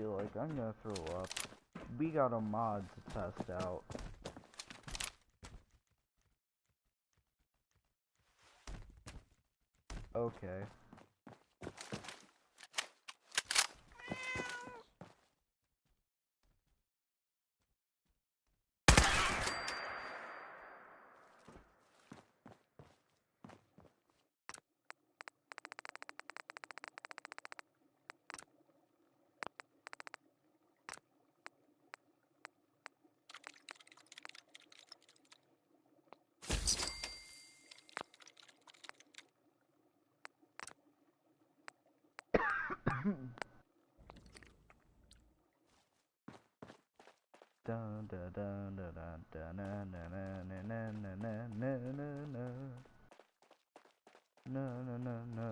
feel like I'm gonna throw up. We got a mod to test out. Okay. Dun dun dun dun dun dun na na na na na na na na na na na na na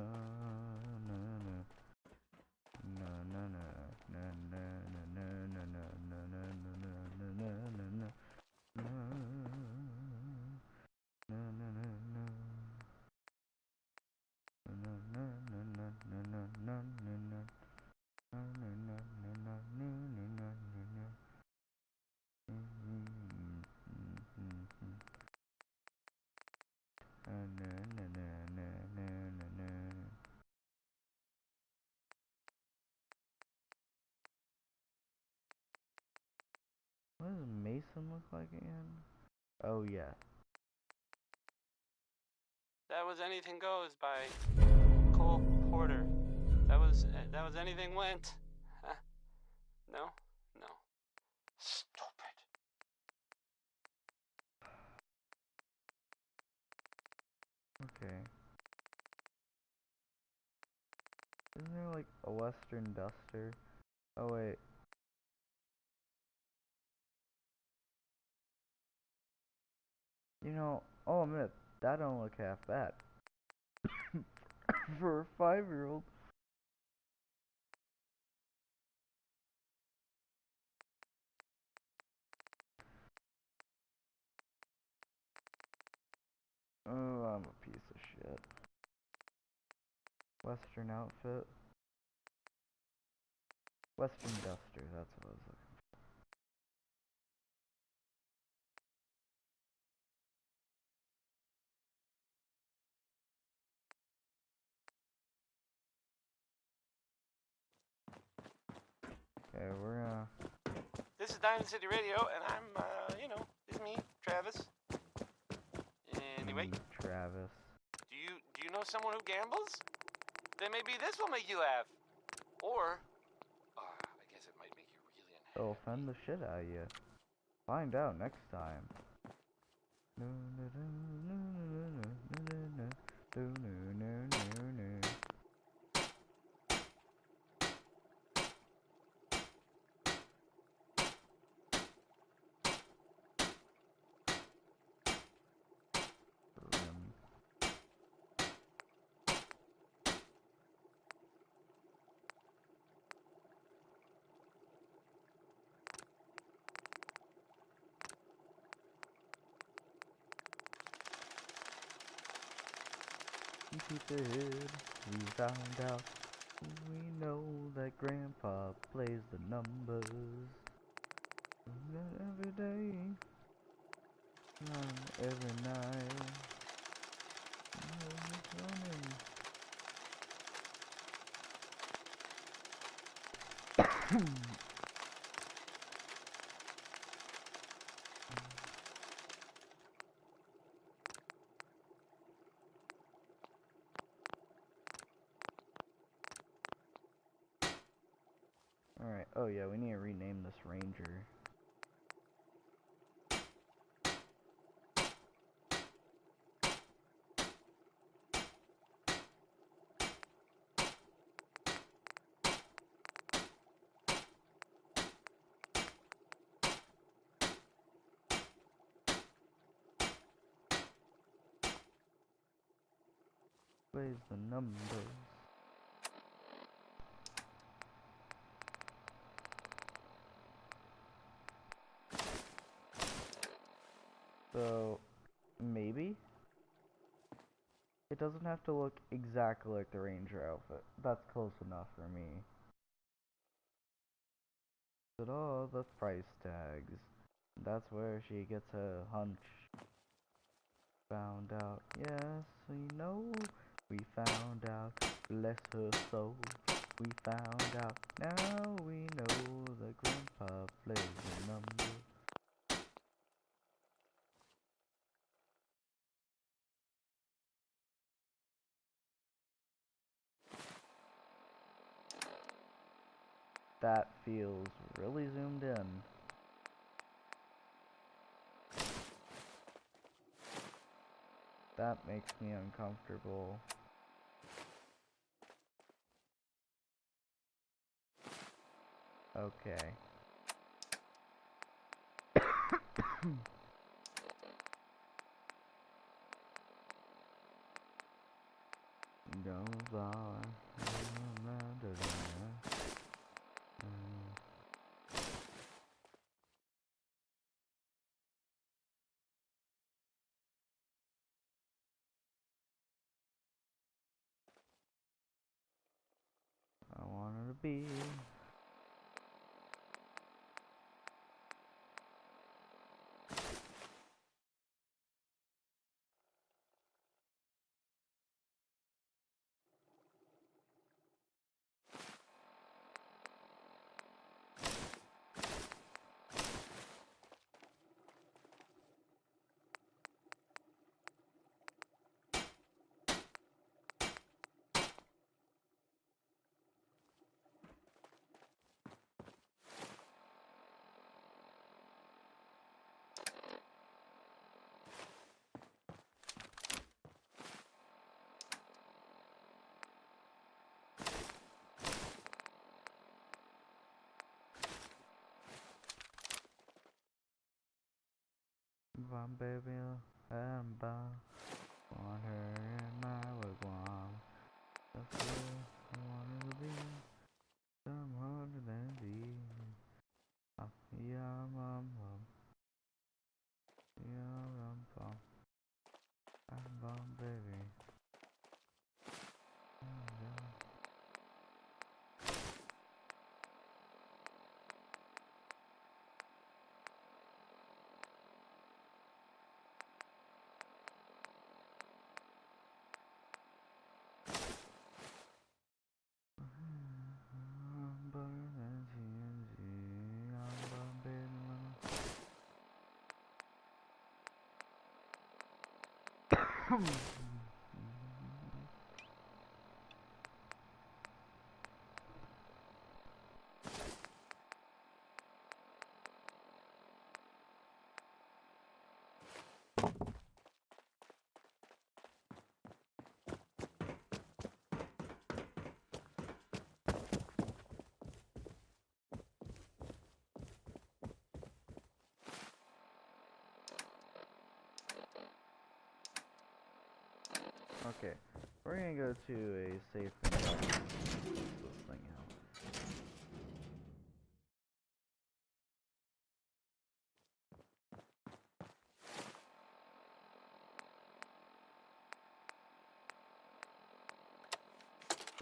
What does Mason look like again? Oh yeah. That was Anything Goes by Cole Porter. That was Anything Went. Huh? No? No. Stupid. Okay. Isn't there like a Western Duster? Oh wait. You know, oh a minute, that don't look half bad. For a 5-year-old. Oh, I'm a piece of shit. Western outfit. Western Duster, that's what I was looking for. Okay, we're gonna... This is Diamond City Radio, and I'm, it's me, Travis. Anyway. Travis. Do you know someone who gambles? Then maybe this will make you laugh. Or, I guess it might make you really unhappy. It'll offend the shit out of you. Find out next time. Keep it hid, we found out. We know that Grandpa plays the numbers. Every day, every night. Alright, oh yeah, we need to rename this ranger. Plays the numbers. So, maybe? It doesn't have to look exactly like the ranger outfit. That's close enough for me. At all the price tags. That's where she gets a hunch. Found out, yes, we know. We found out, bless her soul. We found out, now we know that Grandpa plays the number. That feels really zoomed in. That makes me uncomfortable. Okay. Goes on. I want her to be. One baby and want her in my wigwam. That's where I want her to be. Some harder than thee. Yeah, mum. Yeah, bum. I'm bum, baby. I'm better than TNG. I'm bum, baby, Okay, we're gonna go to a safe environment. This thing out.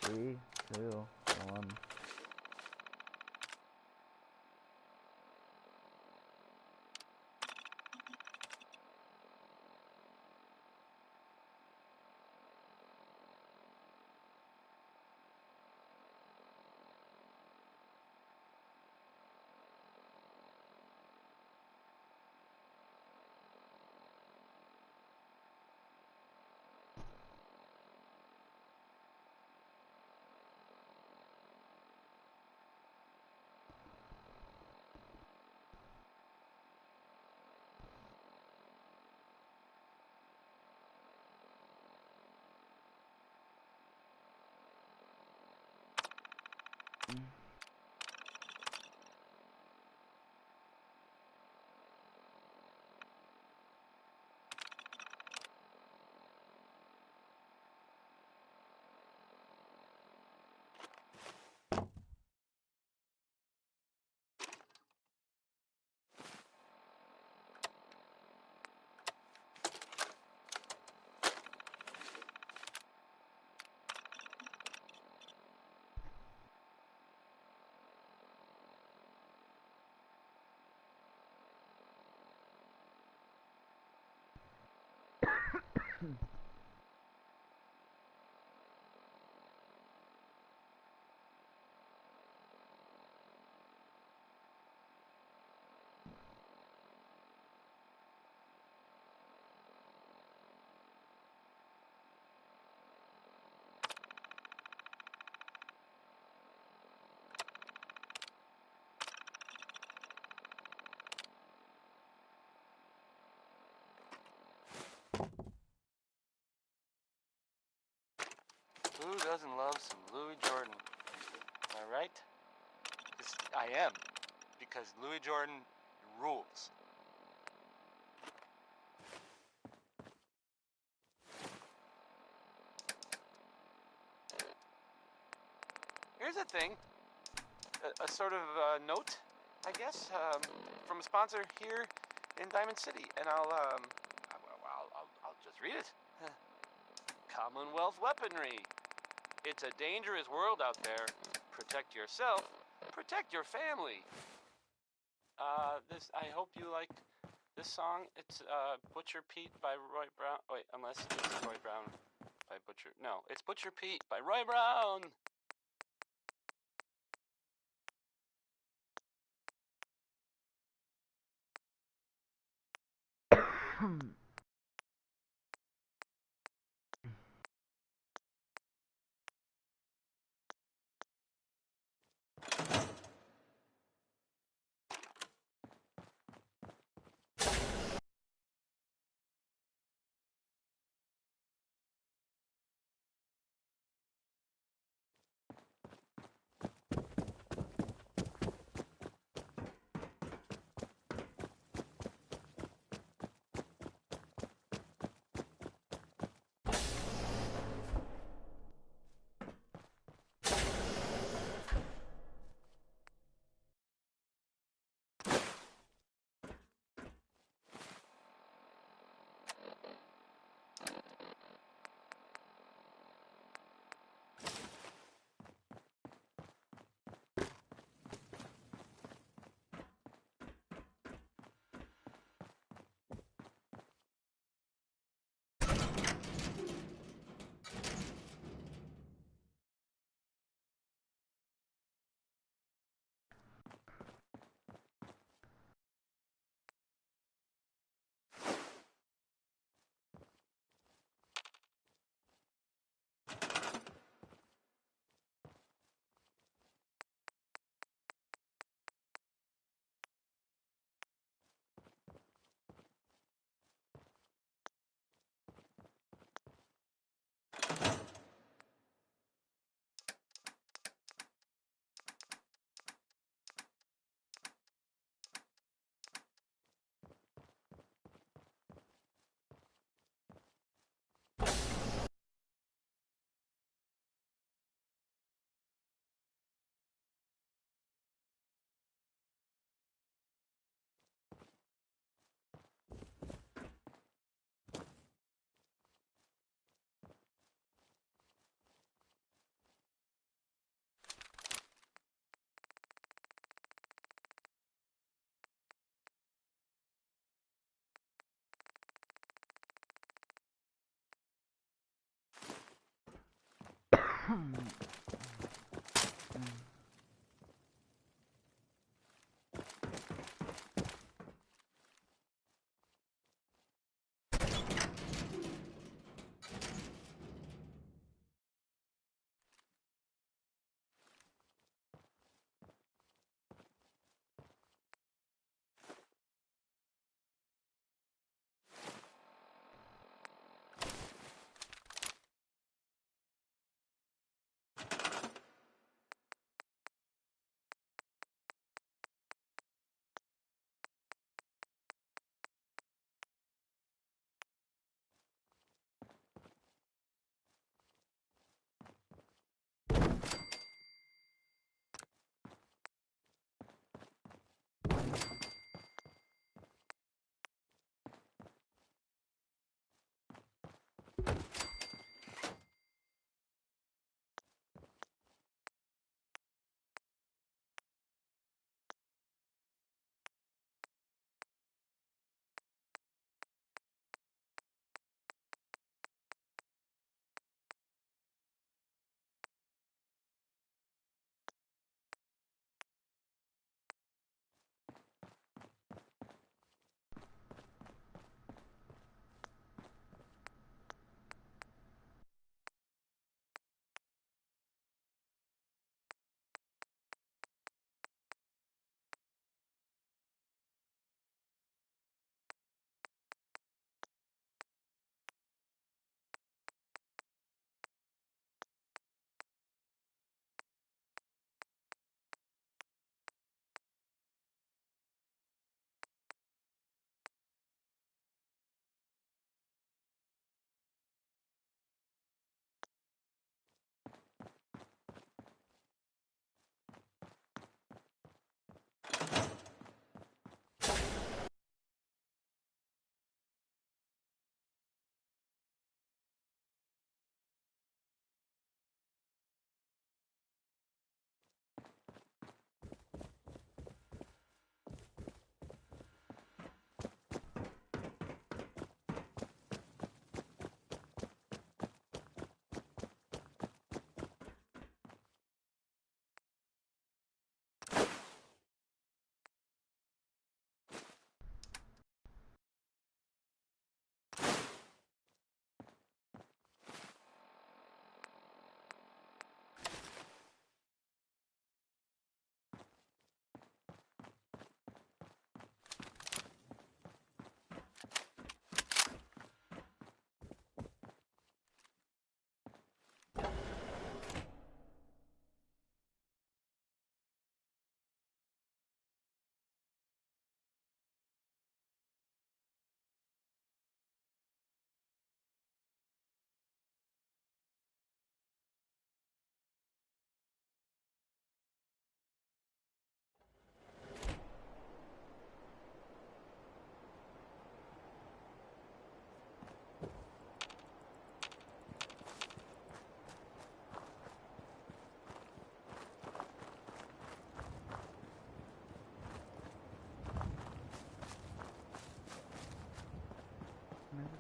3, 2, 1. Who doesn't love some Louis Jordan? Am I right? I am, because Louis Jordan rules. Here's a thing, a sort of note, I guess, from a sponsor here in Diamond City, and I'll just read it. Commonwealth weaponry. It's a dangerous world out there. Protect yourself. Protect your family. I hope you like this song. It's Butcher Pete by Roy Brown. Wait, unless it's Roy Brown by Butcher. No, it's Butcher Pete by Roy Brown.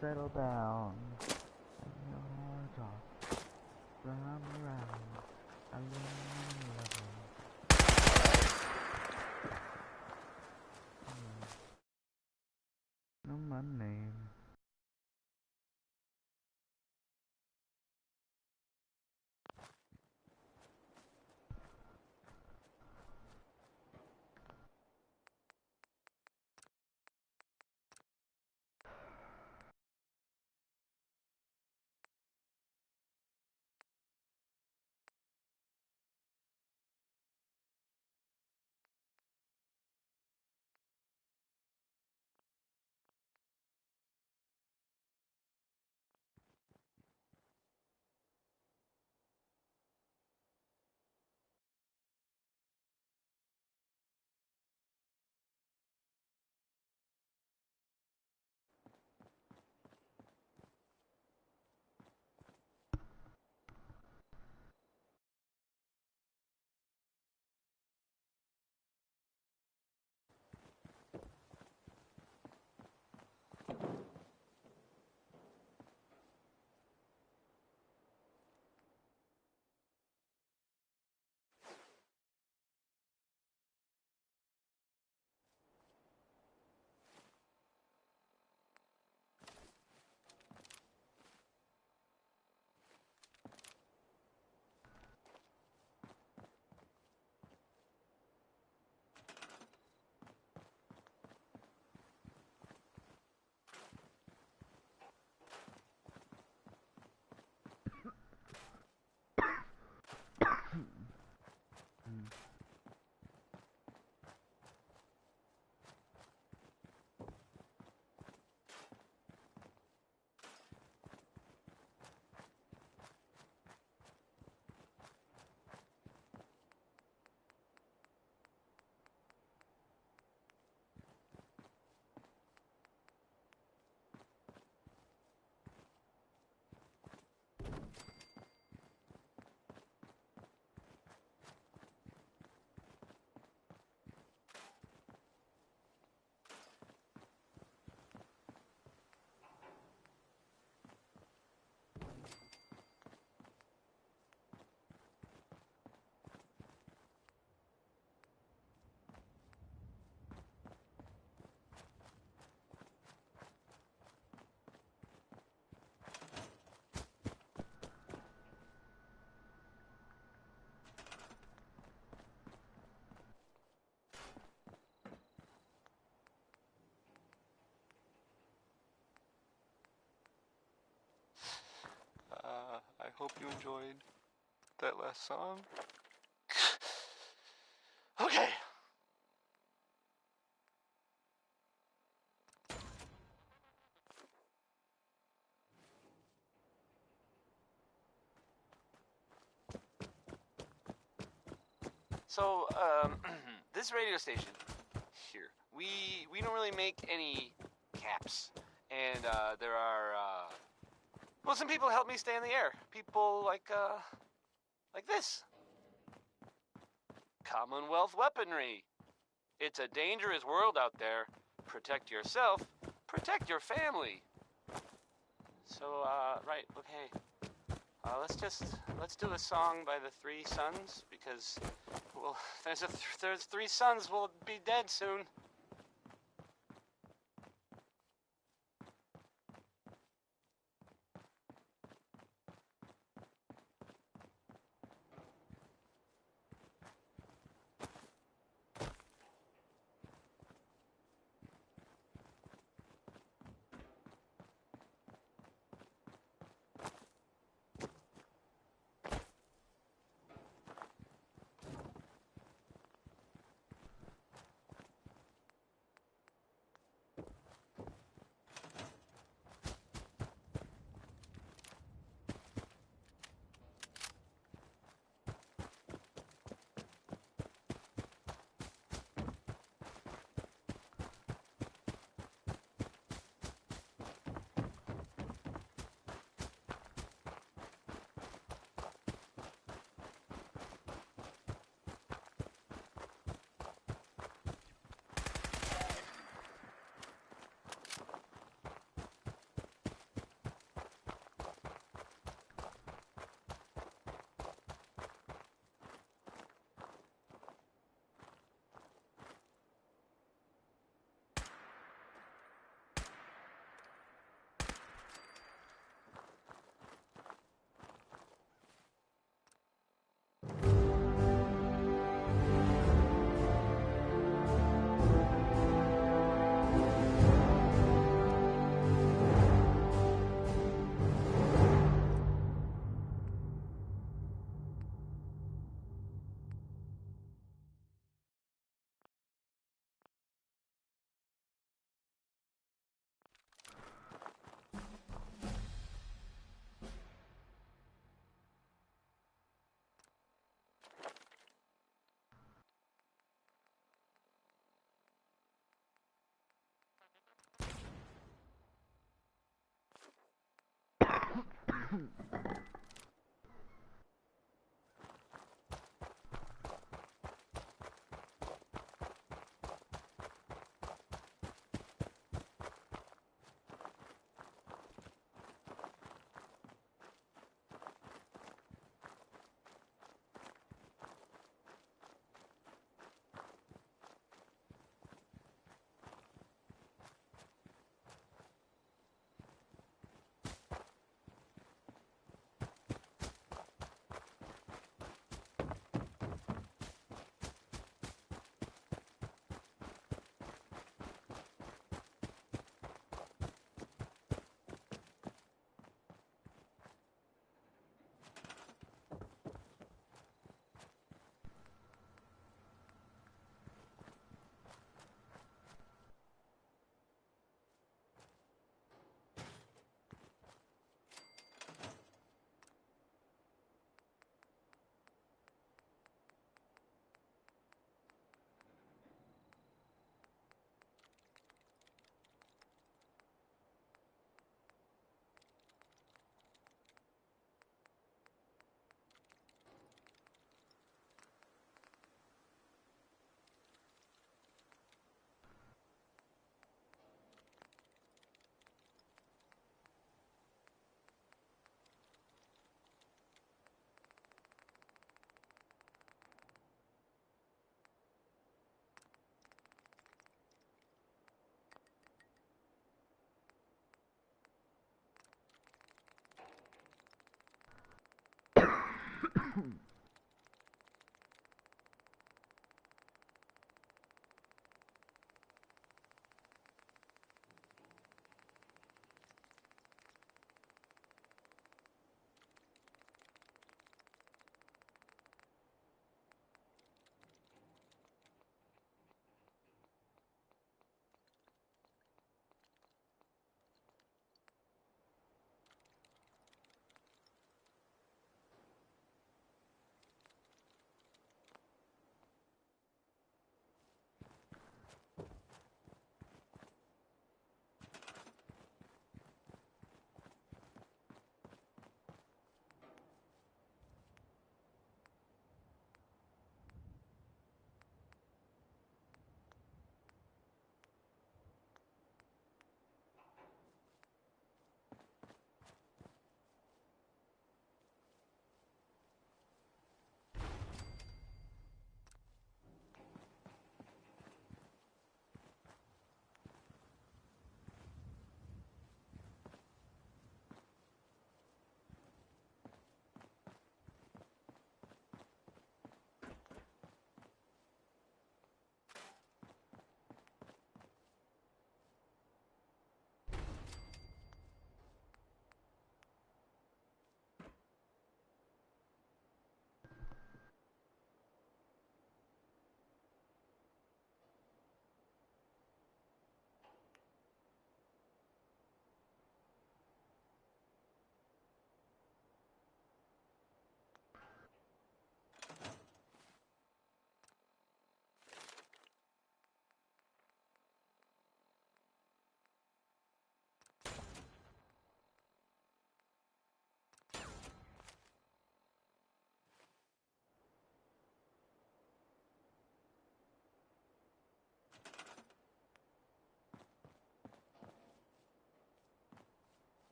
settle down. And your heart off. Run around. I love you. Know my name. I hope you enjoyed that last song. Okay. So, this radio station here, we don't really make any caps, and there are well, some people help me stay in the air. People like this. Commonwealth weaponry. It's a dangerous world out there. Protect yourself. Protect your family. So, right, okay. Let's do a song by the Three Sons, because, well, there's three sons will be dead soon.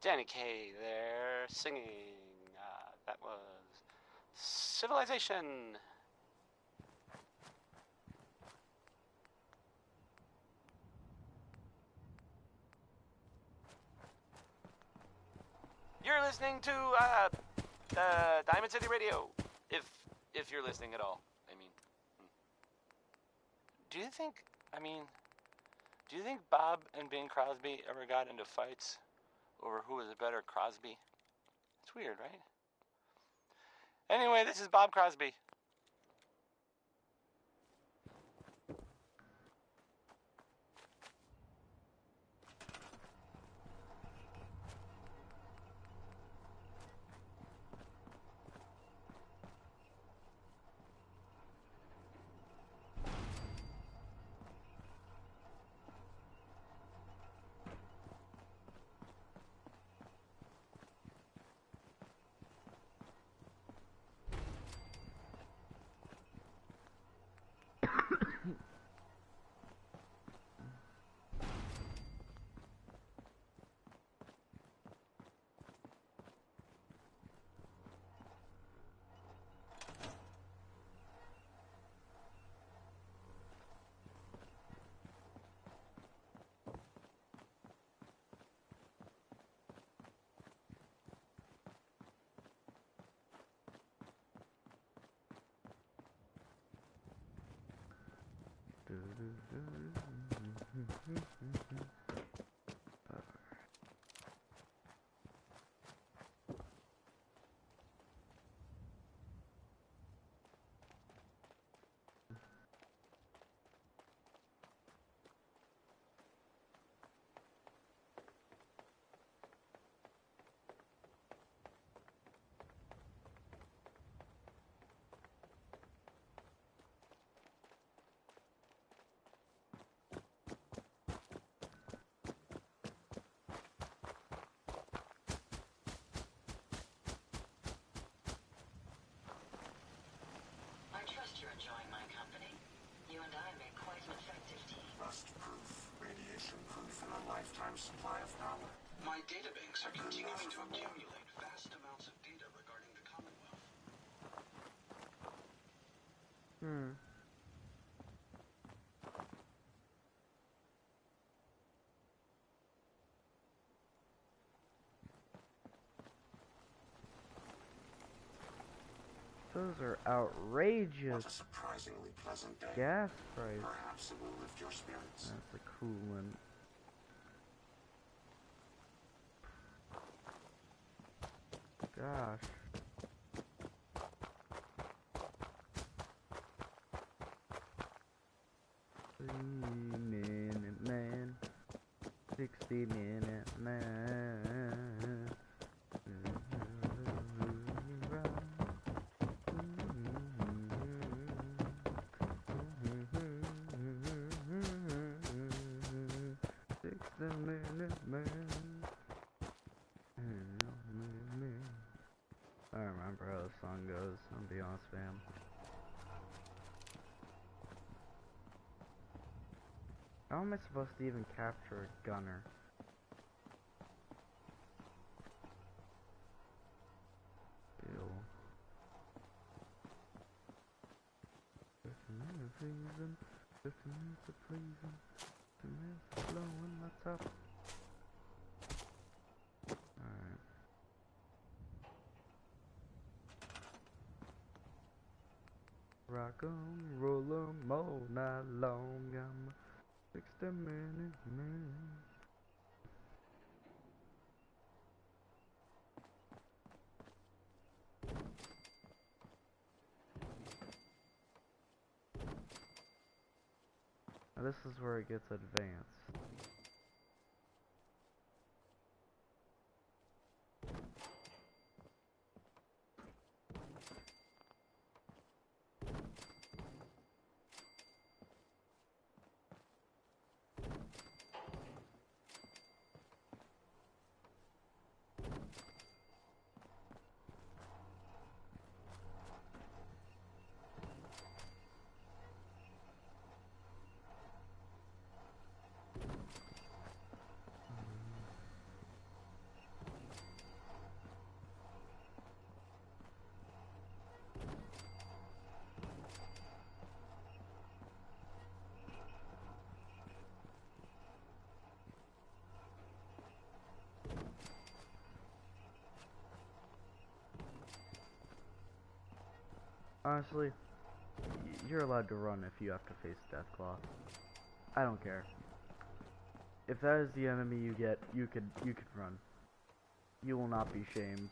Danny Kaye there singing. That was Civilization. You're listening to Diamond City Radio, if you're listening at all. I mean, do you think Bob and Bing Crosby ever got into fights over who was a better Crosby? It's weird, right? Anyway, this is Bob Crosby. You're enjoying my company. You and I make quite an effective team. Rust-proof, radiation-proof, and a lifetime supply of power. My databanks are continuing to accumulate vast amounts of data regarding the Commonwealth. Those are outrageous. What a surprisingly pleasant day. Gas price. Perhaps it will lift your spirits. That's a cool one. Gosh. 3-minute man. 60-minute man. 60-minute man. I don't remember how the song goes, I'll be honest, fam. How am I supposed to even capture a gunner? Ew. Freezing, 15 minutes of freezing, 2 minutes of blowing my top. Alright. Rock 'em, roll 'em all night long. I'm a 60-minute man. Now this is where it gets advanced. Honestly, you're allowed to run if you have to face Deathclaw. I don't care. If that is the enemy you get, you could run. You will not be shamed.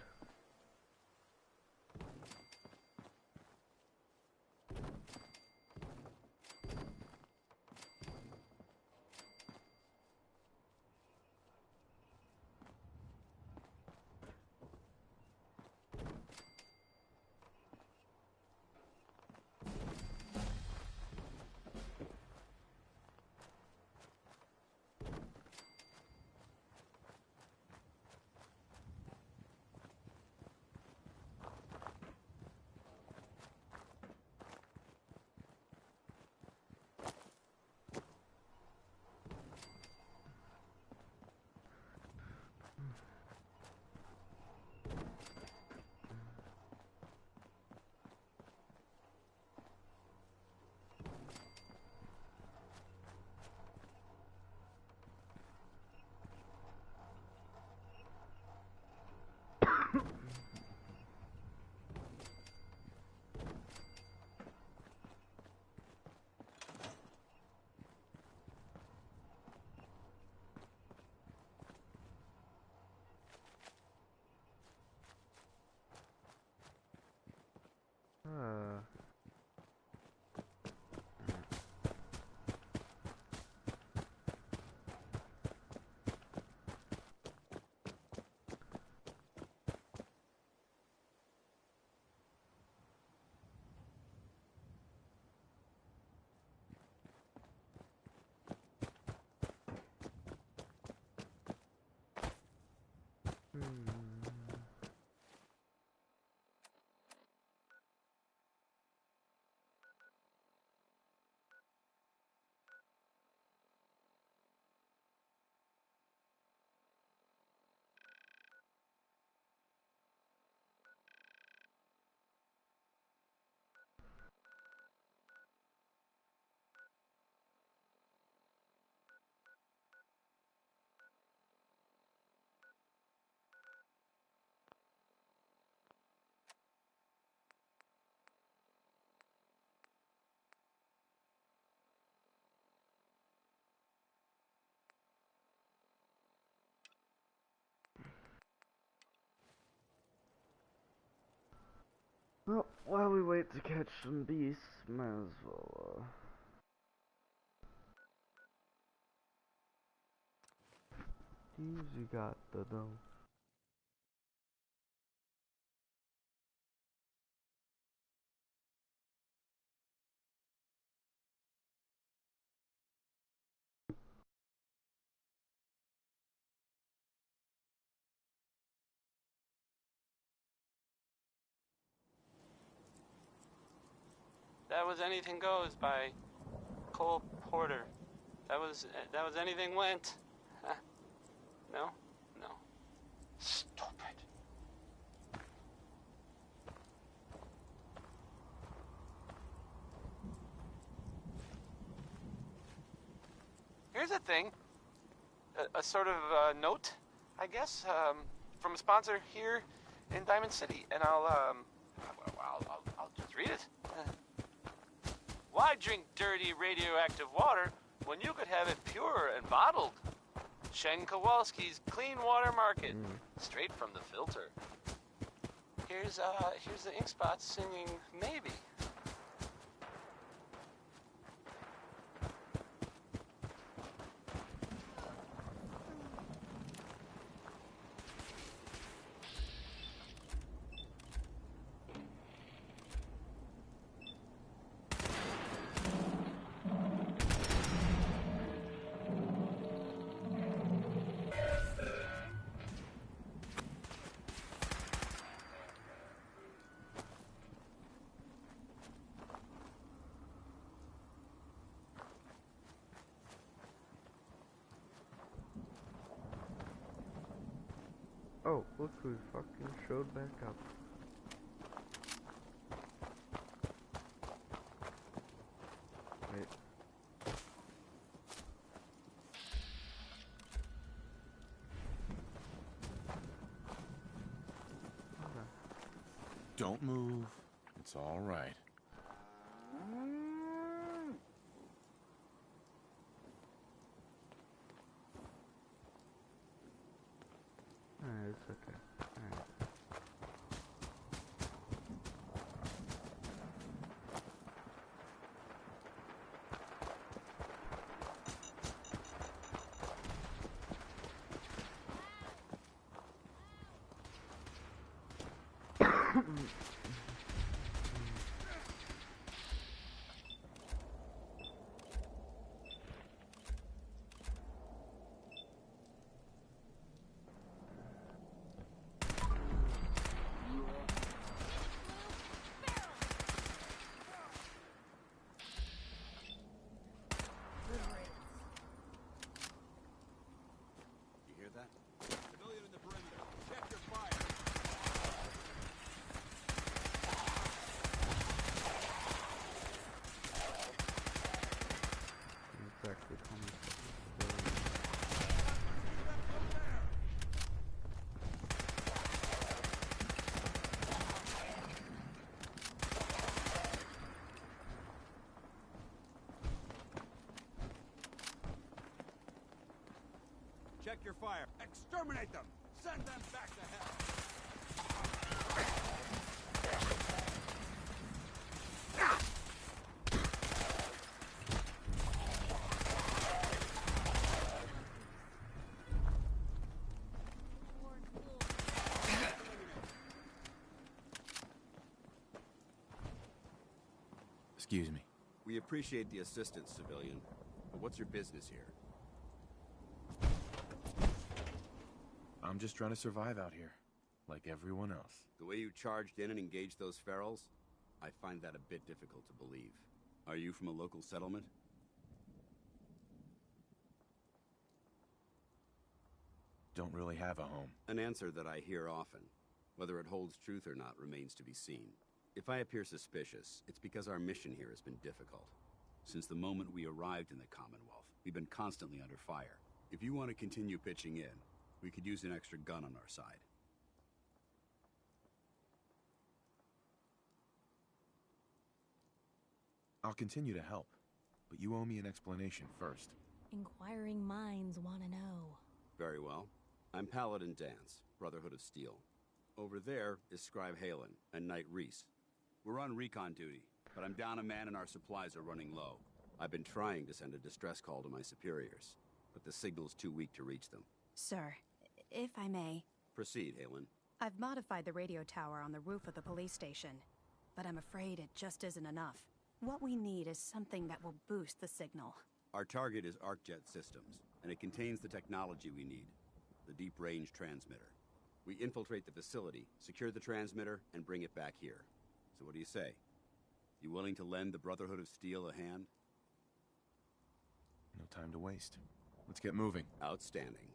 Well, while we wait to catch some beasts, might as well, these you got the dome. That was Anything Goes by Cole Porter. That was Anything Went. Huh? No? No. Stupid. Here's a thing. A sort of note, I guess, from a sponsor here in Diamond City, and I'll just read it. Why drink dirty radioactive water when you could have it pure and bottled? Shen Kowalski's Clean Water Market, straight from the filter. Here's the Ink Spots singing Maybe. Oh, look who fucking showed back up. Wait. Don't move. It's all right. You hear that? Civilian in the perimeter. Check your fire. It's actually coming. Check your fire. Exterminate them. Send them back to hell. Excuse me. We appreciate the assistance, civilian. But what's your business here? I'm just trying to survive out here, like everyone else. The way you charged in and engaged those ferals, I find that a bit difficult to believe. Are you from a local settlement? Don't really have a home. An answer that I hear often. Whether it holds truth or not remains to be seen. If I appear suspicious, it's because our mission here has been difficult. Since the moment we arrived in the Commonwealth, we've been constantly under fire. If you want to continue pitching in, we could use an extra gun on our side. I'll continue to help, but you owe me an explanation first. Inquiring minds want to know. Very well. I'm Paladin Dance, Brotherhood of Steel. Over there is Scribe Halen and Knight Reese. We're on recon duty, but I'm down a man and our supplies are running low. I've been trying to send a distress call to my superiors, but the signal's too weak to reach them. Sir, if I may, Proceed, Halen. I've modified the radio tower on the roof of the police station, but I'm afraid it just isn't enough. What we need is something that will boost the signal. Our target is ArcJet Systems, and it contains the technology we need, the deep-range transmitter. We infiltrate the facility, secure the transmitter, and bring it back here. So what do you say? You willing to lend the Brotherhood of Steel a hand? No time to waste. Let's get moving. Outstanding.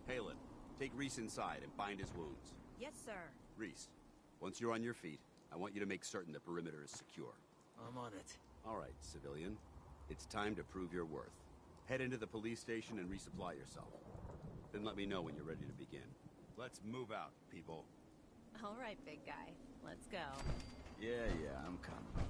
Halen, take Reese inside and bind his wounds. Yes, sir. Reese, once you're on your feet, I want you to make certain the perimeter is secure. I'm on it. All right, civilian. It's time to prove your worth. Head into the police station and resupply yourself. Then let me know when you're ready to begin. Let's move out, people. All right, big guy. Let's go. Yeah, I'm coming.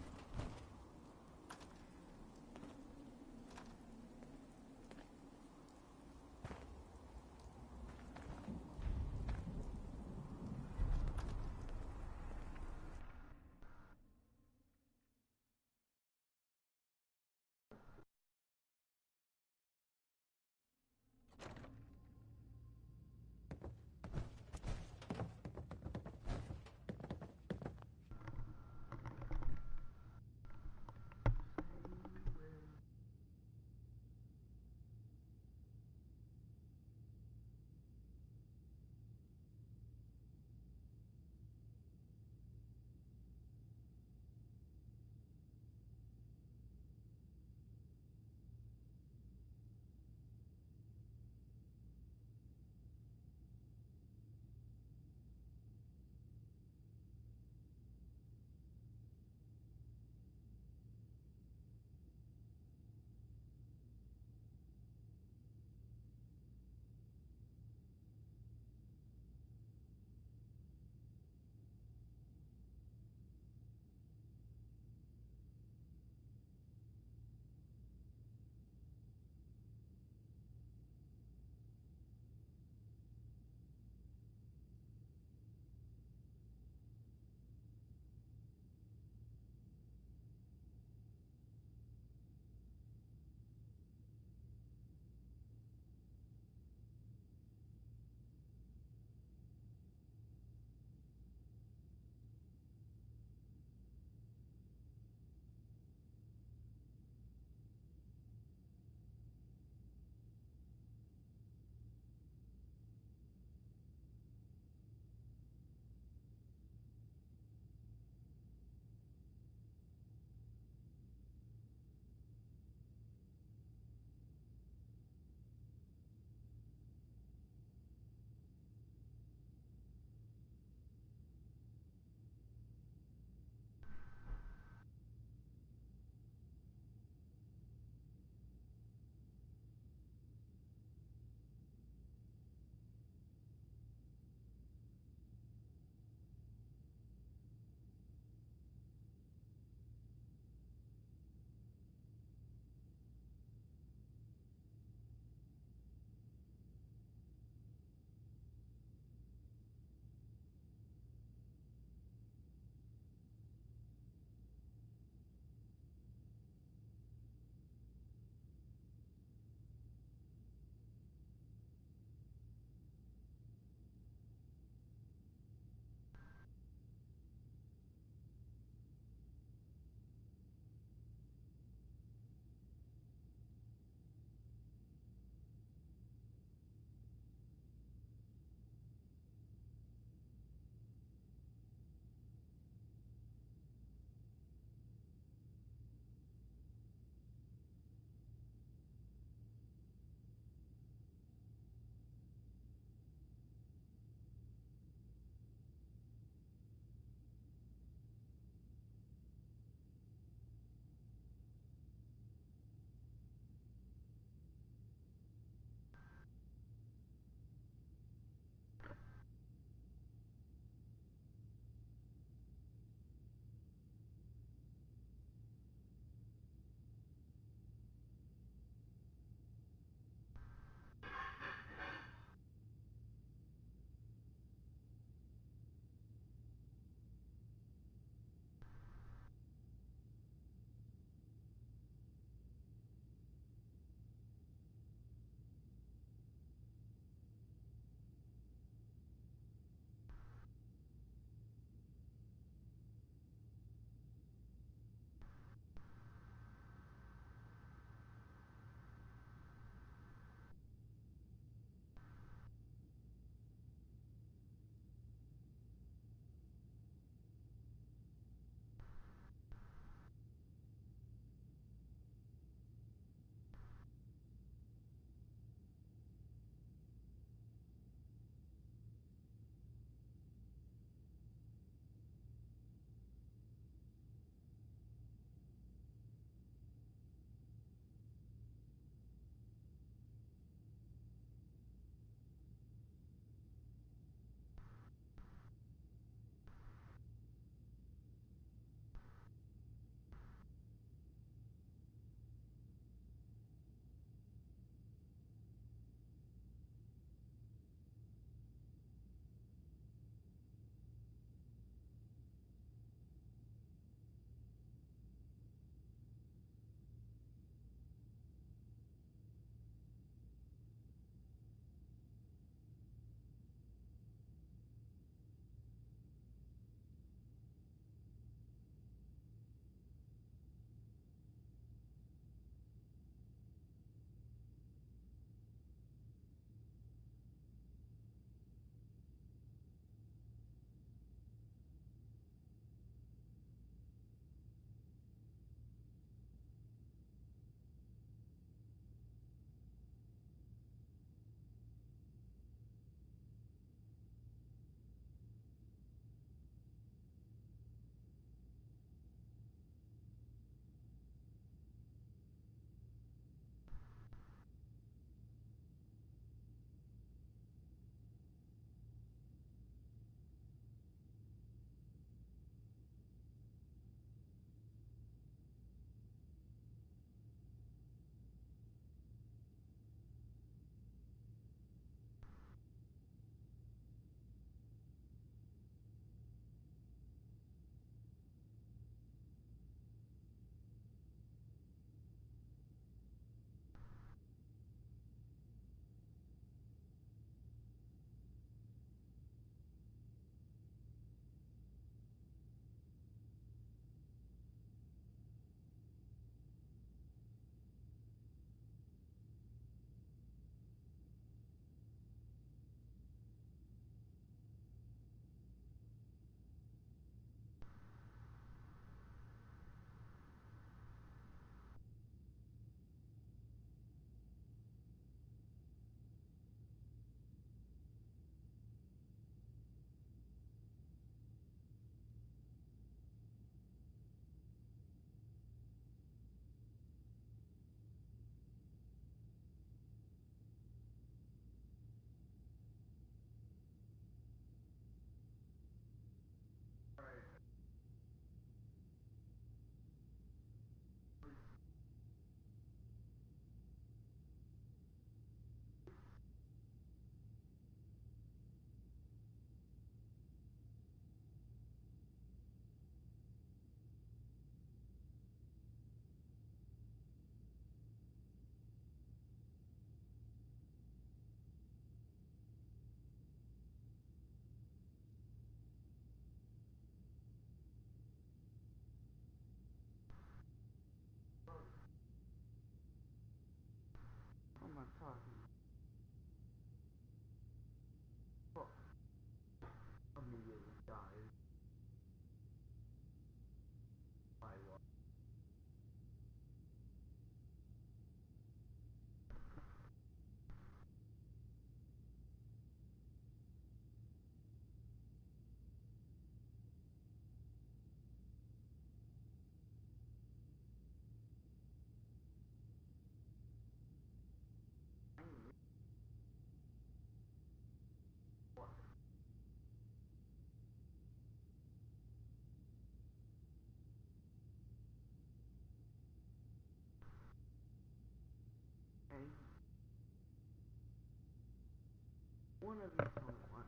one of these don't want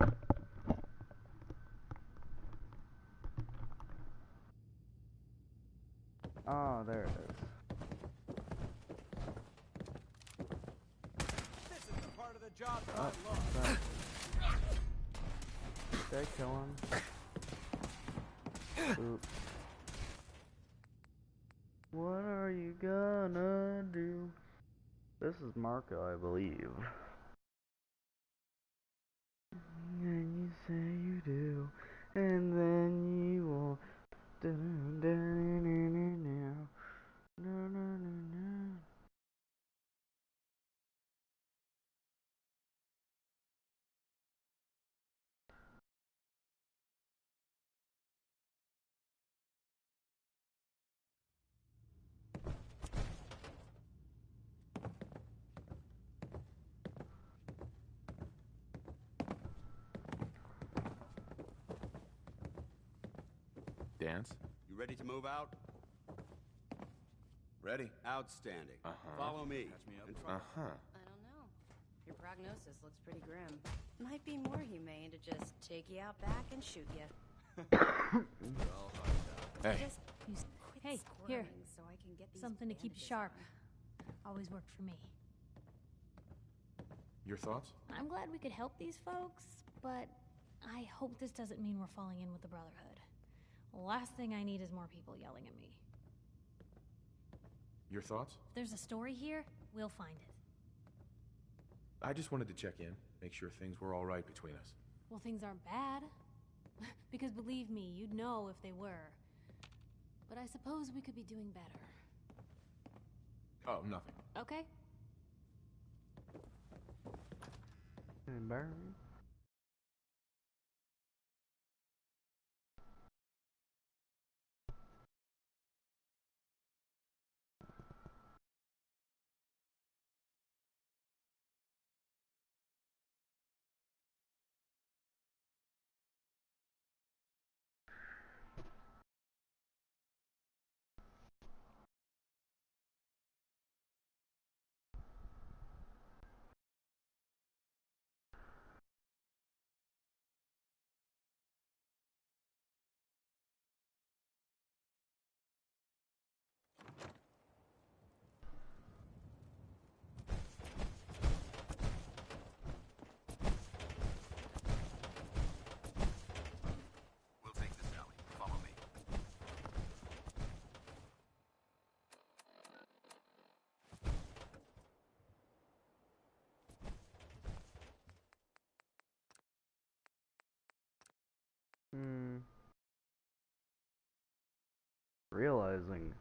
this. Oh, there it is. This is the part of the job that Oh, I love. did I kill him? Oops. What are you gonna do? This is Marco, I believe. And you say you do, and then you won't. Dance? You ready to move out? Ready. Outstanding. Follow me. And try- I don't know. Your prognosis looks pretty grim. Might be more humane to just take you out back and shoot you. Hey. Just Hey, squirming here. so I can get these Something to keep you bandages sharp. on. Always worked for me. Your thoughts? I'm glad we could help these folks, but I hope this doesn't mean we're falling in with the Brotherhood. Last thing I need is more people yelling at me. Your thoughts? If there's a story here, we'll find it. I just wanted to check in, make sure things were all right between us. Well, things aren't bad. Because believe me, you'd know if they were. But I suppose we could be doing better. Oh, nothing. Okay? Embarrassing. We'll take this alley. Follow me. Realizing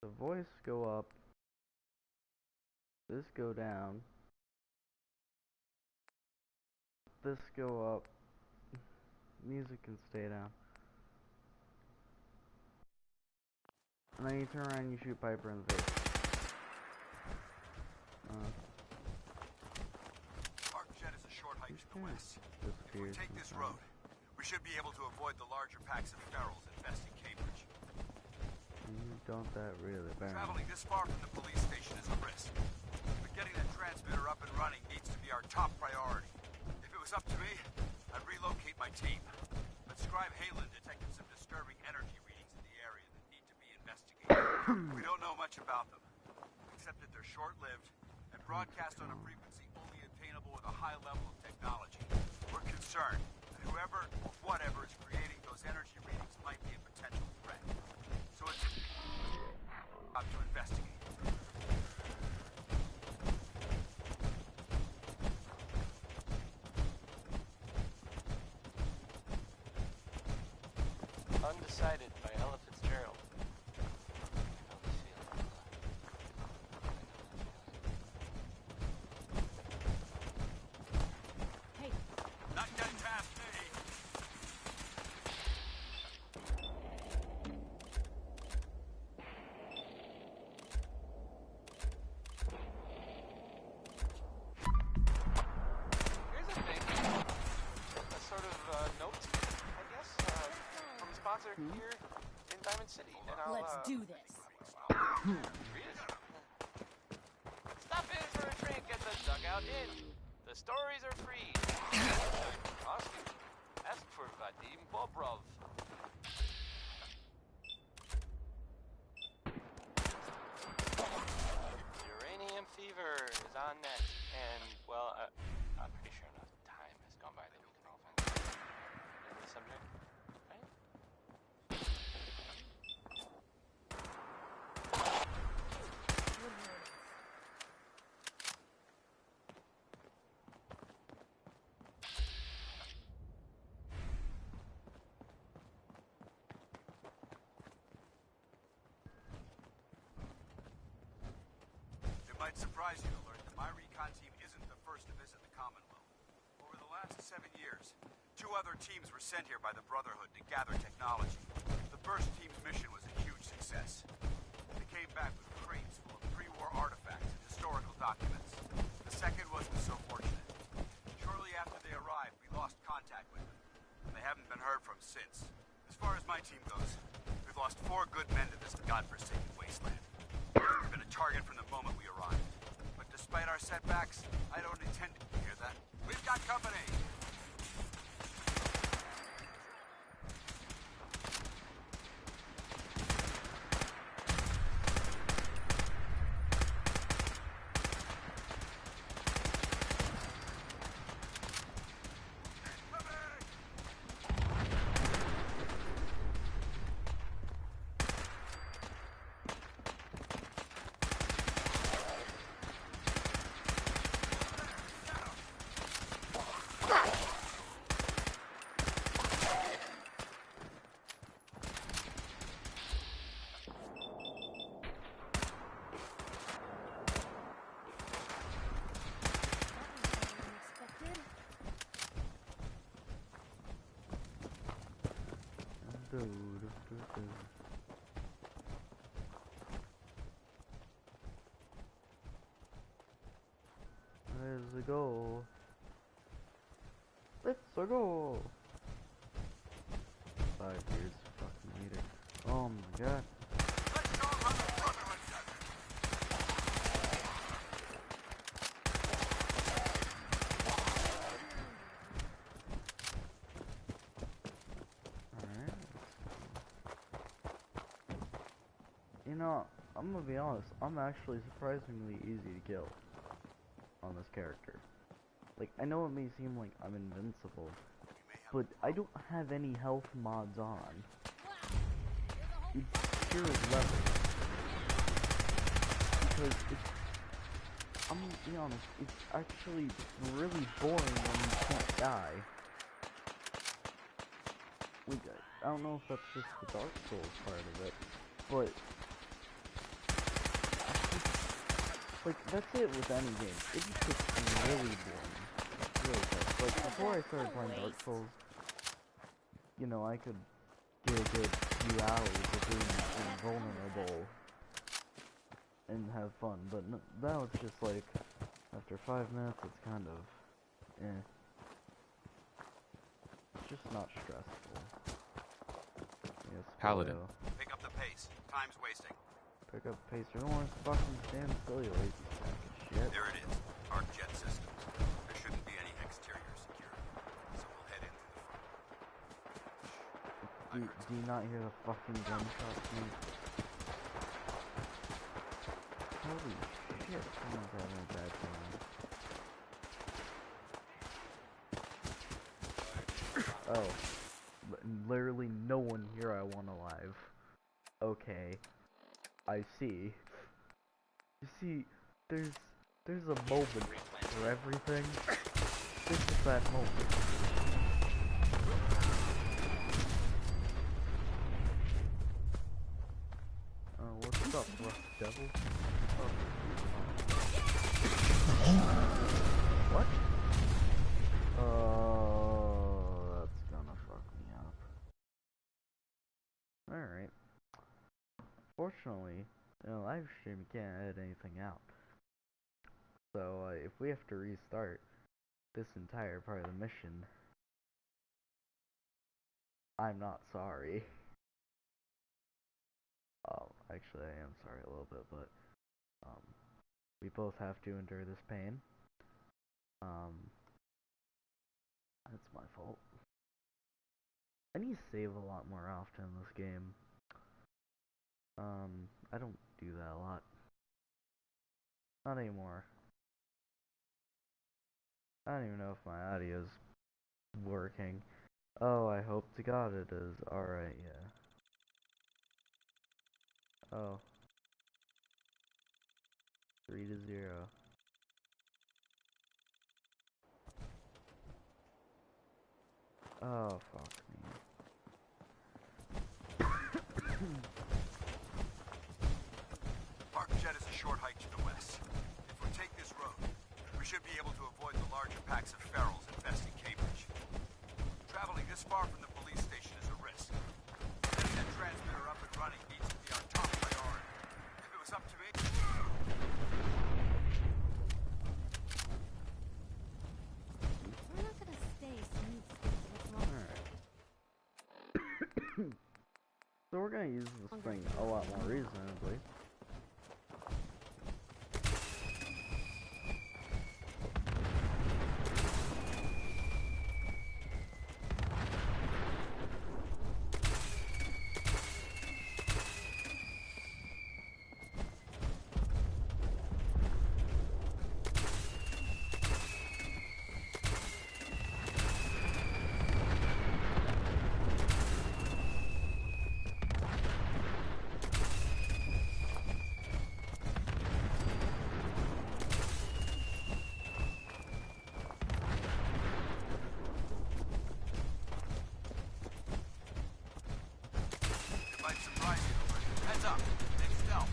the voice go up, this go down, this go up, music can stay down. And then you turn around and you shoot Piper in the face. Arcjet is a short hike to the west. If we Disappears take this sometimes. road, we should be able to avoid the larger packs of ferals infesting Cambridge. You don't that really, Baron. Traveling this far from the police station is a risk. But getting that transmitter up and running needs to be our top priority. If it was up to me, I'd relocate my team. But Scribe Halen detected some disturbing energy readings in the area that need to be investigated. We don't know much about them, except that they're short-lived and broadcast on a frequency only attainable with a high level of technology. We're concerned that whoever or whatever is creating those energy readings might be a potential threat. So it's up to investigate. Undecided by Ella Fitzgerald. Hey, Not getting past me. Here's a thing. A sort of note, I guess, from a sponsor here in Diamond City. And I'll, let's do this. read it. Stop in for a drink at the dugout log in. The stories are free. Ask you. Ask for Vadim Bobrov. Uranium fever is on net, and well, I'm pretty sure enough time has gone by that we can all find the subject, right? It might surprise you to learn that my recon team isn't the first to visit the Commonwealth. Over the last 7 years, 2 other teams were sent here by the Brotherhood to gather technology. The first team's mission was a huge success. They came back with crates full of pre-war artifacts and historical documents. The second wasn't so fortunate. Shortly after they arrived, we lost contact with them, and they haven't been heard from since. As far as my team goes, we've lost 4 good men to this godforsaken wasteland. We've been a target from the moment we arrived. But despite our setbacks, I don't intend to hear that. We've got company! Let's go. Let's go. 5 years fucking later. Oh my god. Let's show 'em how the Brotherhood does it! Alright. You know, I'm gonna be honest, I'm actually surprisingly easy to kill on this character. Like, I know it may seem like I'm invincible, but I don't have any health mods on. It's pure level. Because I'm gonna be honest, it's actually really boring when you can't die. Like, I don't know if that's just the Dark Souls part of it, but like, that's it with any game. It just gets really boring. Really tough. Like, before I started playing Dark Souls, you know, I could get a good few hours of being invulnerable and have fun, but now it's just like, after 5 minutes, it's kind of, it's just not stressful. Yes, Paladin. Pick up the pace. Time's wasting. Pick up pace. You don't want to fucking stand still, you lazy sack of shit. There it is. Our jet systems. There shouldn't be any exterior security, so we'll head in through the front. Do you not hear the fucking gunshots, mate? Holy shit, someone's having a bad time. Oh. Literally no one here I want alive. Okay. I see. You see, there's a moment for everything. This is that moment. What's up, Rough Devil? What? That's gonna fuck me up. Alright. Fortunately, in a live stream you can't edit anything out. So, if we have to restart this entire part of the mission, I'm not sorry. Actually I am sorry a little bit, but, we both have to endure this pain. That's my fault. I need to save a lot more often in this game. I don't do that a lot. Not anymore. I don't even know if my audio's working. Oh, I hope to God it is. Alright, yeah. Oh. 3-0. Oh, fuck me. Park Jet is a short hike to the west. If we take this road, we should be able to avoid the larger packs of ferals infesting Cambridge. Traveling this far from the police station is a risk. Getting that transmitter up and running needs to be our top priority. If it was up to me... We're not gonna stay smooth skills. What's wrong? Alright. So we're gonna use this thing a lot more reasonably. Heads up. Next stealth.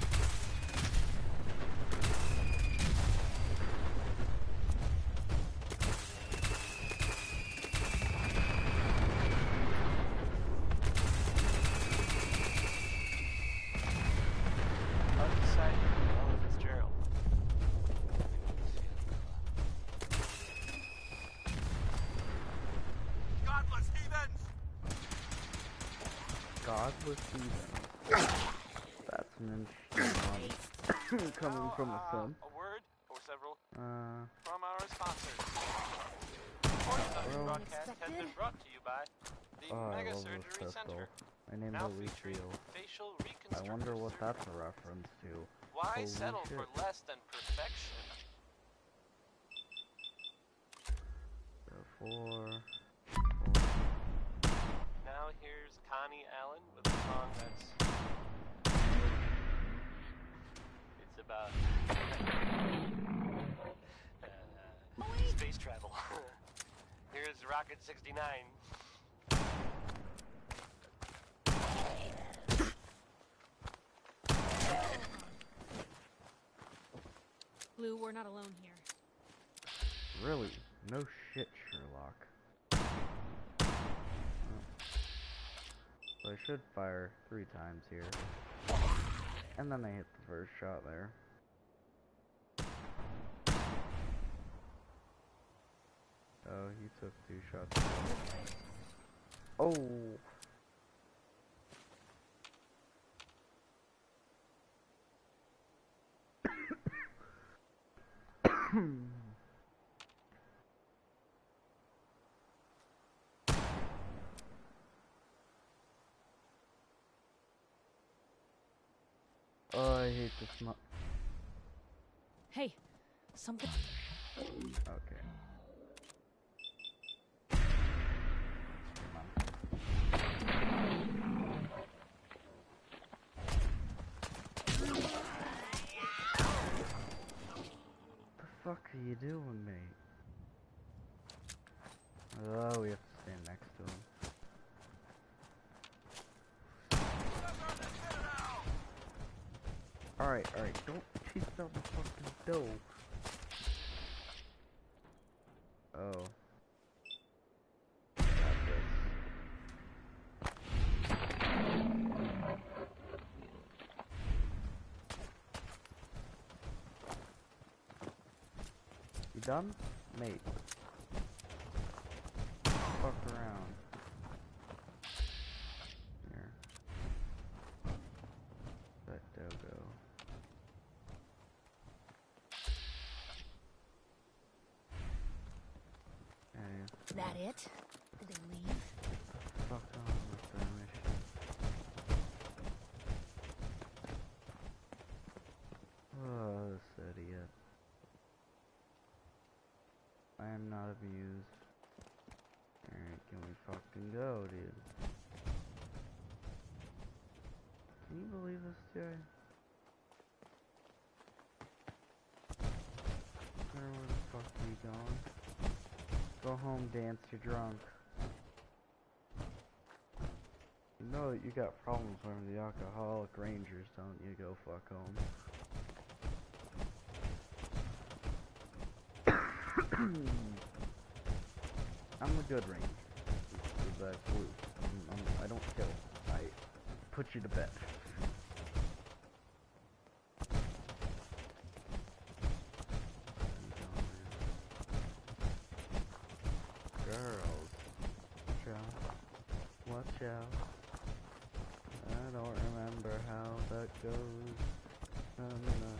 Outside Fitzgerald. Godless heathens! Godless heathen. That's an interesting one. Coming from a film. A word or several From our sponsors. This Bro. broadcast has been brought to you by the Oh, I Mega love this Surgery pistol. Center. I named Now it featuring Lucille. facial I reconstructive wonder what surgery. that's a reference to. Why Holy settle shit. for less than perfection? Fo4. Now here's Connie Allen with a song that's... It's about... space travel. Here's Rocket 69. Blue, we're not alone here. Really? No shit, Sherlock. So I should fire 3 times here. And then I hit the first shot there. Oh, he took 2 shots. Oh! Oh, I hate this mu- Hey, something. Okay. What the fuck are you doing, mate? Oh, we have to stand next to him. Alright, don't chase down the fucking dough. Oh. Got this. You done? Mate. Fuck around. Here. Let dough go. that it? Did they leave? Fuck on with their mission. Oh, this idiot. I am not amused. Alright, can we fucking go, dude? Can you believe this guy? Where the fuck are you going? Go home, dance, you're drunk. You know that you got problems from the alcoholic rangers, don't you? Go fuck home. I'm a good ranger. With that glue. I don't kill. I put you to bed. Girls, watch out. I don't remember how that goes. Na, na, na,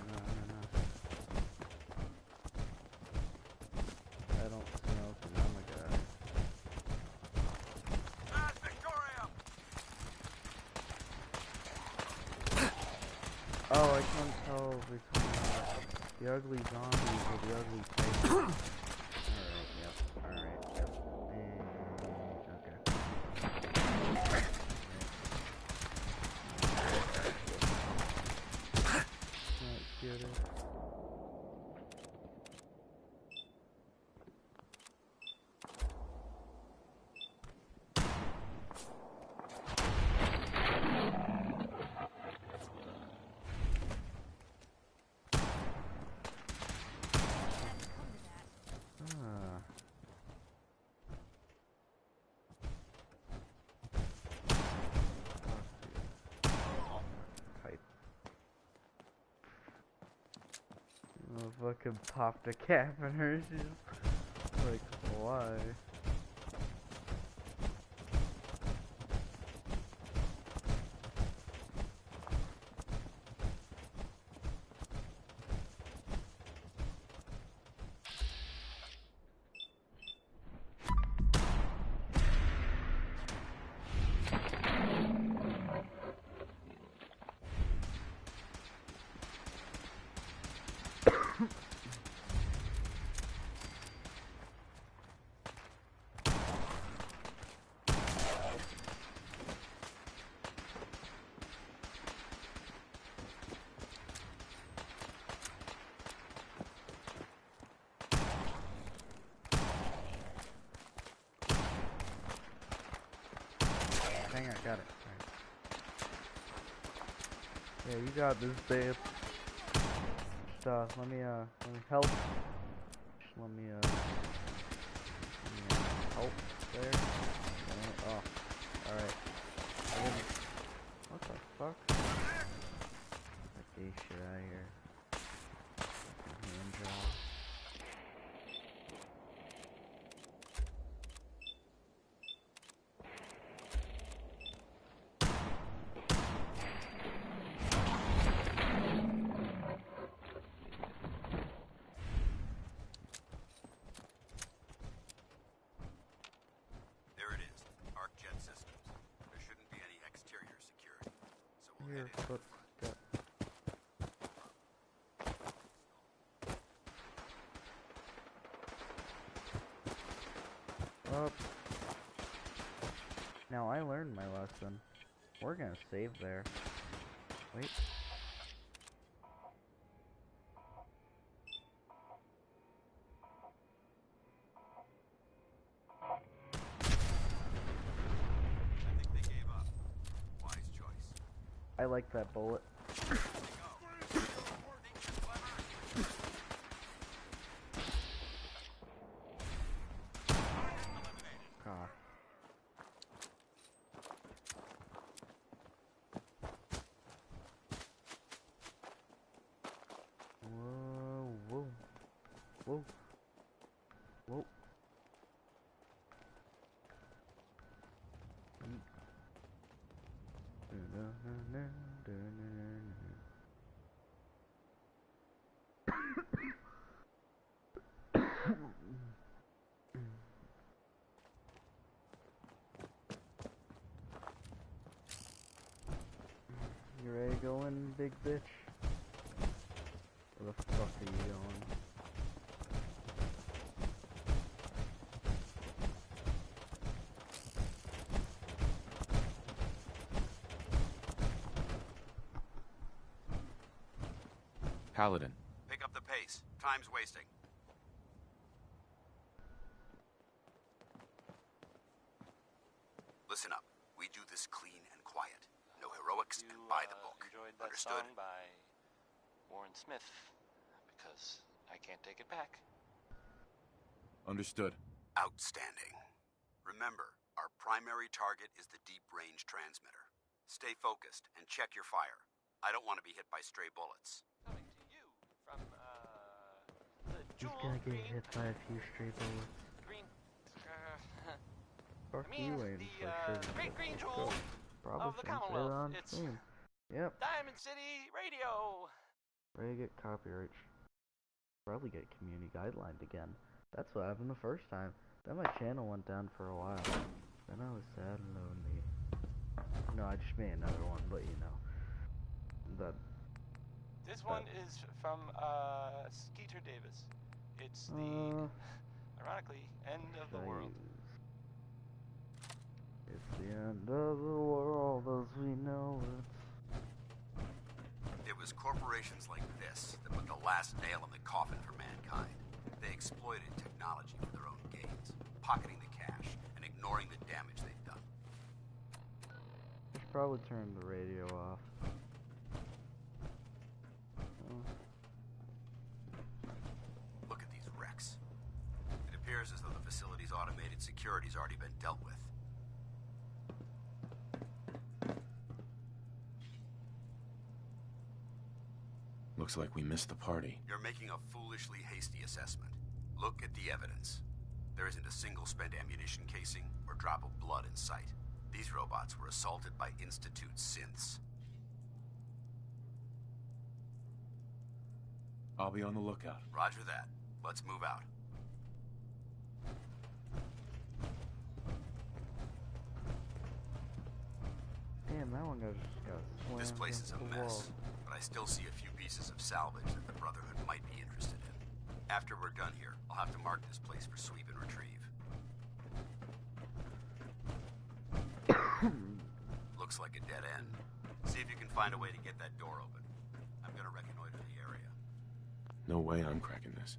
na, na, na. I don't smoke and I'm a guy. That's Victoria! Oh, I can't tell between the ugly zombies or the ugly titans. Alright, yep, alright, yep. Okay. Let's get it. Ah. Type. Oh, fucking popped a cap in her. She's like, why? Dang, I got it. Right. Yeah, you got this, babe. Just, let me help. Just let me help there. Oh, alright. What the fuck? Get this shit out of here. Hand job. There it is. Arc jet systems. There shouldn't be any exterior security. So we'll Your head in. footstep. Up. Now I learned my lesson. We're gonna save there. Wait. I think they gave up. Wise choice. I like that bullet. Go. Think you're clever? Eliminated. God. Whoa, whoa, whoa, whoa. You ready to go in, big bitch? Where the fuck are you going? Paladin. Pick up the pace. Time's wasting. Listen up. We do this clean and quiet. No heroics and by the book. Enjoyed that Understood? song by Warren Smith, because I can't take it back. Understood. Outstanding. Remember, our primary target is the deep-range transmitter. Stay focused and check your fire. I don't want to be hit by stray bullets. Coming to you from, the He's Jewel gonna get Green... hit by a few stray bullets. Green... Fuck I mean, you, Wayne, the, for sure. Great Green Let's Jewel go. Probably of the shouldn't say that Commonwealth. on It's stream. Yep. Diamond City Radio. Ready to get copyright. Probably get community guidelined again. That's what happened the first time. Then my channel went down for a while. Then I was sad and lonely. No, I just made another one, but you know. This one is from, Skeeter Davis. It's the, ironically, end of the world. It's the end of the world as we know it. It was corporations like this that put the last nail in the coffin for mankind. They exploited technology for their own gains, pocketing the cash and ignoring the damage they've done. I should probably turn the radio off. Look at these wrecks. It appears as though the facility's automated security's already been dealt with. Looks like we missed the party. You're making a foolishly hasty assessment. Look at the evidence. There isn't a single spent ammunition casing or drop of blood in sight. These robots were assaulted by Institute synths. I'll be on the lookout. Roger that. Let's move out. Damn, that one got slammed. This place is a against the wall. mess, but I still see a few pieces of salvage that the Brotherhood might be interested in. After we're done here, I'll have to mark this place for sweep and retrieve. Looks like a dead end. See if you can find a way to get that door open. I'm gonna reconnoiter the area. No way I'm cracking this.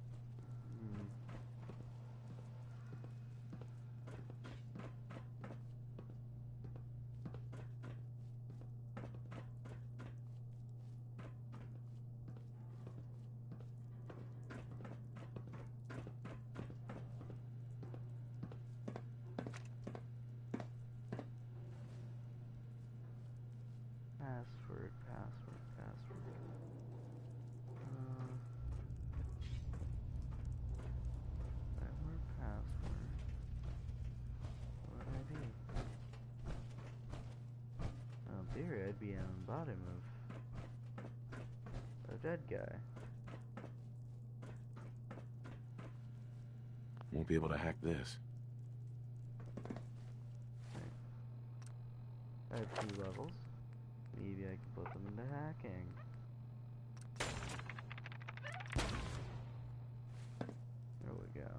Password. Password password. What would I be? Oh, in theory, I'd be in the bottom of a dead guy. Won't be able to hack this. I have 2 levels. Maybe I can put them into hacking. There we go.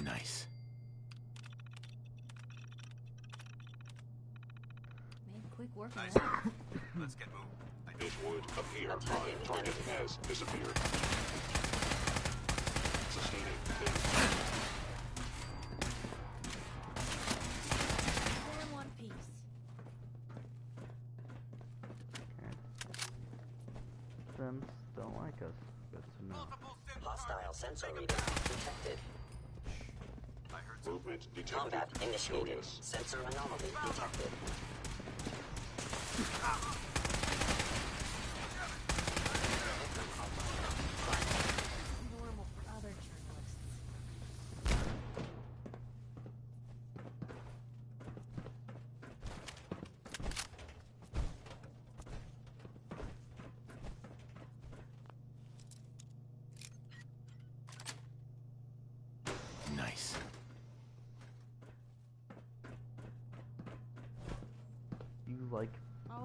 Nice. Made quick work of Nice. that. Let's get moving. It would appear prime target has disappeared. Sustaining hit. All in one piece. Sims don't like us. Good to know. Hostile sensor reader detected. I heard Movement detected. Combat initiated. Curious. Sensor anomaly detected. Normal for other journalists. Nice.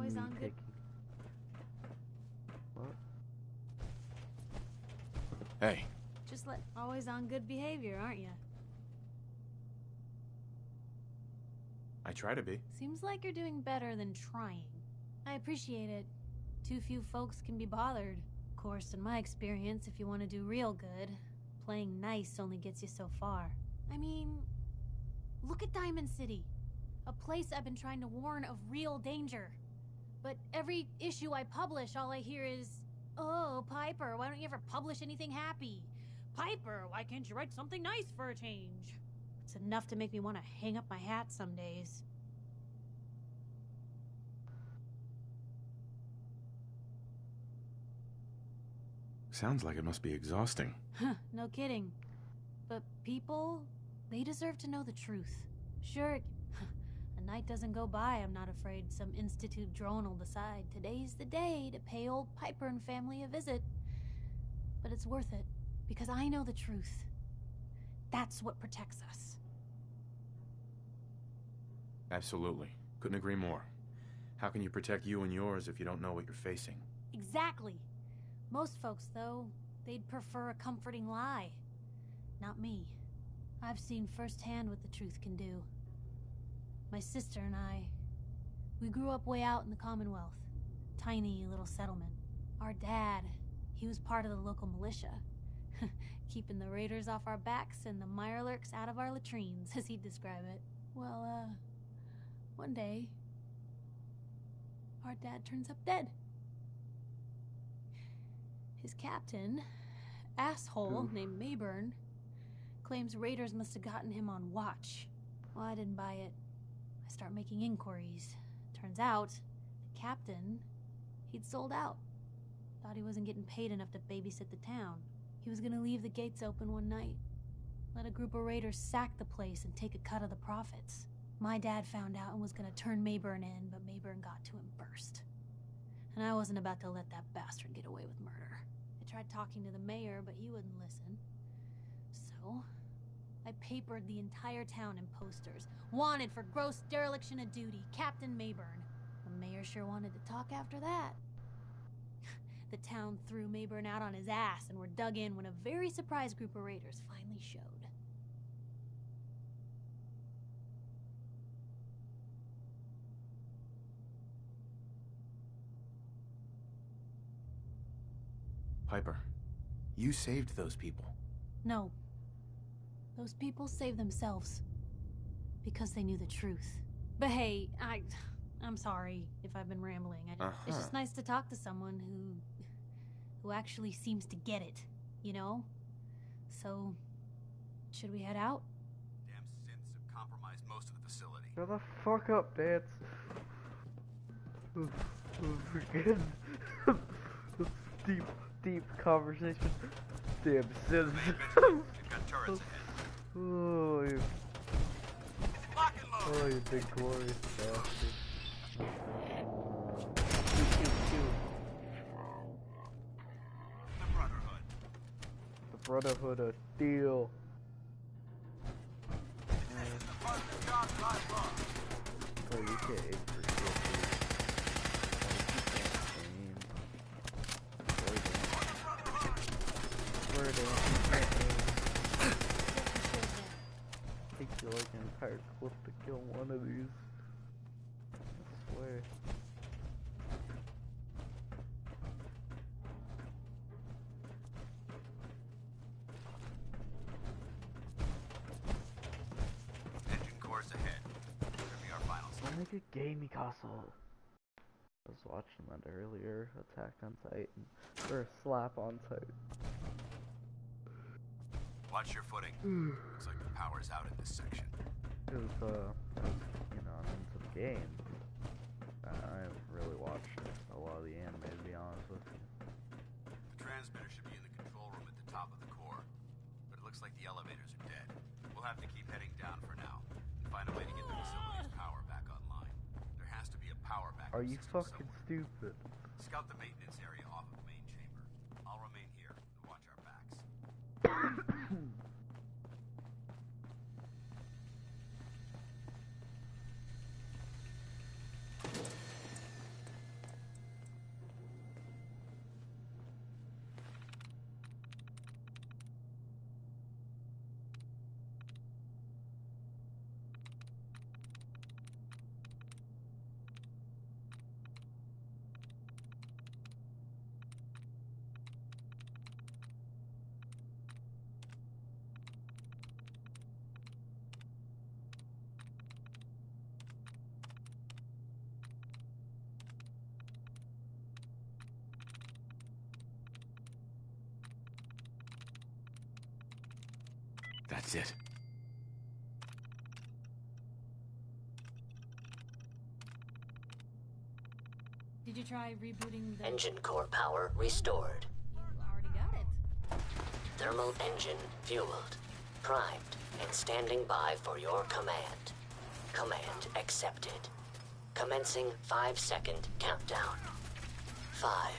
always me on good. taking. What? Hey, Just always on good behavior, aren't you? I try to be. Seems like you're doing better than trying. I appreciate it. Too few folks can be bothered. Of course, in my experience, if you want to do real good, playing nice only gets you so far. I mean, look at Diamond City. A place I've been trying to warn of real danger. But every issue I publish, all I hear is, "Oh, Piper, why don't you ever publish anything happy? Piper, why can't you write something nice for a change?" It's enough to make me want to hang up my hat some days. Sounds like it must be exhausting. Huh, no kidding. But people, they deserve to know the truth. Sure, a night doesn't go by I'm not afraid some Institute drone will decide today's the day to pay old Piper and family a visit. But it's worth it, because I know the truth. That's what protects us. Absolutely. Couldn't agree more. How can you protect you and yours if you don't know what you're facing? Exactly. Most folks, though, they'd prefer a comforting lie. Not me. I've seen firsthand what the truth can do. My sister and I, we grew up way out in the Commonwealth. Tiny little settlement. Our dad, he was part of the local militia. Keeping the raiders off our backs and the mirelurks out of our latrines, as he'd describe it. Well, one day, our dad turns up dead. His captain, asshole named Mayburn, claims raiders must have gotten him on watch. Well, I didn't buy it. I start making inquiries. Turns out, the captain, he'd sold out. Thought he wasn't getting paid enough to babysit the town. He was gonna leave the gates open one night. Let a group of raiders sack the place and take a cut of the profits. My dad found out and was gonna turn Mayburn in, but Mayburn got to him first. And I wasn't about to let that bastard get away with murder. I tried talking to the mayor, but he wouldn't listen. So, I papered the entire town in posters. Wanted for gross dereliction of duty, Captain Mayburn. The mayor sure wanted to talk after that. The town threw Mayburn out on his ass and were dug in when a very surprised group of raiders finally showed. Piper, you saved those people. No. Those people saved themselves. Because they knew the truth. But hey, I'm sorry if I've been rambling. It's just nice to talk to someone who actually seems to get it, you know? So, should we head out? Damn synths have compromised most of the facility. Shut the fuck up, Dance. Forget deep conversation. Damn sis. They've got turrets ahead. Oh, you. Lock and load. Oh, you big glorious bastard. The Brotherhood. The Brotherhood of Steel. This is the part of the job that I love. Oh, you can't aim for shit, dude. Word aim. Takes you like an entire clip to kill one of these. I swear. Engine course ahead. Should be our final stop. Don't make a gamey castle. I was watching that earlier. Attack on Titan. Or Slap on Titan. Watch your footing. Looks like the power's out in this section. Because, you know, I'm into the game. I haven't really watched a lot of the anime, to be honest with you. The transmitter should be in the control room at the top of the core, but it looks like the elevators are dead. We'll have to keep heading down for now and find a way to get the facility's power back online. There has to be a power backup Are you system fucking somewhere. stupid? Scout the maintenance area off of the main chamber. I'll remain here and watch our backs. That's it. Did you try rebooting the... Engine core power restored. You already got it. Thermal engine fueled, primed, and standing by for your command. Command accepted. Commencing 5-second countdown. 5.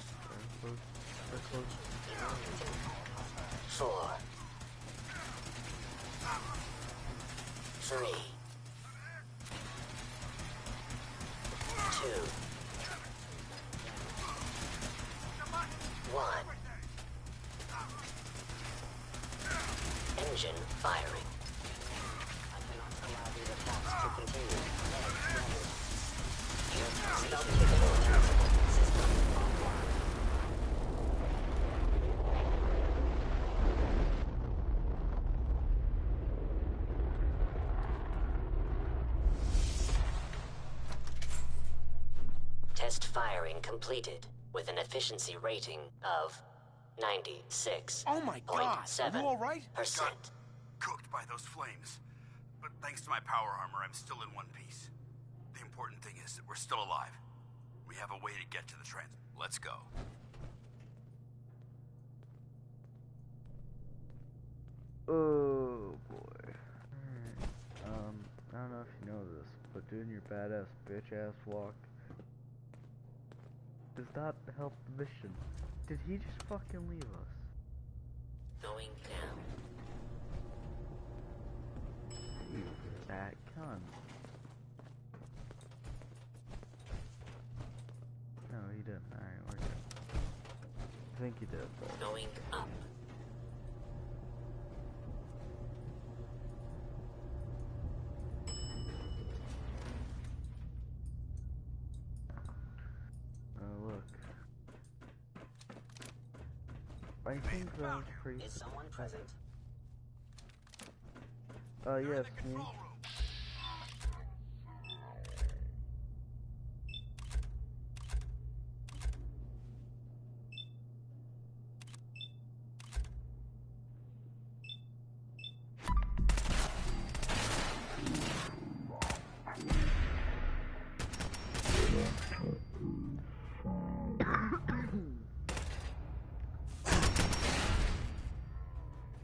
4. 3. 2. 1. Engine firing. I cannot allow these attacks to continue. Air transmission capability. System offline. Test firing completed with an efficiency rating of 96.7%. Oh my God! Are you all right? Got cooked by those flames. But thanks to my power armor, I'm still in one piece. The important thing is that we're still alive. We have a way to get to the trans... Let's go. Oh boy. Alright. I don't know if you know this, but doing your badass bitch ass walk does not help the mission. Did he just fucking leave us? Going down. You fat cunt. No, he didn't. Alright, we're good. I think he did, but... Going up. Look. I think that was pretty... Is someone present? Yes, me.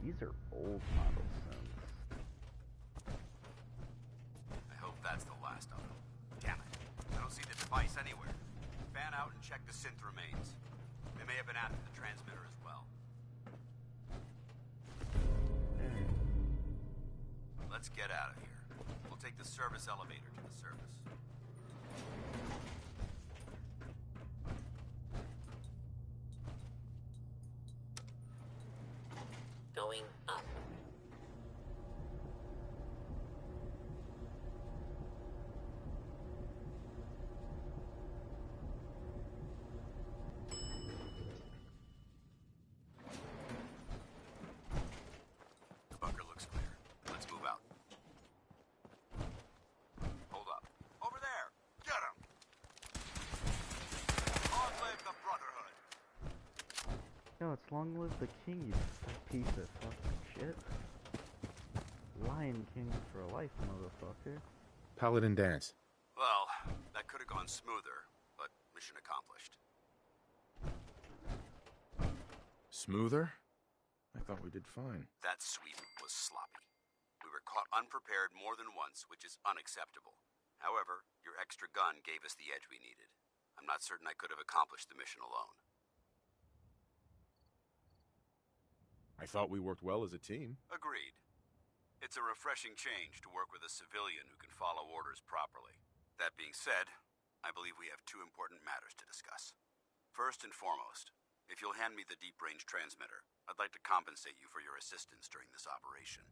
These are old model synths. I hope that's the last of them. Damn it. I don't see the device anywhere. Fan out and check the synth remains. They may have been after the transmitter as well. Let's get out of here. We'll take the service elevator to the surface. Going up. The bunker looks clear. Let's move out. Hold up. Over there! Get him! Long live the Brotherhood! No, it's long live the king, you piece of fucking shit. Lion King for life, motherfucker. Paladin dance. Well, that could have gone smoother, but mission accomplished. Smoother? I thought we did fine. That sweep was sloppy. We were caught unprepared more than once, which is unacceptable. However, your extra gun gave us the edge we needed. I'm not certain I could have accomplished the mission alone. I thought we worked well as a team. Agreed. It's a refreshing change to work with a civilian who can follow orders properly. That being said, I believe we have two important matters to discuss. First and foremost, if you'll hand me the deep-range transmitter, I'd like to compensate you for your assistance during this operation.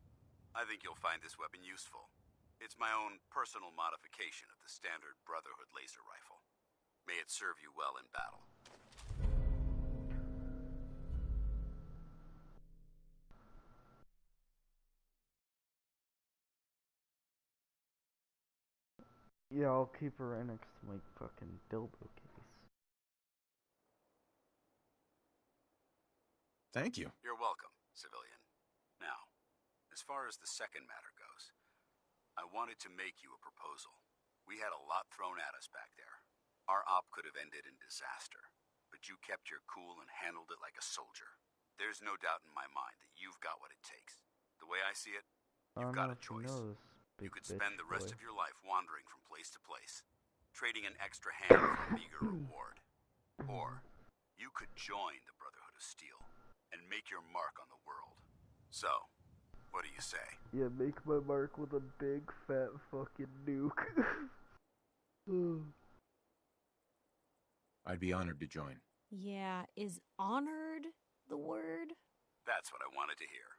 I think you'll find this weapon useful. It's my own personal modification of the standard Brotherhood laser rifle. May it serve you well in battle. Yeah, I'll keep her right next to my fucking dildo case. Thank you. You're welcome, civilian. Now, As far as the second matter goes, I wanted to make you a proposal. We had a lot thrown at us back there. Our op could have ended in disaster, but you kept your cool and handled it like a soldier. There's no doubt in my mind that you've got what it takes. The way I see it, you've got a choice. You could spend the rest of your life wandering from place to place, trading an extra hand for a meager reward. Or you could join the Brotherhood of Steel and make your mark on the world. So, what do you say? Yeah, make my mark with a big fat fucking nuke. I'd be honored to join. Yeah, is honored the word? That's what I wanted to hear.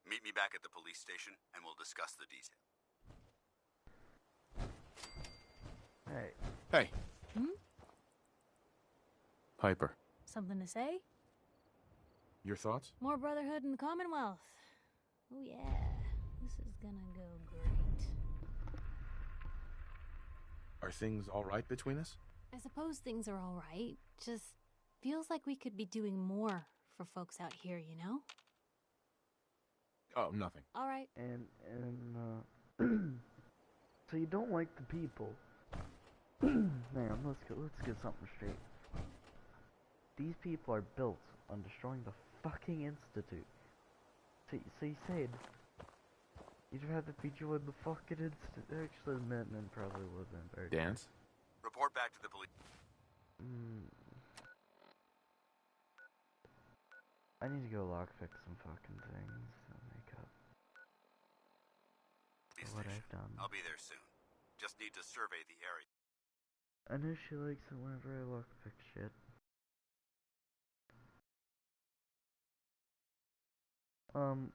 Meet me back at the police station and we'll discuss the details. Hey. Hey. Hmm? Piper. Something to say? Your thoughts? More brotherhood in the Commonwealth. Oh yeah, this is gonna go great. Are things all right between us? I suppose things are all right. Just feels like we could be doing more for folks out here, you know? Oh, nothing. All right. So you don't like the people? Man, let's get something straight. These people are built on destroying the fucking Institute. So you said you'd rather be joined the fucking Institute? Actually, Minutemen probably would have been very. Dance? Report back to the police. I need to go lockpick some fucking things to make up for what I've done. I'll be there soon. Just need to survey the area. I know she likes it whenever I lockpick shit.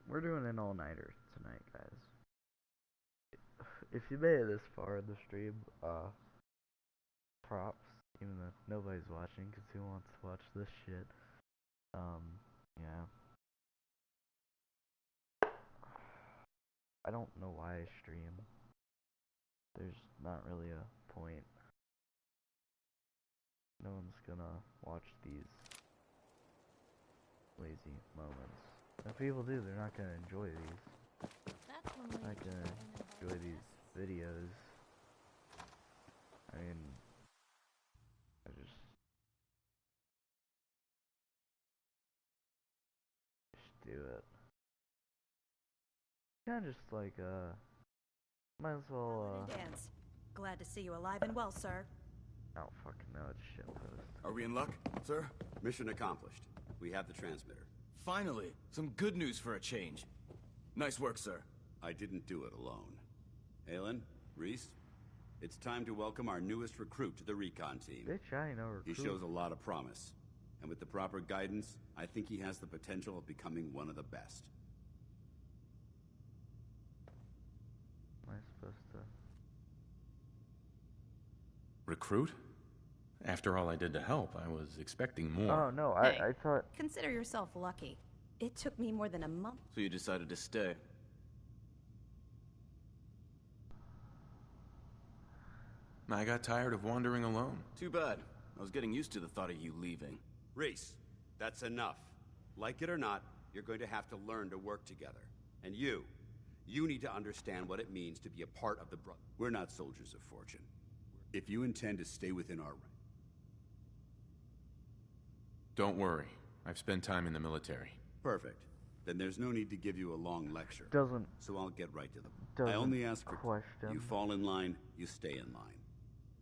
We're doing an all-nighter tonight, guys. If you made it this far in the stream, props, even though nobody's watching, because who wants to watch this shit? Yeah. I don't know why I stream. There's not really a point. No one's gonna watch these lazy moments. If people do, they're not gonna enjoy these. That's one way Not gonna enjoy these videos. I mean, I just do it. Kinda just like, might as well, Dance. Glad to see you alive and well, sir. I don't fucking know, it's shit post. Are we in luck, sir? Mission accomplished. We have the transmitter. Finally, some good news for a change. Nice work, sir. I didn't do it alone. Aylin, Reese, it's time to welcome our newest recruit to the recon team. Bitch, I ain't no recruit. He shows a lot of promise. And with the proper guidance, I think he has the potential of becoming one of the best. Am I supposed to... Recruit? After all I did to help, I was expecting more. Oh, no, Hey, I thought... Consider yourself lucky. It took me more than a month. So you decided to stay. I got tired of wandering alone. Too bad. I was getting used to the thought of you leaving. Reese, that's enough. Like it or not, you're going to have to learn to work together. And you need to understand what it means to be a part of the We're not soldiers of fortune. If you intend to stay within our ranks. Don't worry. I've spent time in the military. Perfect. Then there's no need to give you a long lecture. Doesn't... So I'll get right to them. Doesn't I only ask for question. You fall in line, you stay in line.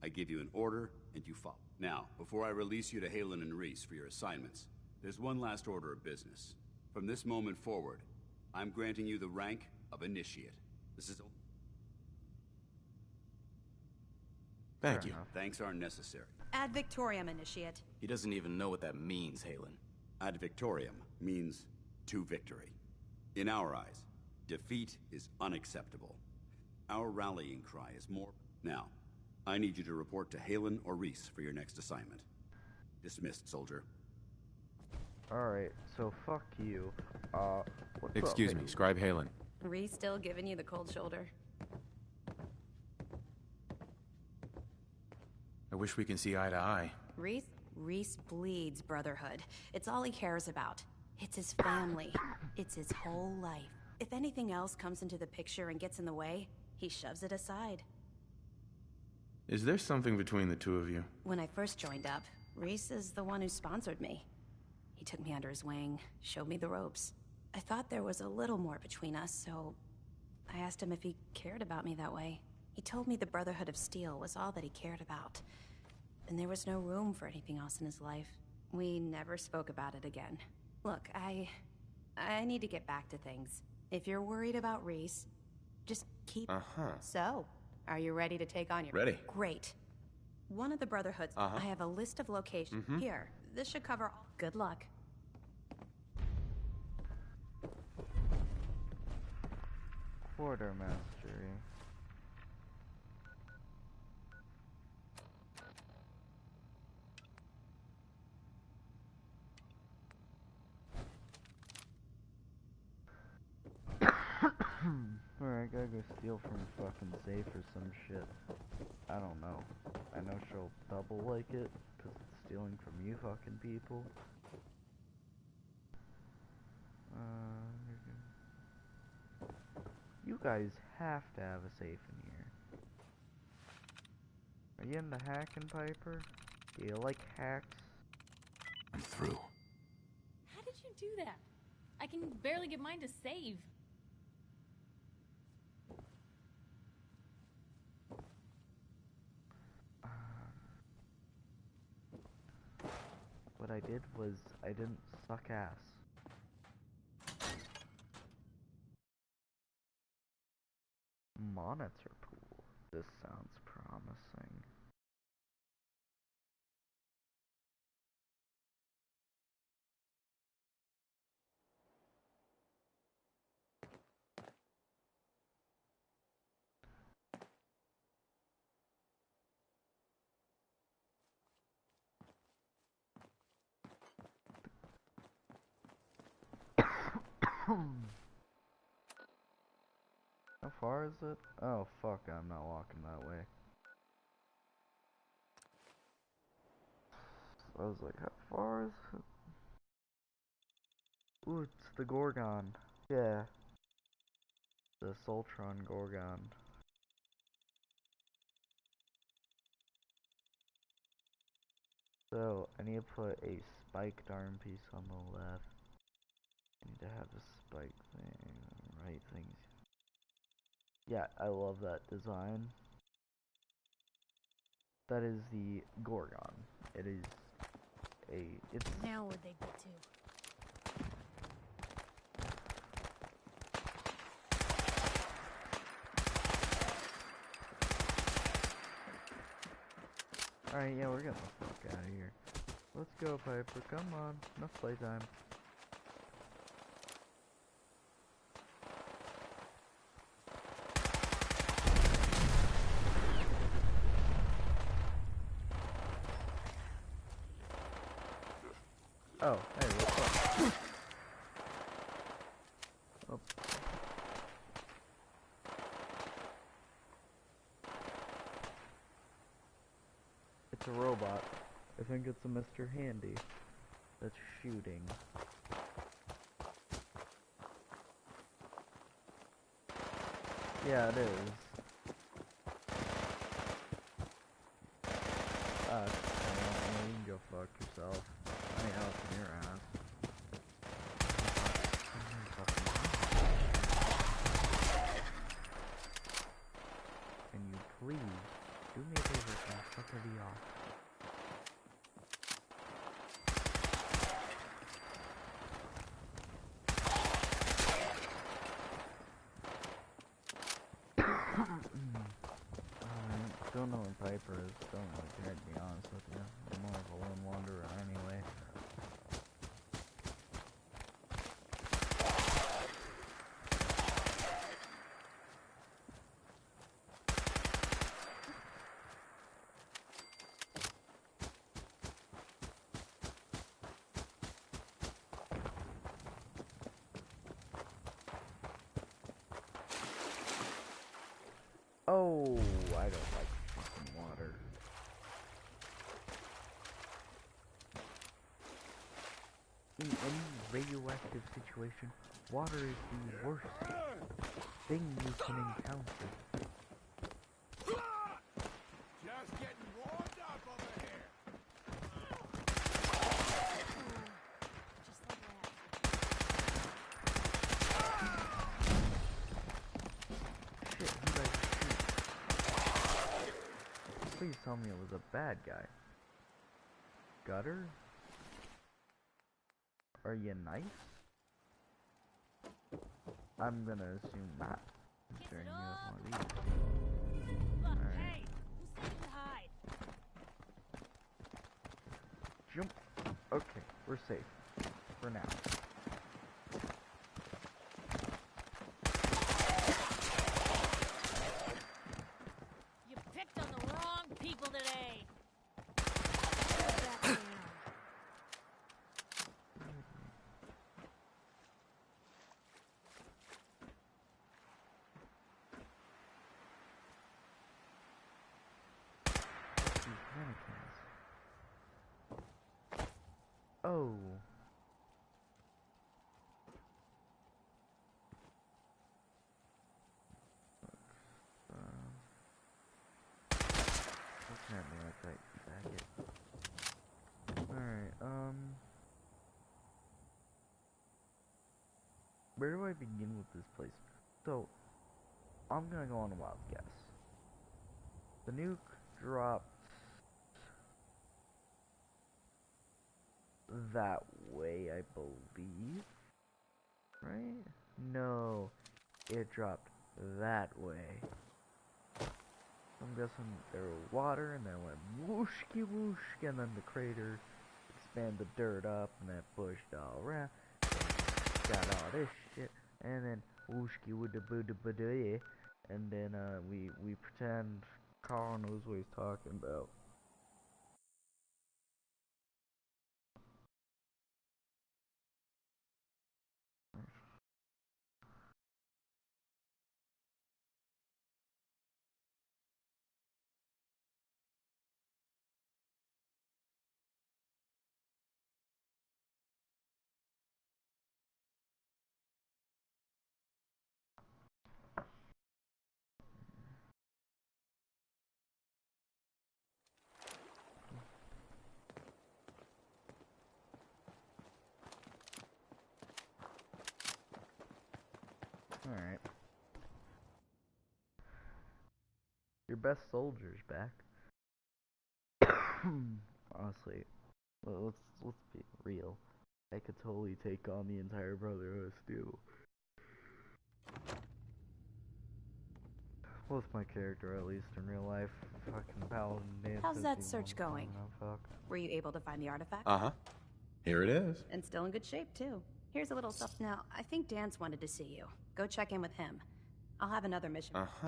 I give you an order, and you follow. Now, before I release you to Halen and Reese for your assignments, there's one last order of business. From this moment forward, I'm granting you the rank of Initiate. This is... Thank you. Thanks are necessary. Ad Victoriam, Initiate. He doesn't even know what that means, Halen. Ad Victoriam means to victory. In our eyes, defeat is unacceptable. Our rallying cry is more... Now, I need you to report to Halen or Reese for your next assignment. Dismissed, soldier. Alright, so fuck you. What's Excuse up, me, Scribe Halen. Reese still giving you the cold shoulder. I wish we can see eye to eye. Reese bleeds brotherhood. It's all he cares about. It's his family. It's his whole life. If anything else comes into the picture and gets in the way, he shoves it aside. Is there something between the two of you? When I first joined up, Reese is the one who sponsored me. He took me under his wing, showed me the ropes. I thought there was a little more between us, so I asked him if he cared about me that way. He told me the Brotherhood of Steel was all that he cared about, and there was no room for anything else in his life. We never spoke about it again. Look, I need to get back to things. If you're worried about Reese, just keep... So, are you ready to take on your... Ready. Great. One of the Brotherhoods, I have a list of locations. Here, this should cover all... Good luck. Quartermastery. Alright, gotta go steal from a fucking safe or some shit. I don't know. I know she'll double like it, cause it's stealing from you fucking people. You guys have to have a safe in here. Are you into hacking, Piper? Do you like hacks? I'm through. How did you do that? I can barely get mine to save. What I did was, I didn't suck ass. Monitor pool. This sounds promising. How far is it? Oh fuck, I'm not walking that way. I was like, how far is it? Ooh, it's the Gorgon. Yeah. The Soltron Gorgon. So, I need to put a spiked arm piece on the left. I need to have a spike thing, right things. Yeah, I love that design. That is the Gorgon. It is it's... Now where'd they get to? Alright, yeah, we're getting the fuck out of here. Let's go, Piper. Come on. Enough playtime. Oh, hey, what's up? Oh. It's a robot. I think it's a Mr. Handy that's shooting. Yeah, it is. You can go fuck yourself. I mean, out from your ass. Can you please do me a favor and fuck the V off? Don't know what Piper is. Don't really care, to be honest with you. I'm more of a lone wanderer anyway. Oh, I don't like fucking water. In any radioactive situation, Water is the worst thing you can encounter. Just getting warmed up over here. Just like that. Shit, who did I shoot? Please tell me it was a bad guy. Gutter? Are you nice? I'm gonna assume not. Considering you have one of these. Look, Alright. hey, who said you hide? Jump. Okay, we're safe. For now. You picked on the wrong people today. Back down. These mannequins. Oh. Looking at me like that, faggot. Alright, where do I begin with this place? So, I'm gonna go on a wild guess. The nuke dropped that way, I believe. Right? No, it dropped that way. I'm guessing there was water, and then it went whooshky whoosh, and then the crater expanded the dirt up, and then pushed all around, got all this shit, and then whooshky wooda booda booda, and then we pretend Carl knows what he's talking about. Alright. Your best soldier's back. Honestly, let's be real. I could totally take on the entire Brotherhood still. Well, it's my character, at least in real life. Fucking paladin dances. How's that search going? Fuck. Were you able to find the artifact? Uh-huh. Here it is. And still in good shape, too. Here's a little stuff. Now, I think Dan's wanted to see you. Go check in with him. I'll have another mission. Uh-huh.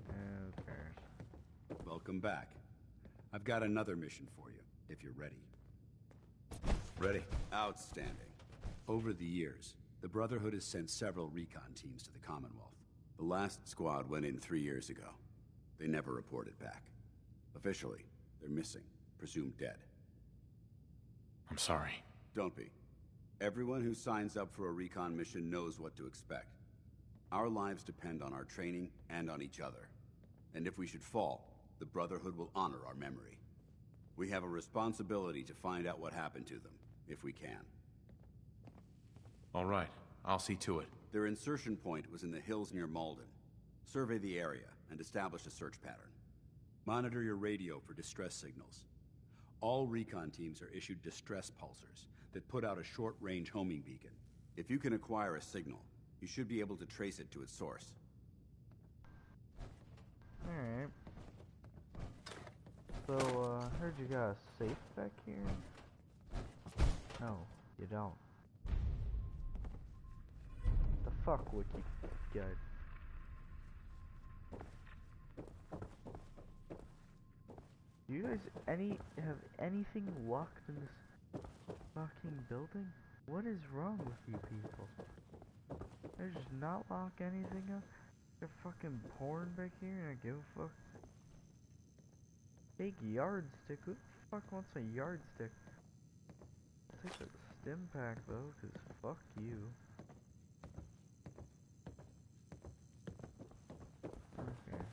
Who cares? Welcome back. I've got another mission for you, if you're ready. Ready. Outstanding. Over the years, the Brotherhood has sent several recon teams to the Commonwealth. The last squad went in 3 years ago. They never reported back. Officially, they're missing, presumed dead. I'm sorry. Don't be. Everyone who signs up for a recon mission knows what to expect. Our lives depend on our training and on each other. And if we should fall, the Brotherhood will honor our memory. We have a responsibility to find out what happened to them, if we can. All right. I'll see to it. Their insertion point was in the hills near Malden. Survey the area and establish a search pattern. Monitor your radio for distress signals. All recon teams are issued distress pulsers that put out a short-range homing beacon. If you can acquire a signal, you should be able to trace it to its source. Alright. So, heard you got a safe back here? No, you don't. The fuck, Wiki Guide? Do you guys have anything locked in this fucking building? What is wrong with you people? They just not lock anything up? They're fucking porn back here and I give a fuck. Big yardstick? Who the fuck wants a yardstick? I'll take the stim pack though, cause fuck you. Okay.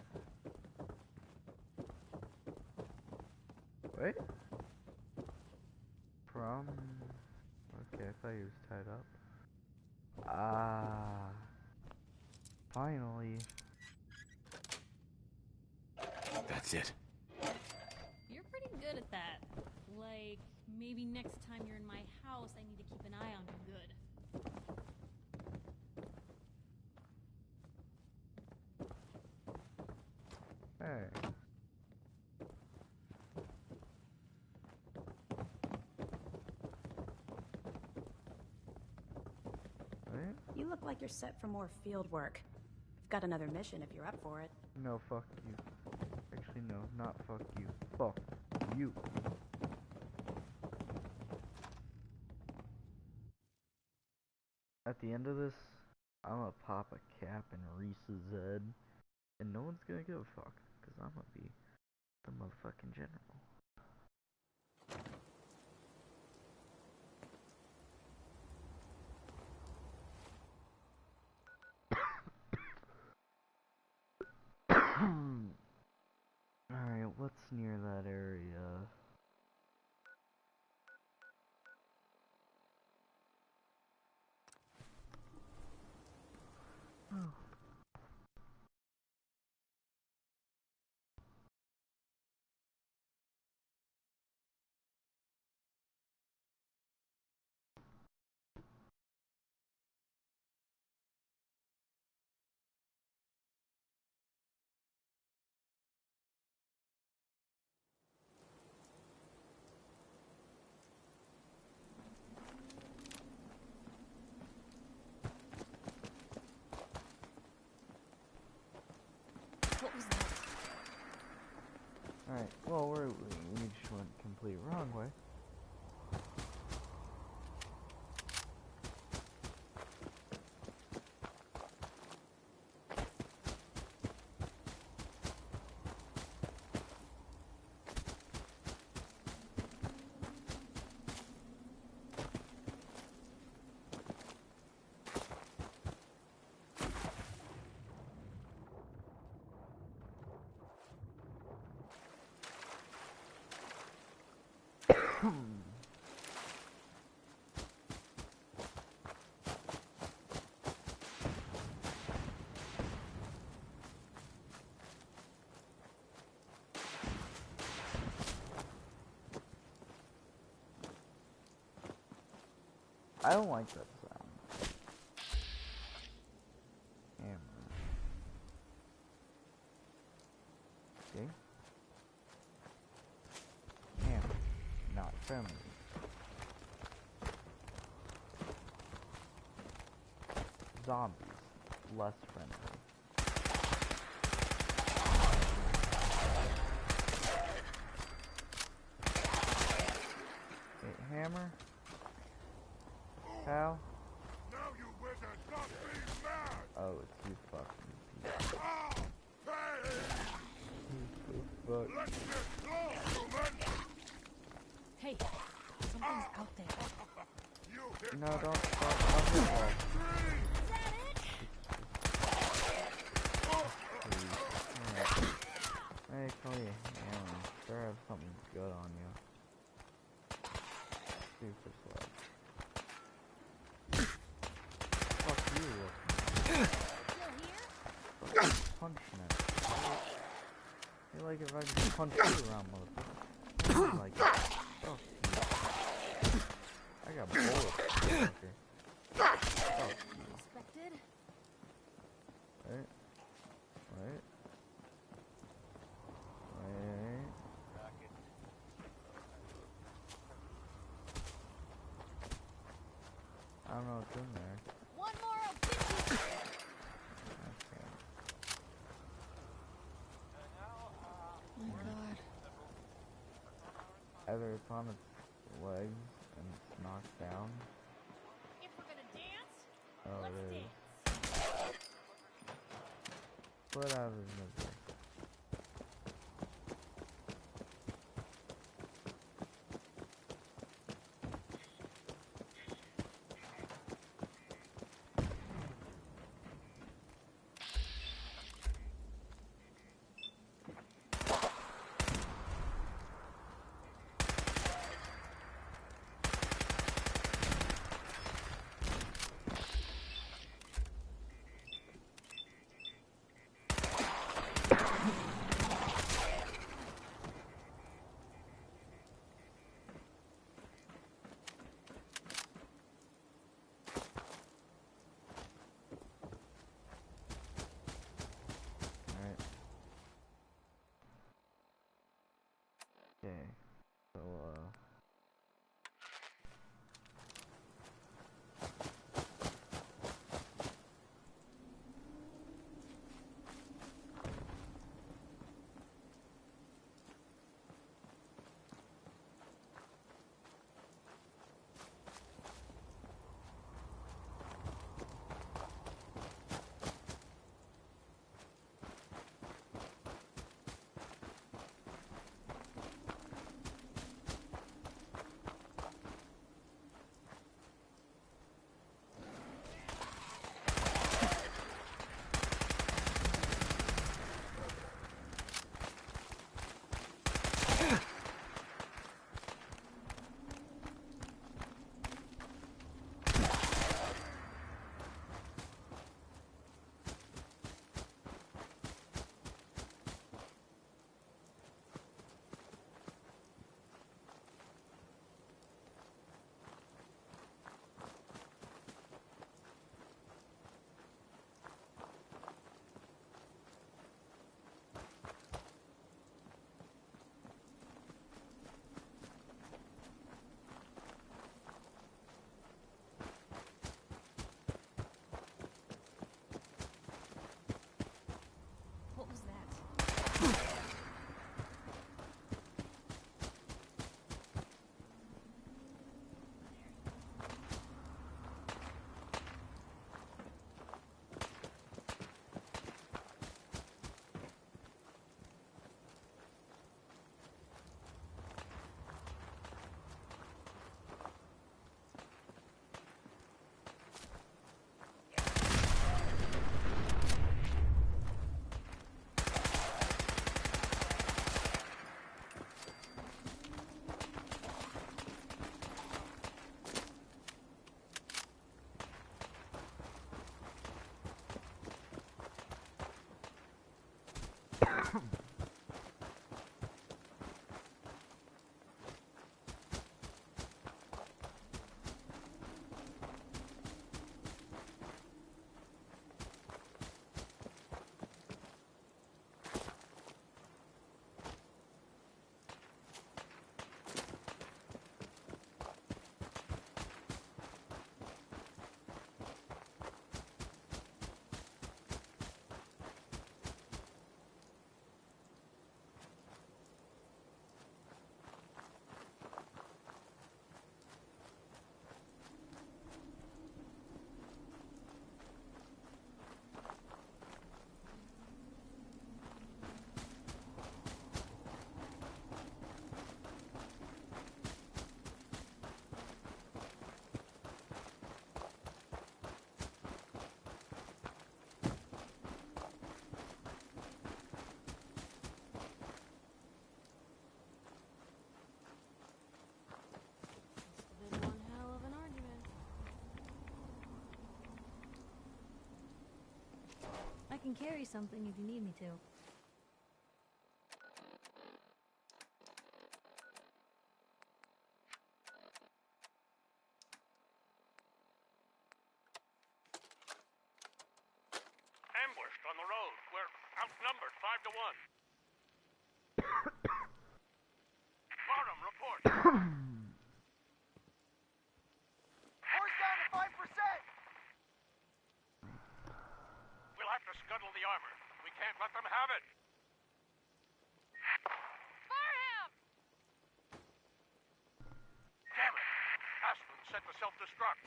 Wait? From... Okay, I thought he was tied up. Ah. Finally. That's it. You're pretty good at that. Like, maybe next time you're in my house, I need to keep an eye on you good. Hey. Right? You look like you're set for more field work. I've got another mission if you're up for it. No, fuck you. Actually, no, not fuck you. Fuck you. At the end of this, I'm gonna pop a cap in Reese's head, and no one's gonna give a fuck, because I'm gonna be the motherfucking general. Alright, what's near that area? Oh. What was that? Alright, well, we just went complete wrong way. I don't like that sound. Hammer. Okay. Hammer. Not friendly. Zombies. Less friendly. Okay, hammer. How? Now you wizard not be mad! Oh, it's you fucking piece. Ah! Hey! Fuck. Let's get lost, human! Hey, something's out there. You hit No, my don't fuck up the wall. Is that it? Hey, Chloe, sure have something good on you. Super slow. Fuck you, punching it. I feel like if I just punch you around, motherfucker. Like, fuck you. I got bullets. Okay. Fuck you. Expected? Right? Right? I don't know what's in there. One more, I'll get you. Okay. Oh my god. Either it's on its legs and it's knocked down. If we're gonna dance, Oh, let's it is. dance. Put out his misery. Okay. So, What was that? Must have been one hell of an argument. I can carry something if you need me to. Ambushed on the road. We're outnumbered 5 to 1. Bottom, report. Horse down to 5%. We'll have to scuttle the armor. We can't let them have it. Fire him! Damn it. Aspen set the self-destruct.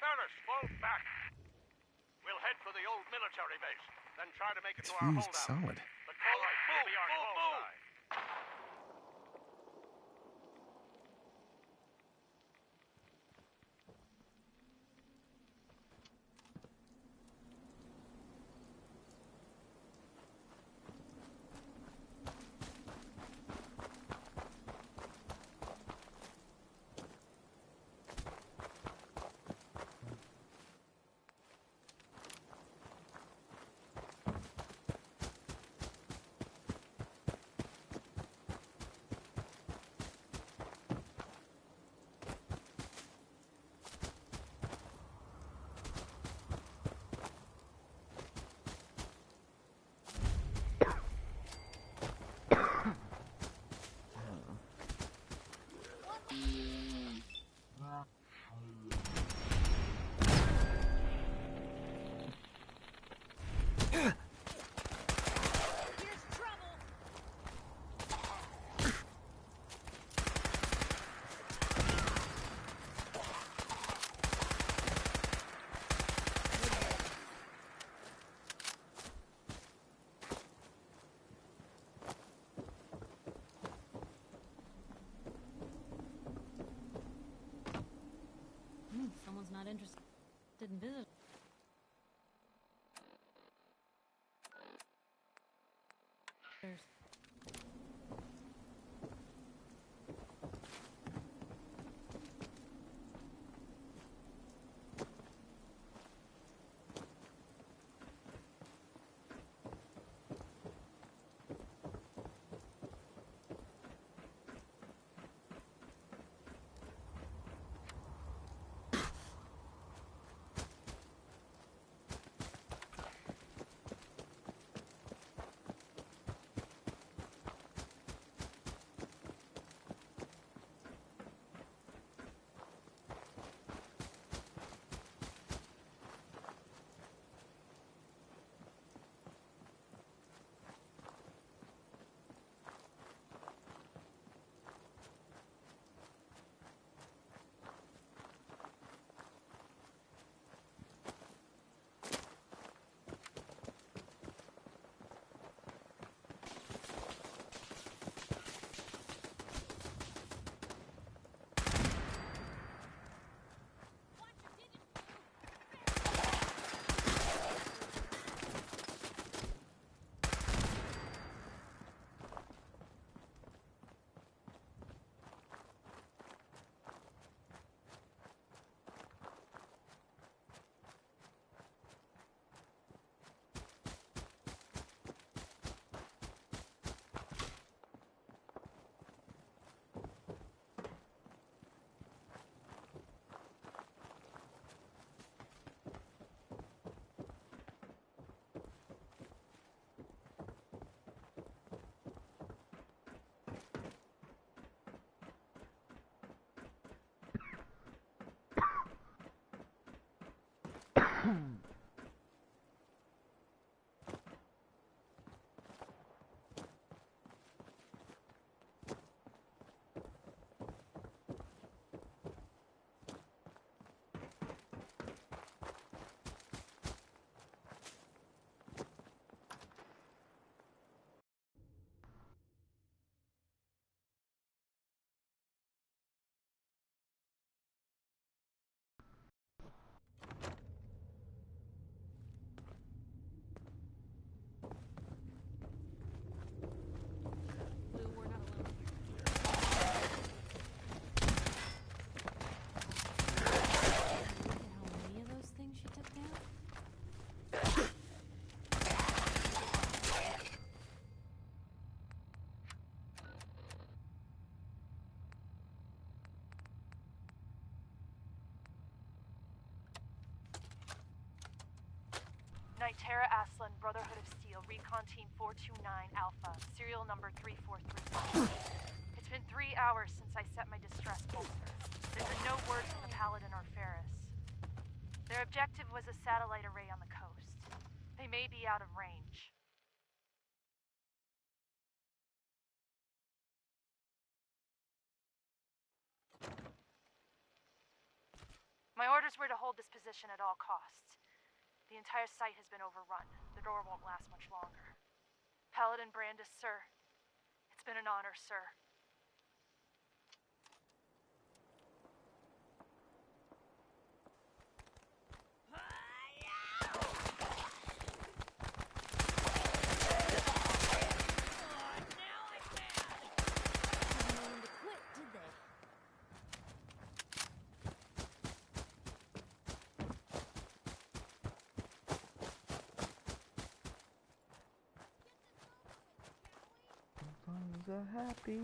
Ferris, fall back. We'll head for the old military base, then try to make it to our Fused holdout. solid. The colors will be our call sign. visitors. Tara Aslan, Brotherhood of Steel, Recon Team 429 Alpha, serial number 3435. It's been 3 hours since I set my distress bolster. There's been no word from the Paladin or Ferris. Their objective was a satellite array on the coast. They may be out of range. My orders were to hold this position at all costs. The entire site has been overrun. The door won't last much longer. Paladin Brandis, sir. It's been an honor, sir. Are happy.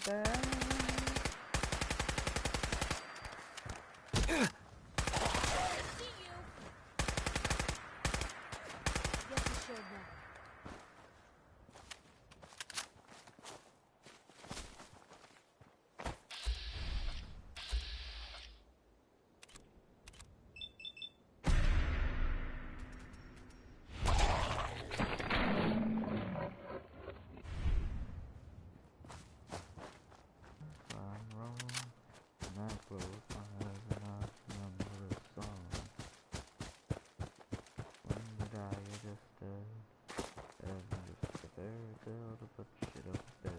Bad. tell to put shit up there.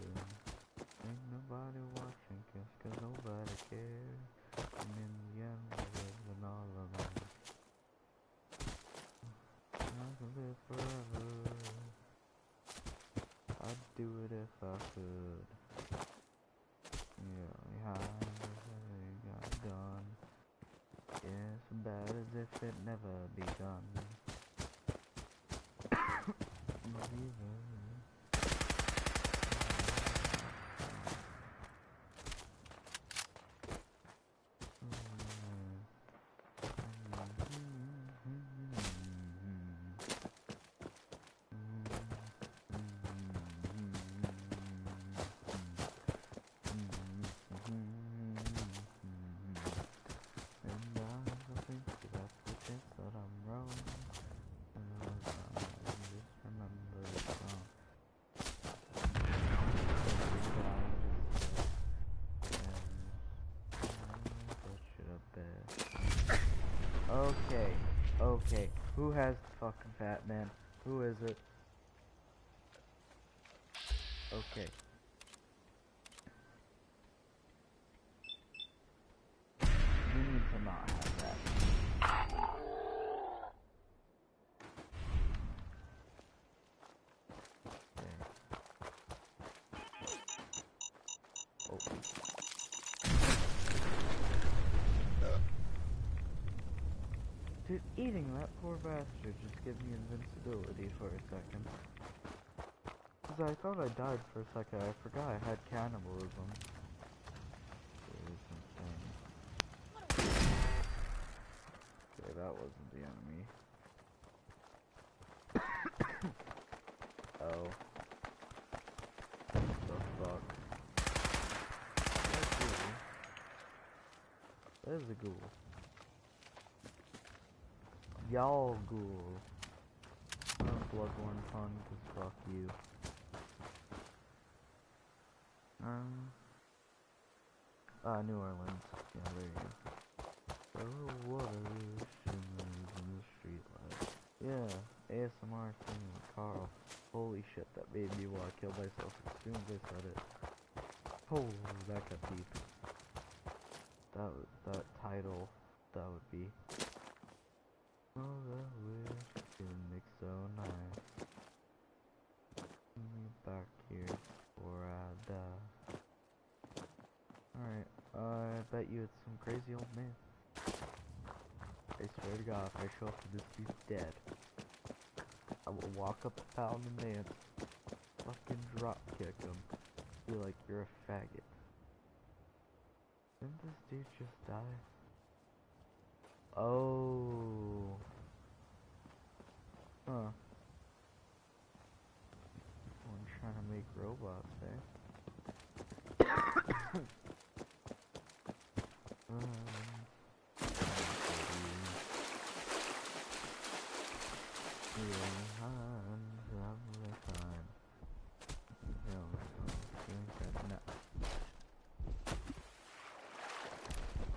Ain't nobody watching, cause nobody cares. And in the end, we're living all alone. I can live forever. I'd do it if I could. Yeah, I got done. Yeah, it's bad as if it never begun. Okay, who has the fucking fat man? Who is it? Okay. You need to not have that. Okay. Oh. Dude, eating that poor bastard just gave me invincibility for a second. Cause I thought I died for a second, I forgot I had cannibalism. It was insane. Okay, that wasn't the enemy. Oh. What the fuck? That's cool. There's a ghoul. Y'all ghoul. Bloodborne fun, cause fuck you. New Orleans. Yeah, there you go. Oh, water shimmers in the streetlight. Yeah, ASMR thing with Carl. Holy shit, that made me want to kill myself as soon as I said it. Oh, that got deep. That title, that would be. Oh, that wish could make so nice. Back here before I die. Alright, I bet you it's some crazy old man. I swear to God, if I show up to this dude's dead, I will walk up to pound the man, fucking drop kick him, be like, you're a faggot. Didn't this dude just die? Oh. Huh. I'm trying to make robots, eh?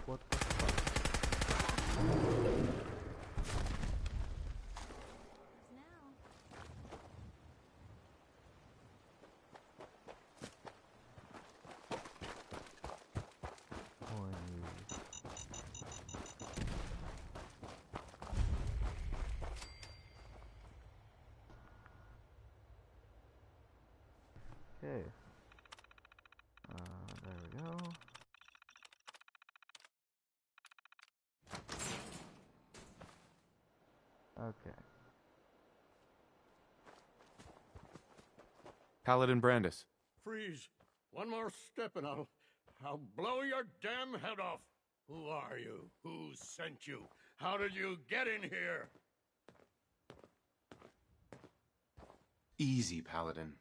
What the fuck? Okay. There we go. Okay. Paladin Brandis. Freeze. One more step and I'll blow your damn head off. Who are you? Who sent you? How did you get in here? Easy, Paladin.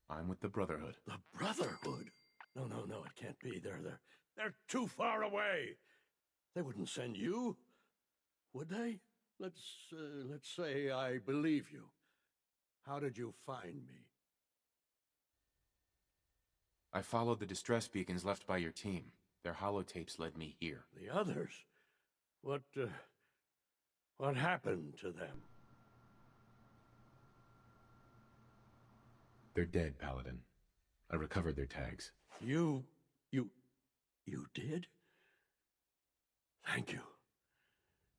I'm with the Brotherhood. The Brotherhood? No, it can't be. They're too far away. They wouldn't send you, would they? Let's say I believe you. How did you find me? I followed the distress beacons left by your team. Their holotapes led me here. The others? What happened to them? They're dead, Paladin. I recovered their tags. You did? Thank you.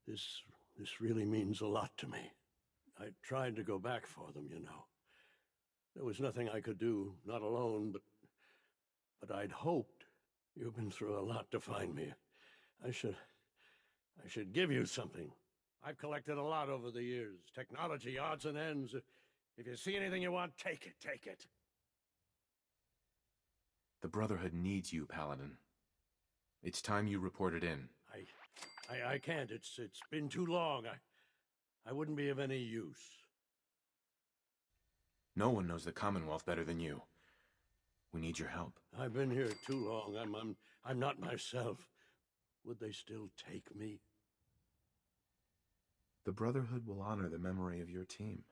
This really means a lot to me. I tried to go back for them, you know. There was nothing I could do, not alone, but I'd hoped. You've been through a lot to find me. I should give you something. I've collected a lot over the years. Technology, odds and ends. If you see anything you want, take it, take it. The Brotherhood needs you, Paladin. It's time you reported in. I can't. It's been too long. I wouldn't be of any use. No one knows the Commonwealth better than you. We need your help. I've been here too long. I'm not myself. Would they still take me? The Brotherhood will honor the memory of your team.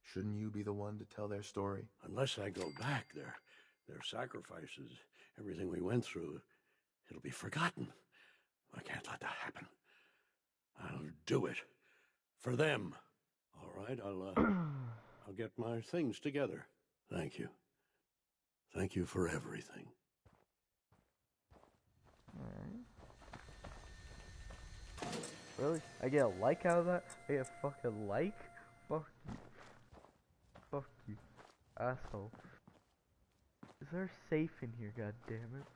Shouldn't you be the one to tell their story? Unless I go back, their sacrifices, everything we went through, it'll be forgotten. I can't let that happen. I'll do it. For them. All right, I'll get my things together. Thank you. Thank you for everything. Really? I get a like out of that? I get a fucking like? Fuck you. Fuck you. Asshole. Is there a safe in here, goddammit?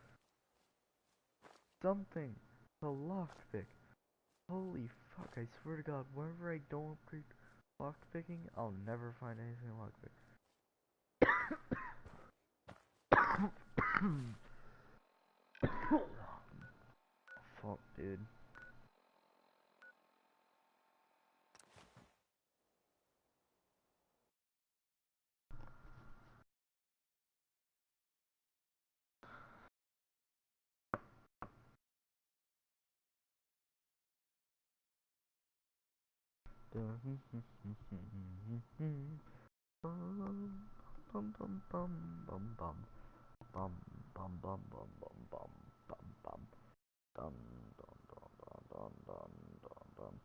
Something. A lockpick. Holy fuck, I swear to god, whenever I don't upgrade lockpicking, I'll never find anything lockpick. Fuck, dude. Bum bum bum bum bum bum bum bum bum bum bum bum bum dum dum dum dum dum dum dum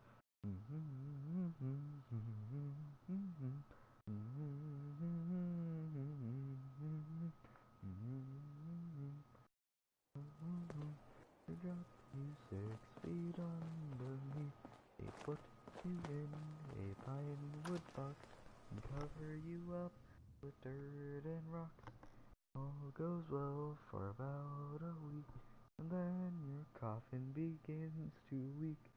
They dropped you 6 feet underneath. They put you in a pine wood box and cover you up with dirt and rocks. All goes well for about a week, and then your coffin begins to leak.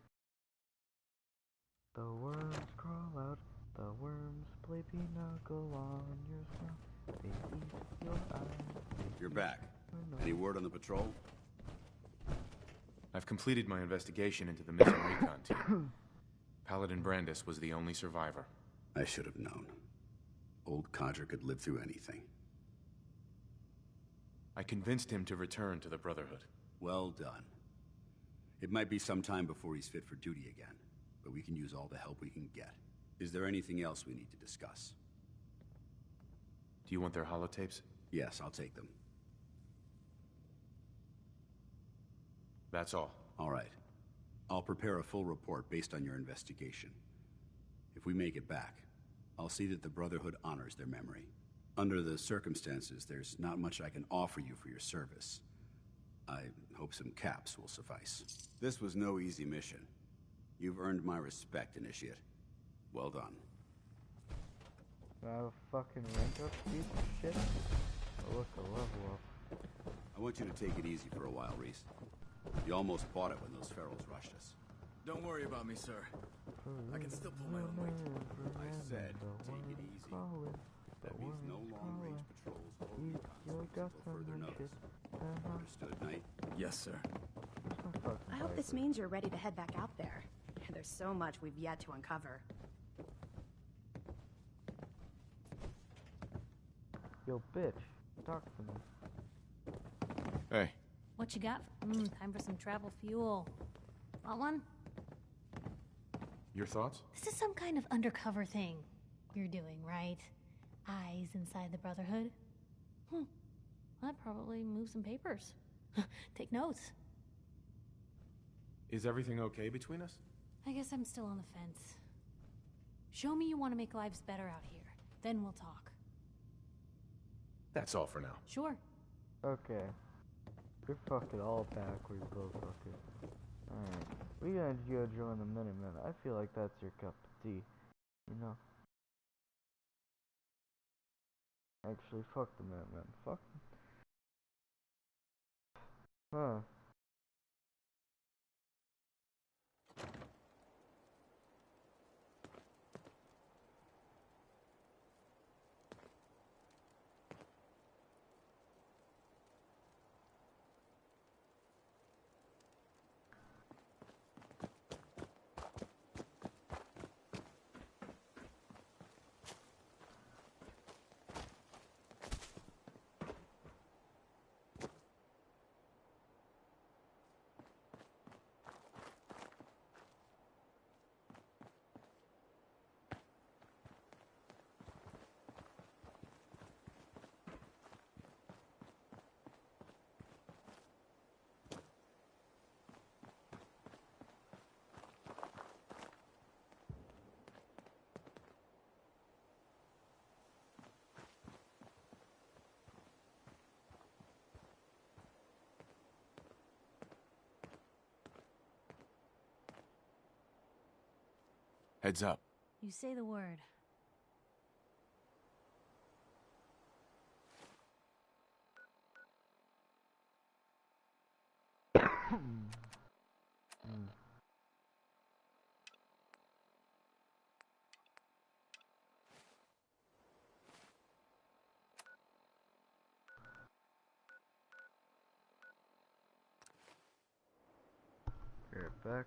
The worms crawl out, the worms play pinochle on your snout. They eat your eyes. You're back. Any word on the patrol? I've completed my investigation into the missing recon team. Paladin Brandis was the only survivor. I should have known. Old Codger could live through anything. I convinced him to return to the Brotherhood. Well done. It might be some time before he's fit for duty again, but we can use all the help we can get. Is there anything else we need to discuss? Do you want their holotapes? Yes, I'll take them. That's all. All right. I'll prepare a full report based on your investigation. If we make it back, I'll see that the Brotherhood honors their memory. Under the circumstances, there's not much I can offer you for your service. I hope some caps will suffice. This was no easy mission. You've earned my respect, Initiate. Well done. Do I have a fucking rank up, piece of shit? Or look a level up? I want you to take it easy for a while, Reese. You almost bought it when those ferals rushed us. Don't worry about me, sir. I can still pull my own weight. I said, take it easy. That means no long-range patrols or recons until further notice. Understood, Knight? Yes, sir. I hope this means you're ready to head back out there. There's so much we've yet to uncover. Yo, bitch, talk to me. Hey. What you got? Time for some travel fuel. Want one? Your thoughts? This is some kind of undercover thing you're doing, right? Eyes inside the Brotherhood? I'd probably move some papers. Take notes. Is everything okay between us? I guess I'm still on the fence. Show me you want to make lives better out here. Then we'll talk. That's all for now. Sure. Okay. You're fucking all backwards, little fucker. Alright. We gotta go join the Minutemen. I feel like that's your cup of tea. You know? Actually, fuck the Minutemen. Fuck them. Huh. Heads up. You say the word. Right back.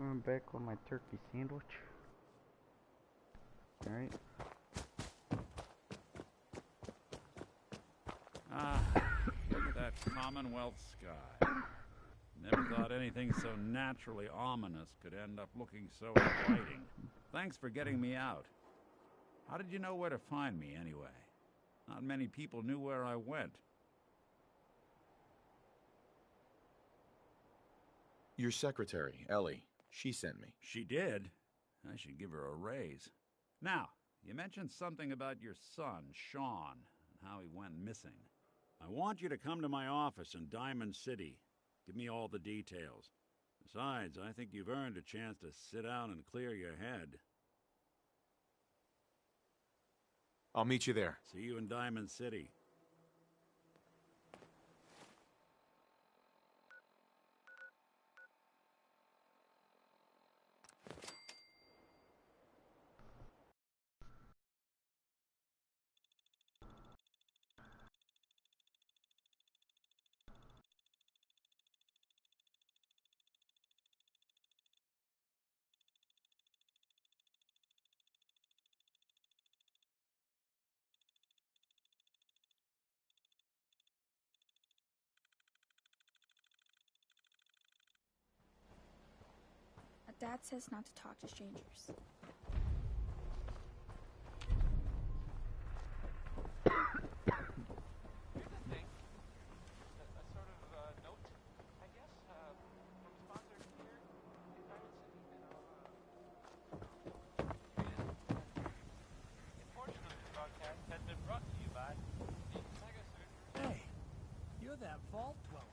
I'm back on my turkey sandwich. Alright. Ah, look at that Commonwealth sky. Never thought anything so naturally ominous could end up looking so inviting. Thanks for getting me out. How did you know where to find me, anyway? Not many people knew where I went. Your secretary, Ellie, she sent me. She did? I should give her a raise. Now, you mentioned something about your son, Sean, and how he went missing. I want you to come to my office in Diamond City. Give me all the details. Besides, I think you've earned a chance to sit down and clear your head. I'll meet you there. See you in Diamond City. Dad says not to talk to strangers. Hey, you're that vault dweller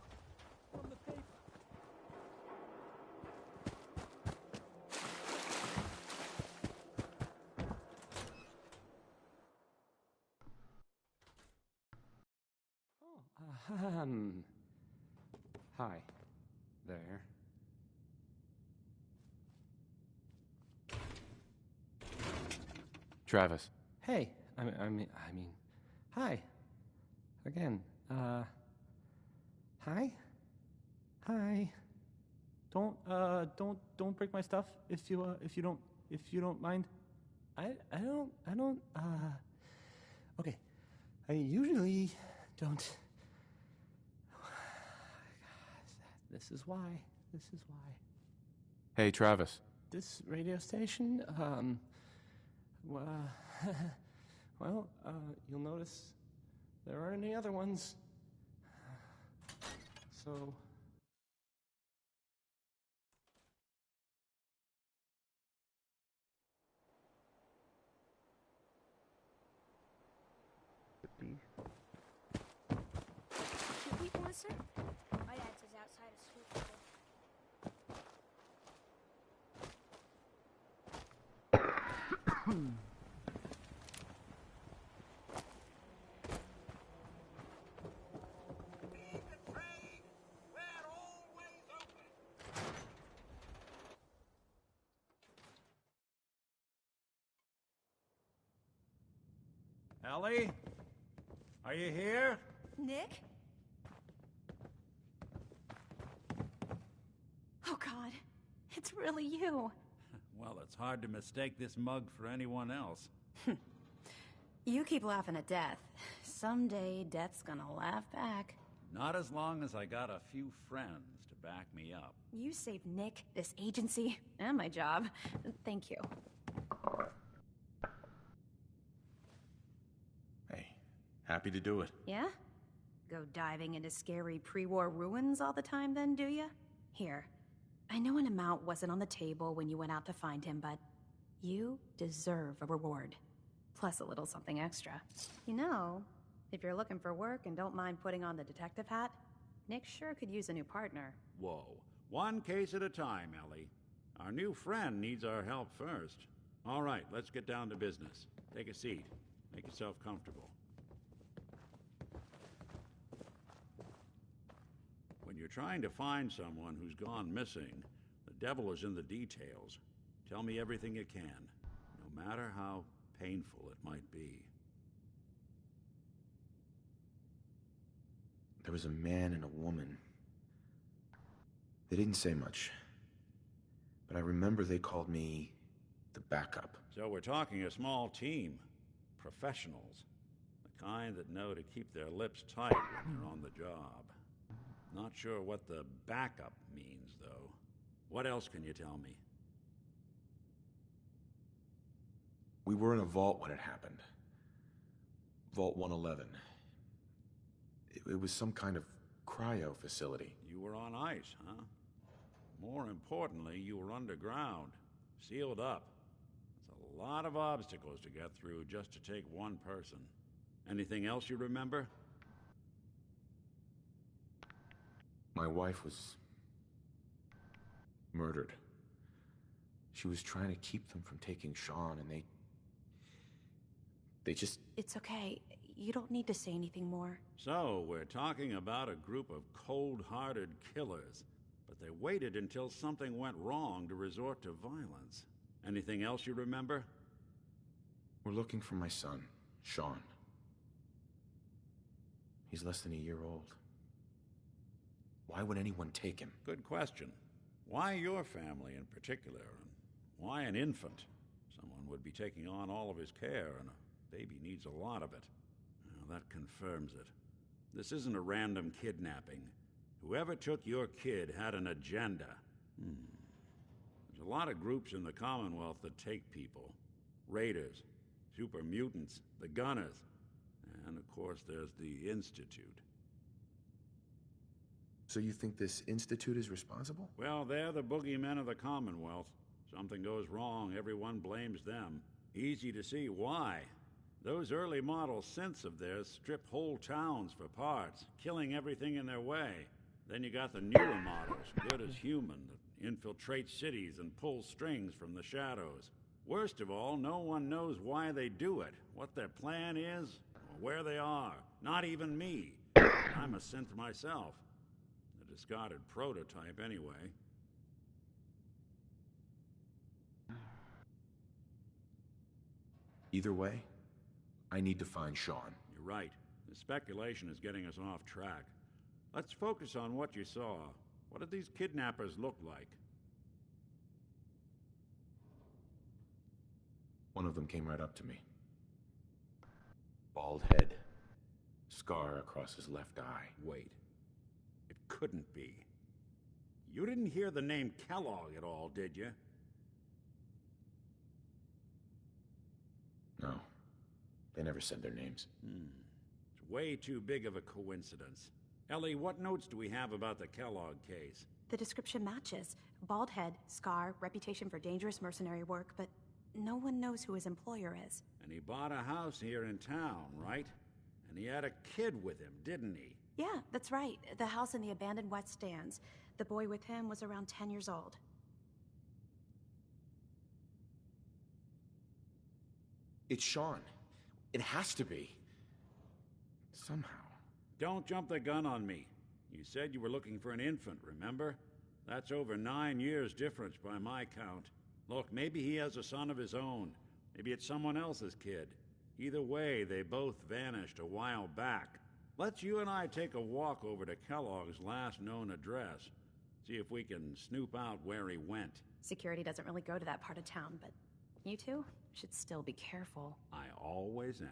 from the paper. Hi. There. Travis. Hey. I mean, hi. Again. Hi. Hi. Don't break my stuff if you don't mind. I don't. Okay. I usually don't. This is why. Hey, Travis. This radio station, well, you'll notice there aren't any other ones. So... Should we want, sir? My dad says outside is sweet. Ellie? Are you here? Nick? Oh, God. It's really you. Well, it's hard to mistake this mug for anyone else. You keep laughing at death. Someday, death's gonna laugh back. Not as long as I got a few friends to back me up. You saved Nick, this agency, and my job. Thank you. Hey, happy to do it. Yeah? Go diving into scary pre-war ruins all the time then, do ya? Here. I know an amount wasn't on the table when you went out to find him, but you deserve a reward. Plus a little something extra. You know, if you're looking for work and don't mind putting on the detective hat, Nick sure could use a new partner. Whoa. One case at a time, Ellie. Our new friend needs our help first. All right, let's get down to business. Take a seat. Make yourself comfortable. When you're trying to find someone who's gone missing, the devil is in the details. Tell me everything you can, no matter how painful it might be. There was a man and a woman. They didn't say much. But I remember they called me the backup. So we're talking a small team. Professionals. The kind that know to keep their lips tight when they're on the job. Not sure what the backup means, though. What else can you tell me? We were in a vault when it happened. Vault 111. It was some kind of cryo facility. You were on ice, huh? More importantly, you were underground, sealed up. It's a lot of obstacles to get through just to take one person. Anything else you remember? My wife was murdered. She was trying to keep them from taking Sean, and they just... It's okay. You don't need to say anything more. So, we're talking about a group of cold-hearted killers, but they waited until something went wrong to resort to violence. Anything else you remember? We're looking for my son, Sean. He's less than a year old. Why would anyone take him? Good question. Why your family in particular, and why an infant? Someone would be taking on all of his care, and a baby needs a lot of it. Well, that confirms it. This isn't a random kidnapping. Whoever took your kid had an agenda. There's a lot of groups in the Commonwealth that take people. Raiders, super mutants, the Gunners, and of course there's the Institute. So you think this Institute is responsible? Well, they're the boogeymen of the Commonwealth. Something goes wrong, everyone blames them. Easy to see why. Those early model synths of theirs strip whole towns for parts, killing everything in their way. Then you got the newer models, good as human, that infiltrate cities and pull strings from the shadows. Worst of all, no one knows why they do it, what their plan is, or where they are. Not even me. I'm a synth myself. A discarded prototype, anyway. Either way, I need to find Sean. You're right. The speculation is getting us off track. Let's focus on what you saw. What did these kidnappers look like? One of them came right up to me. Bald head. Scar across his left eye. Wait. It couldn't be. You didn't hear the name Kellogg at all, did you? No. They never said their names. It's way too big of a coincidence. Ellie, what notes do we have about the Kellogg case? The description matches. Bald head, scar, reputation for dangerous mercenary work, but no one knows who his employer is. And he bought a house here in town, right? And he had a kid with him, didn't he? Yeah, that's right. The house in the abandoned West Stands. The boy with him was around 10 years old. It's Sean. It has to be. Somehow. Don't jump the gun on me. You said you were looking for an infant, remember? That's over 9 years difference by my count. Look, maybe he has a son of his own. Maybe it's someone else's kid. Either way, they both vanished a while back. Let's you and I take a walk over to Kellogg's last known address. See if we can snoop out where he went. Security doesn't really go to that part of town, but you two should still be careful. I always am.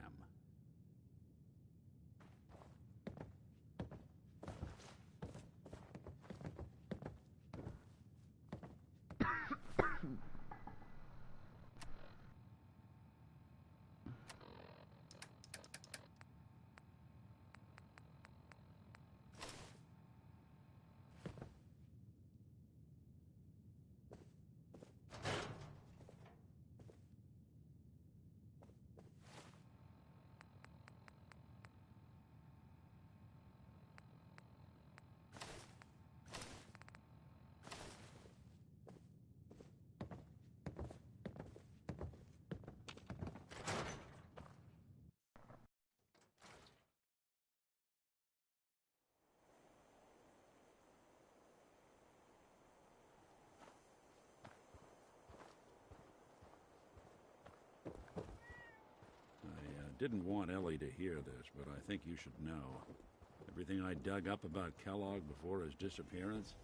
Didn't want Ellie to hear this, but I think you should know. Everything I dug up about Kellogg before his disappearance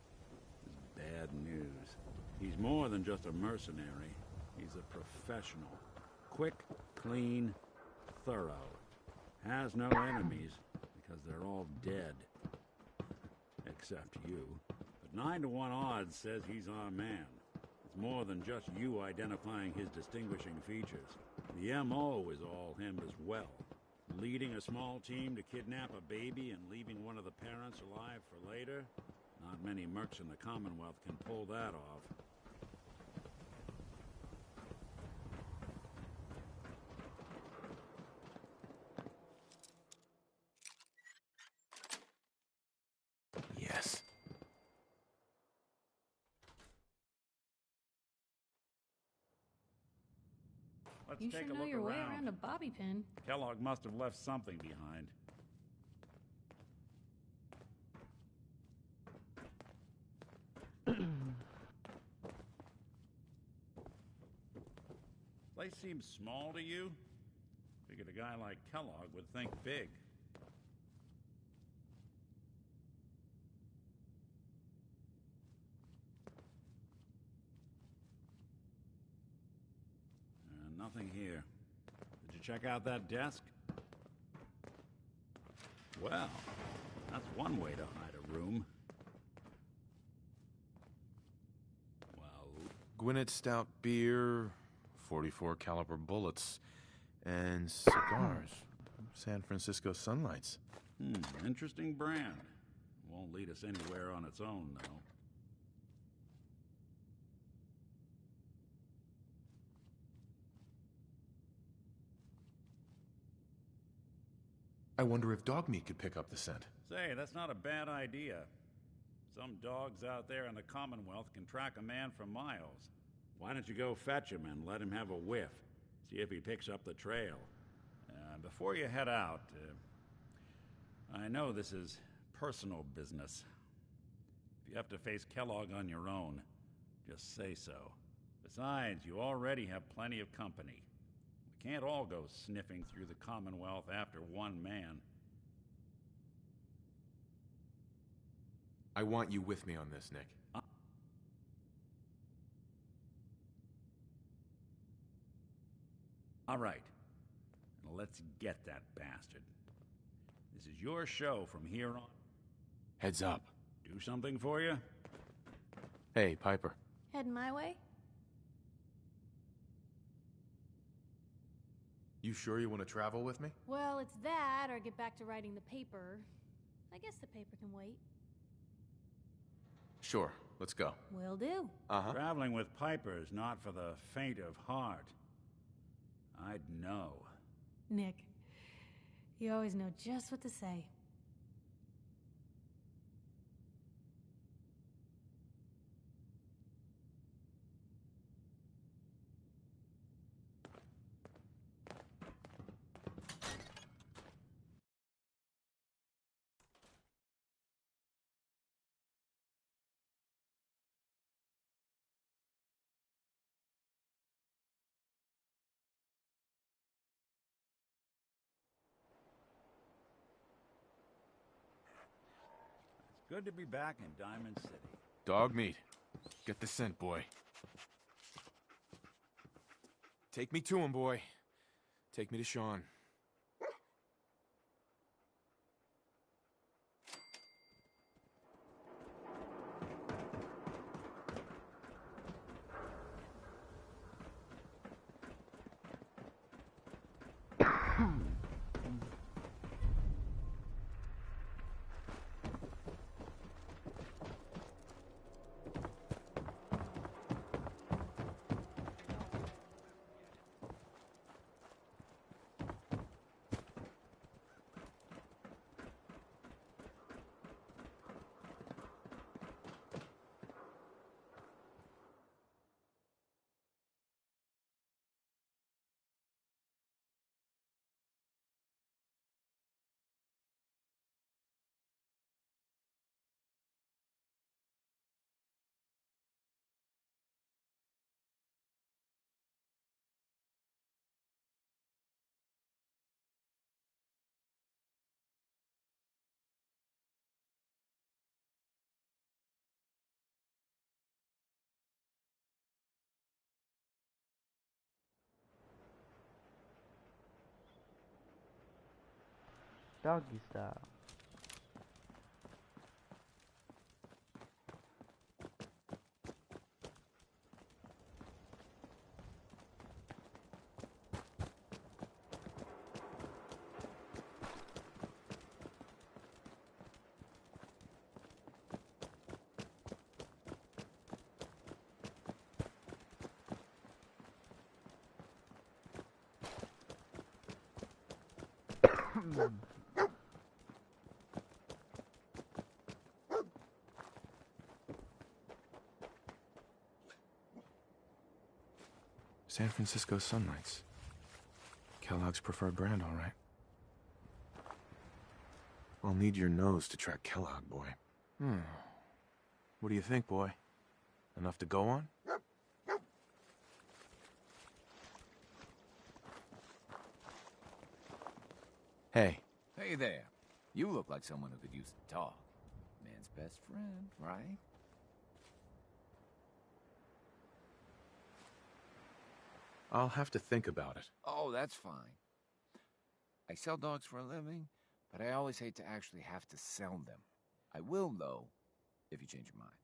is bad news. He's more than just a mercenary. He's a professional. Quick, clean, thorough. Has no enemies, because they're all dead. Except you. But 9 to 1 odds says he's our man. It's more than just you identifying his distinguishing features. The M.O. is all him as well. Leading a small team to kidnap a baby and leaving one of the parents alive for later? Not many mercs in the Commonwealth can pull that off. Yes. Let's You take sure a know look your way around. around a bobby pin. Kellogg must have left something behind. Place seems small to you? Figured a guy like Kellogg would think big. Nothing here. Did you check out that desk? Well, that's one way to hide a room. Well, Gwinnett Stout beer, 44 caliber bullets, and cigars. San Francisco Sunlights. Interesting brand. Won't lead us anywhere on its own, though. I wonder if dog meat could pick up the scent. Say, that's not a bad idea. Some dogs out there in the Commonwealth can track a man for miles. Why don't you go fetch him and let him have a whiff? See if he picks up the trail. Before you head out, I know this is personal business. If you have to face Kellogg on your own, just say so. Besides, you already have plenty of company. We can't all go sniffing through the Commonwealth after one man. I want you with me on this, Nick. All right. Now let's get that bastard. This is your show from here on. Heads up. Do something for you? Hey, Piper. Heading my way? You sure you want to travel with me? Well, it's that, or get back to writing the paper. I guess the paper can wait. Sure, let's go. Will do. Traveling with Piper is not for the faint of heart. I'd know. Nick, you always know just what to say. Good to be back in Diamond City. Dog meat. Get the scent, boy. Take me to him, boy. Take me to Sean. Doggy style. San Francisco Sunlights. Kellogg's preferred brand, all right. I'll need your nose to track Kellogg, boy. What do you think, boy? Enough to go on? Hey. Hey there. You look like someone who could use to talk. Man's best friend, right? I'll have to think about it. Oh, that's fine. I sell dogs for a living, but I always hate to actually have to sell them. I will, though, if you change your mind.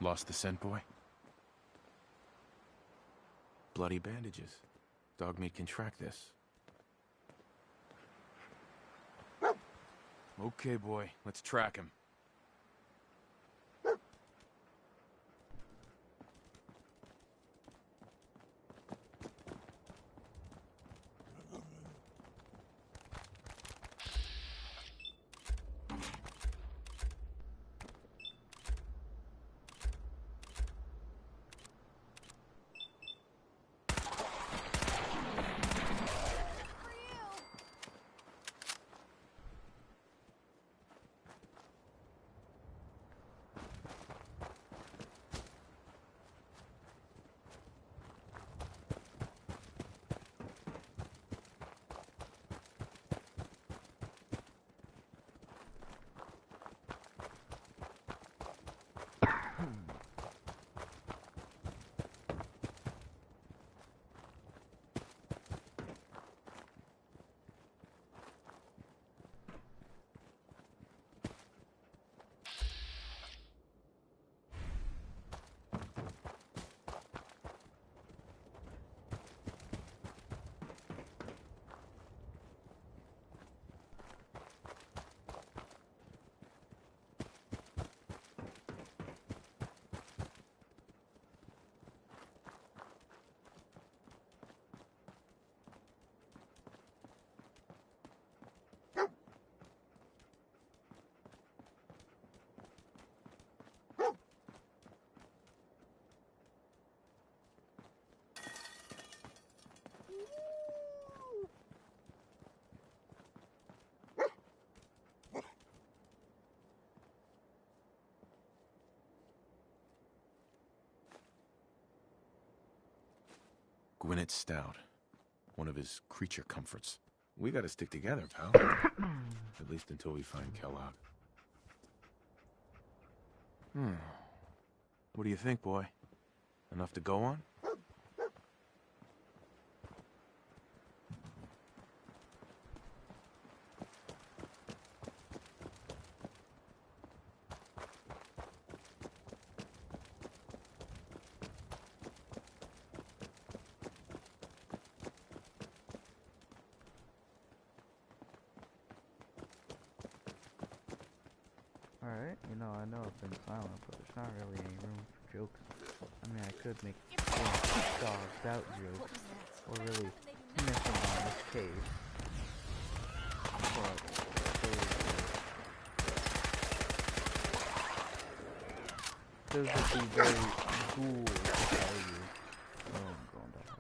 Lost the scent, boy? Bloody bandages. Dogmeat can track this. Okay, boy. Let's track him. Gwinnett Stout. One of his creature comforts. We gotta stick together, pal. At least until we find Kellogg. What do you think, boy? Enough to go on? Alright, I know I've been silent, but there's not really any room for jokes. I mean, I could make dogs out jokes, or really miss them on this case. But those would be very cool to tell you. Oh, I'm going down.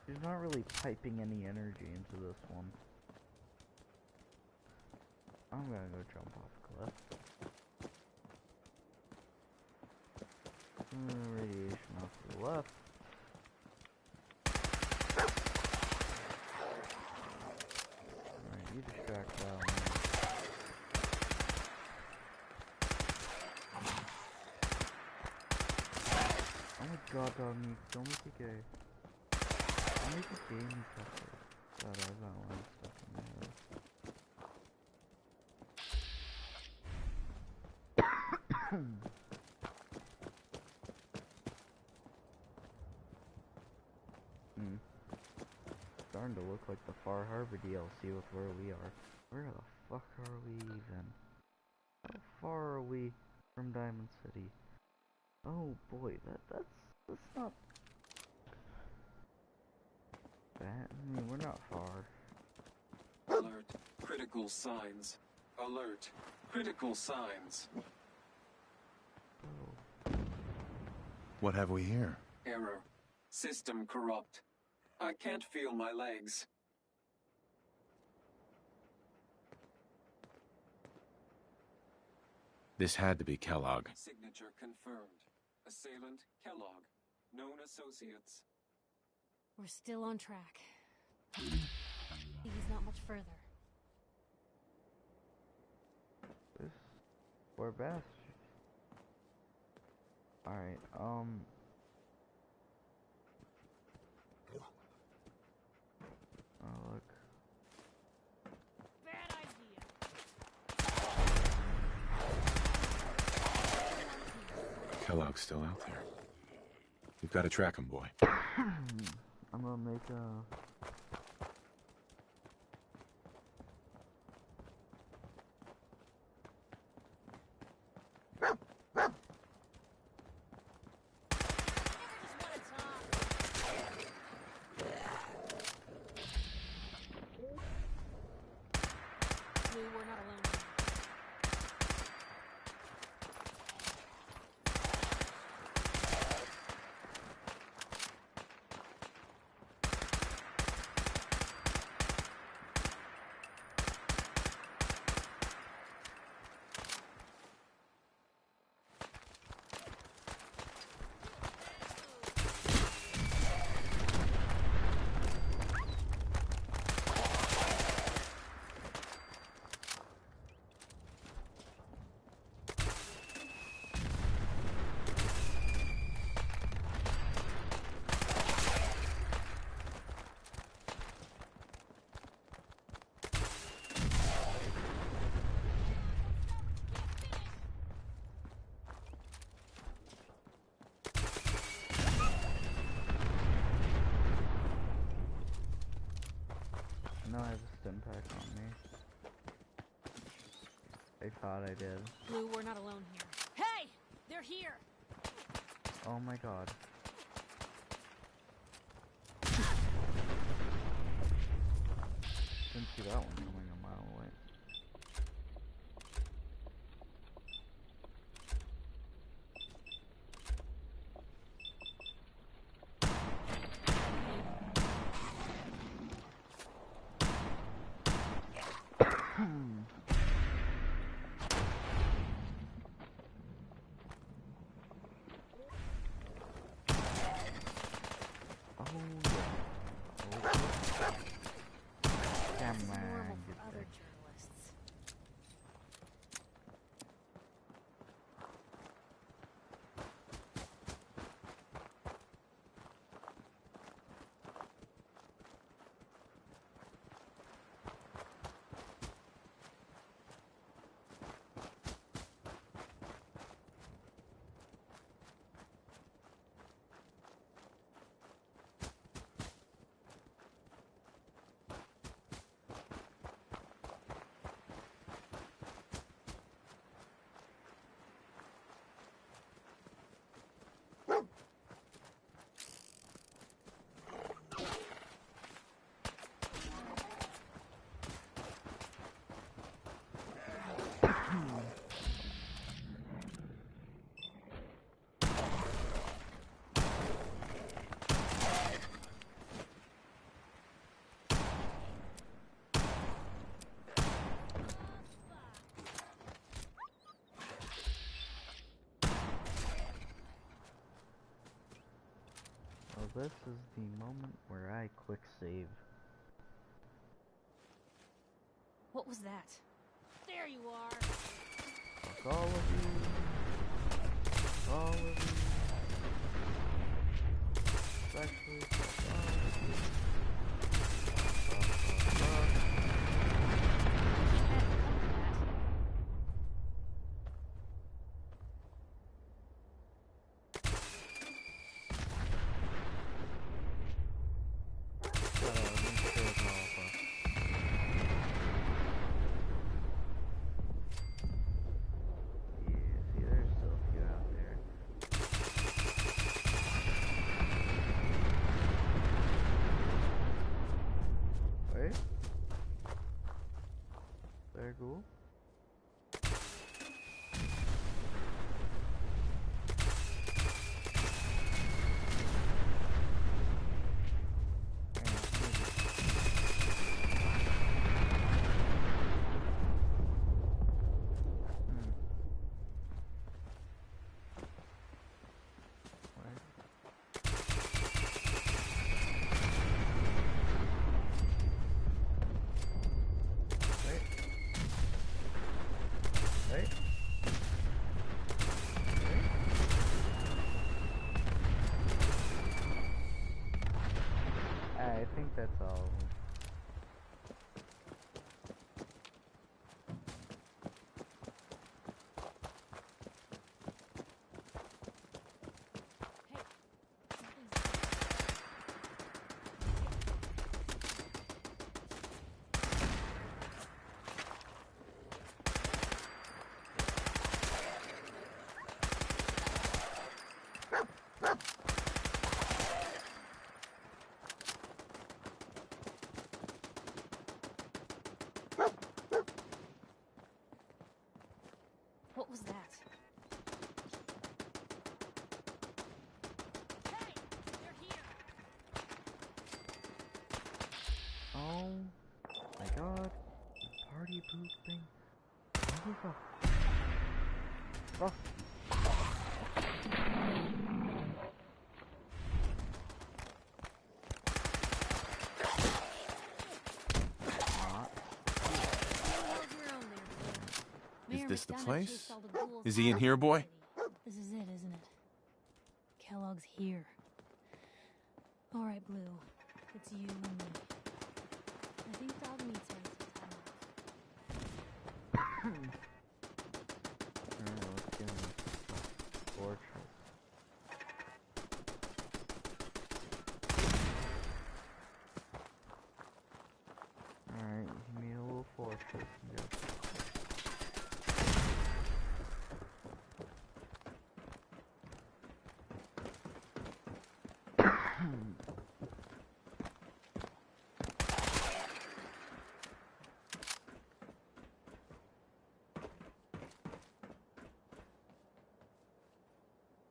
He's not really piping any energy into this one. I'm gonna go jump off a cliff. Radiation off to the left. Alright, you distract that one. Oh my god, dog, don't make it gay. Don't make it gay, me fucker. God, I have that line stuck in my head. Starting to look like the Far Harbor DLC with where we are. Where the fuck are we even? How far are we from Diamond City? Oh boy, that's not bad. I mean, we're not far. Alert. Critical signs. Alert. Critical signs. Oh. What have we here? Error. System corrupt. I can't feel my legs. This had to be Kellogg. Signature confirmed. Assailant Kellogg. Known associates. We're still on track. He's not much further. This poor bastard. Alright, oh look. Bad idea. Kellogg's still out there. We've got to track him, boy. I'm gonna make a... No, I have a stim pack on me. I thought I did. Blue, we're not alone here. Hey! They're here! Oh my god. Didn't see that one coming a mile away. this is the moment where I quick save. What was that? There you are. Fuck all of you. Fuck all of you. Actually, fuck all of you. Fuck. Very cool. I think that's all of them. What was that? Hey! They're here! Oh my god. Party pooping. What the fuck? Is this the place? Is he in here, boy? This is it, isn't it? Kellogg's here. All right, Blue. It's you and me. I think dog meat's ready some time off. Alright, let's get in the fortress. Alright, you made a little fortress. Yep.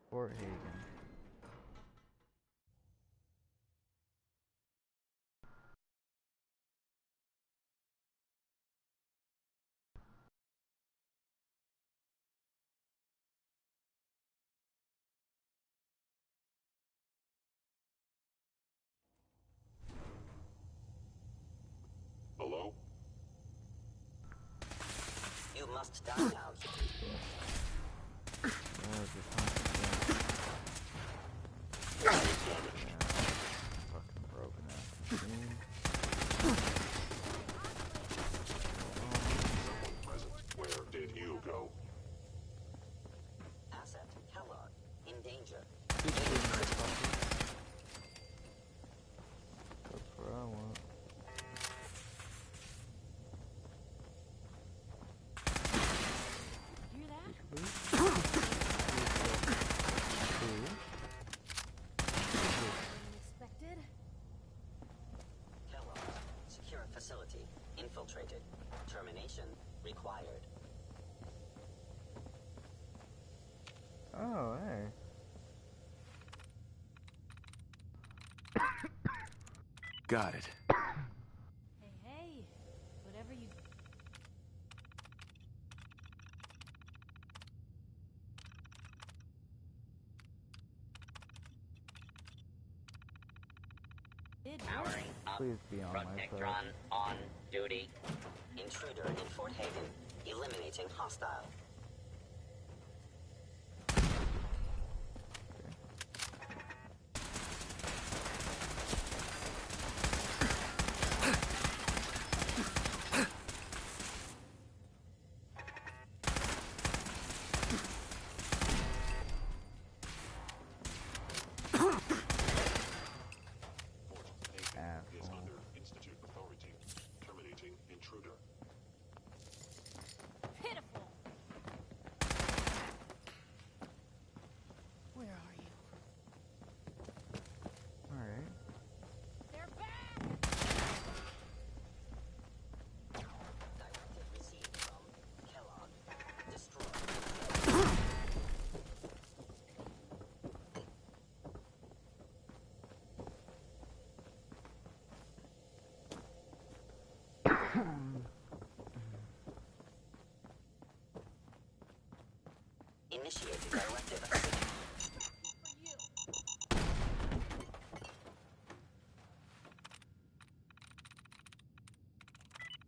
Fort Hagen. Hello? You must die now. Fucking broken ass machine. Where did you go? Asset, Kellogg, in danger. That's where I want. Hear that? Unexpected? Kellogg, secure facility, infiltrated. Termination required. Oh, hey. Got it. Hey, hey. Whatever you... did Powering up. Please be on my side. Protectron on duty. Intruder in Fort Haven. Eliminating hostile. Pitiful. Where are you? Alright. They're back! Directive received from Kellogg. Destroy. Initiating directive assignment.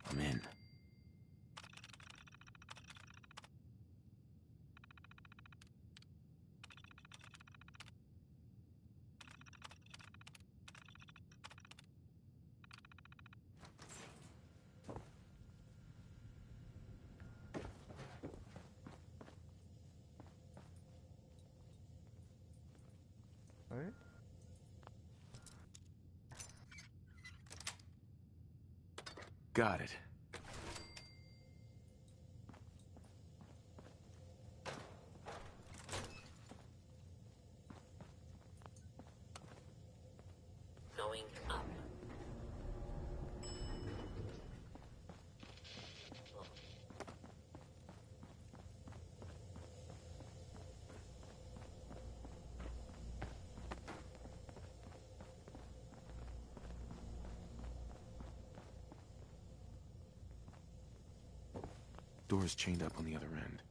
I'm in. Alright. Got it. Going up. Door's chained up on the other end.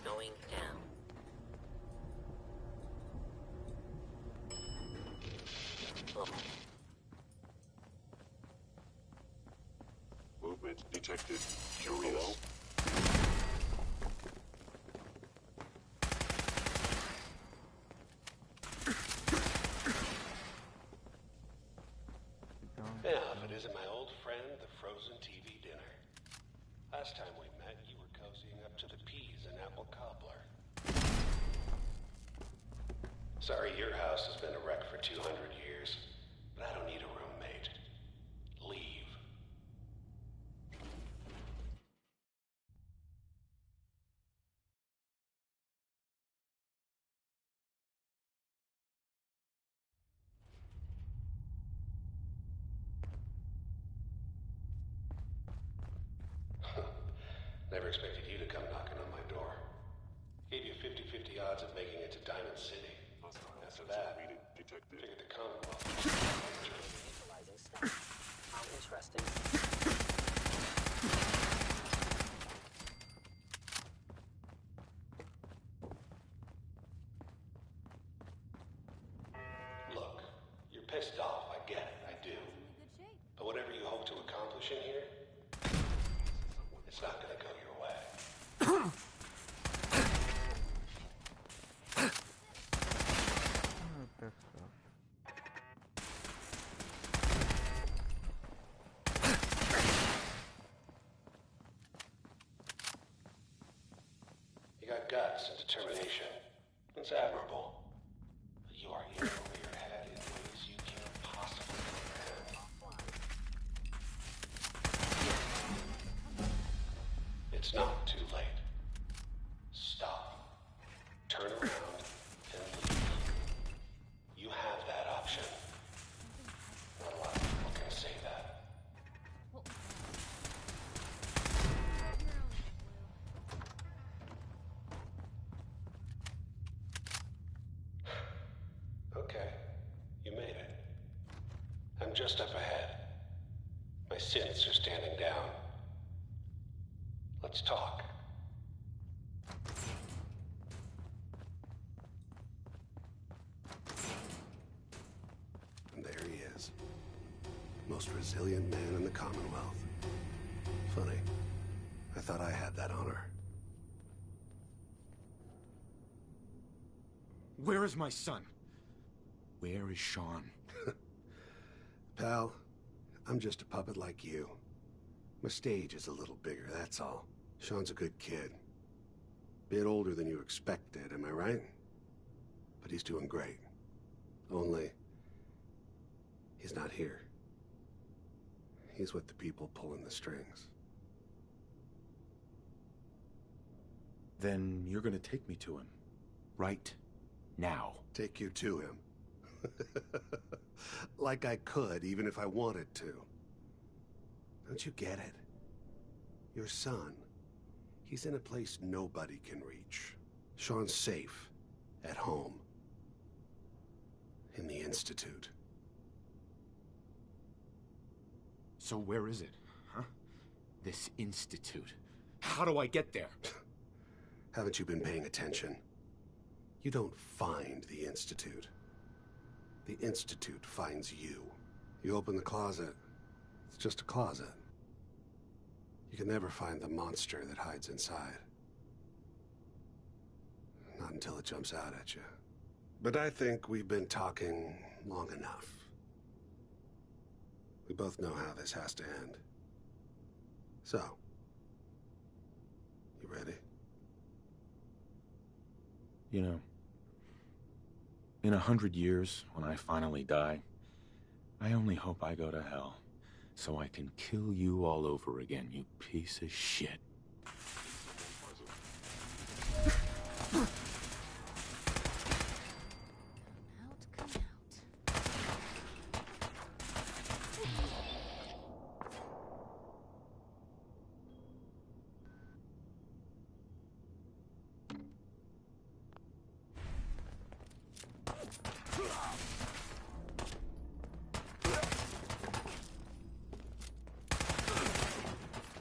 Going down. Movement detected. Curious. Yeah, if it isn't my old friend, the frozen TV dinner. Last time we met, you were cozying up to the peas and apple cobbler. Sorry, your house has been a wreck for 200 years, but I don't need a roommate. Leave. Never expected you to come knocking on my door. Gave you 50-50 odds of making it to Diamond City. After that, figured the Commonwealth. Neutralizing staff. How interesting. Look, you're pissed off, I get it, I do. But whatever you hope to accomplish in here, it's not gonna go your way. That stuff. and determination. It's admirable. But you are in over your head in ways you can't possibly comprehend. It's not too late. Stop. Turn around and leave. You have that option. Not a lot of people can say that. Okay, you made it. I'm just up ahead. My synths are standing down. Let's talk. And there he is. Most resilient man in the Commonwealth. Funny. I thought I had that honor. Where is my son? Where is Sean? Pal, I'm just a puppet like you. My stage is a little bigger, that's all. Sean's a good kid. Bit older than you expected, am I right? But he's doing great. Only, he's not here. He's with the people pulling the strings. Then you're gonna take me to him. Right now. Take you to him. Like I could, even if I wanted to. Don't you get it? Your son, he's in a place nobody can reach. Sean's safe, at home. In the Institute. So where is it, huh? This institute. How do I get there? Haven't you been paying attention? You don't find the Institute. The Institute finds you. You open the closet, it's just a closet. You can never find the monster that hides inside. Not until it jumps out at you. But I think we've been talking long enough. We both know how this has to end. So, you ready? You know, in 100 years, when I finally die, I only hope I go to hell, so I can kill you all over again, you piece of shit.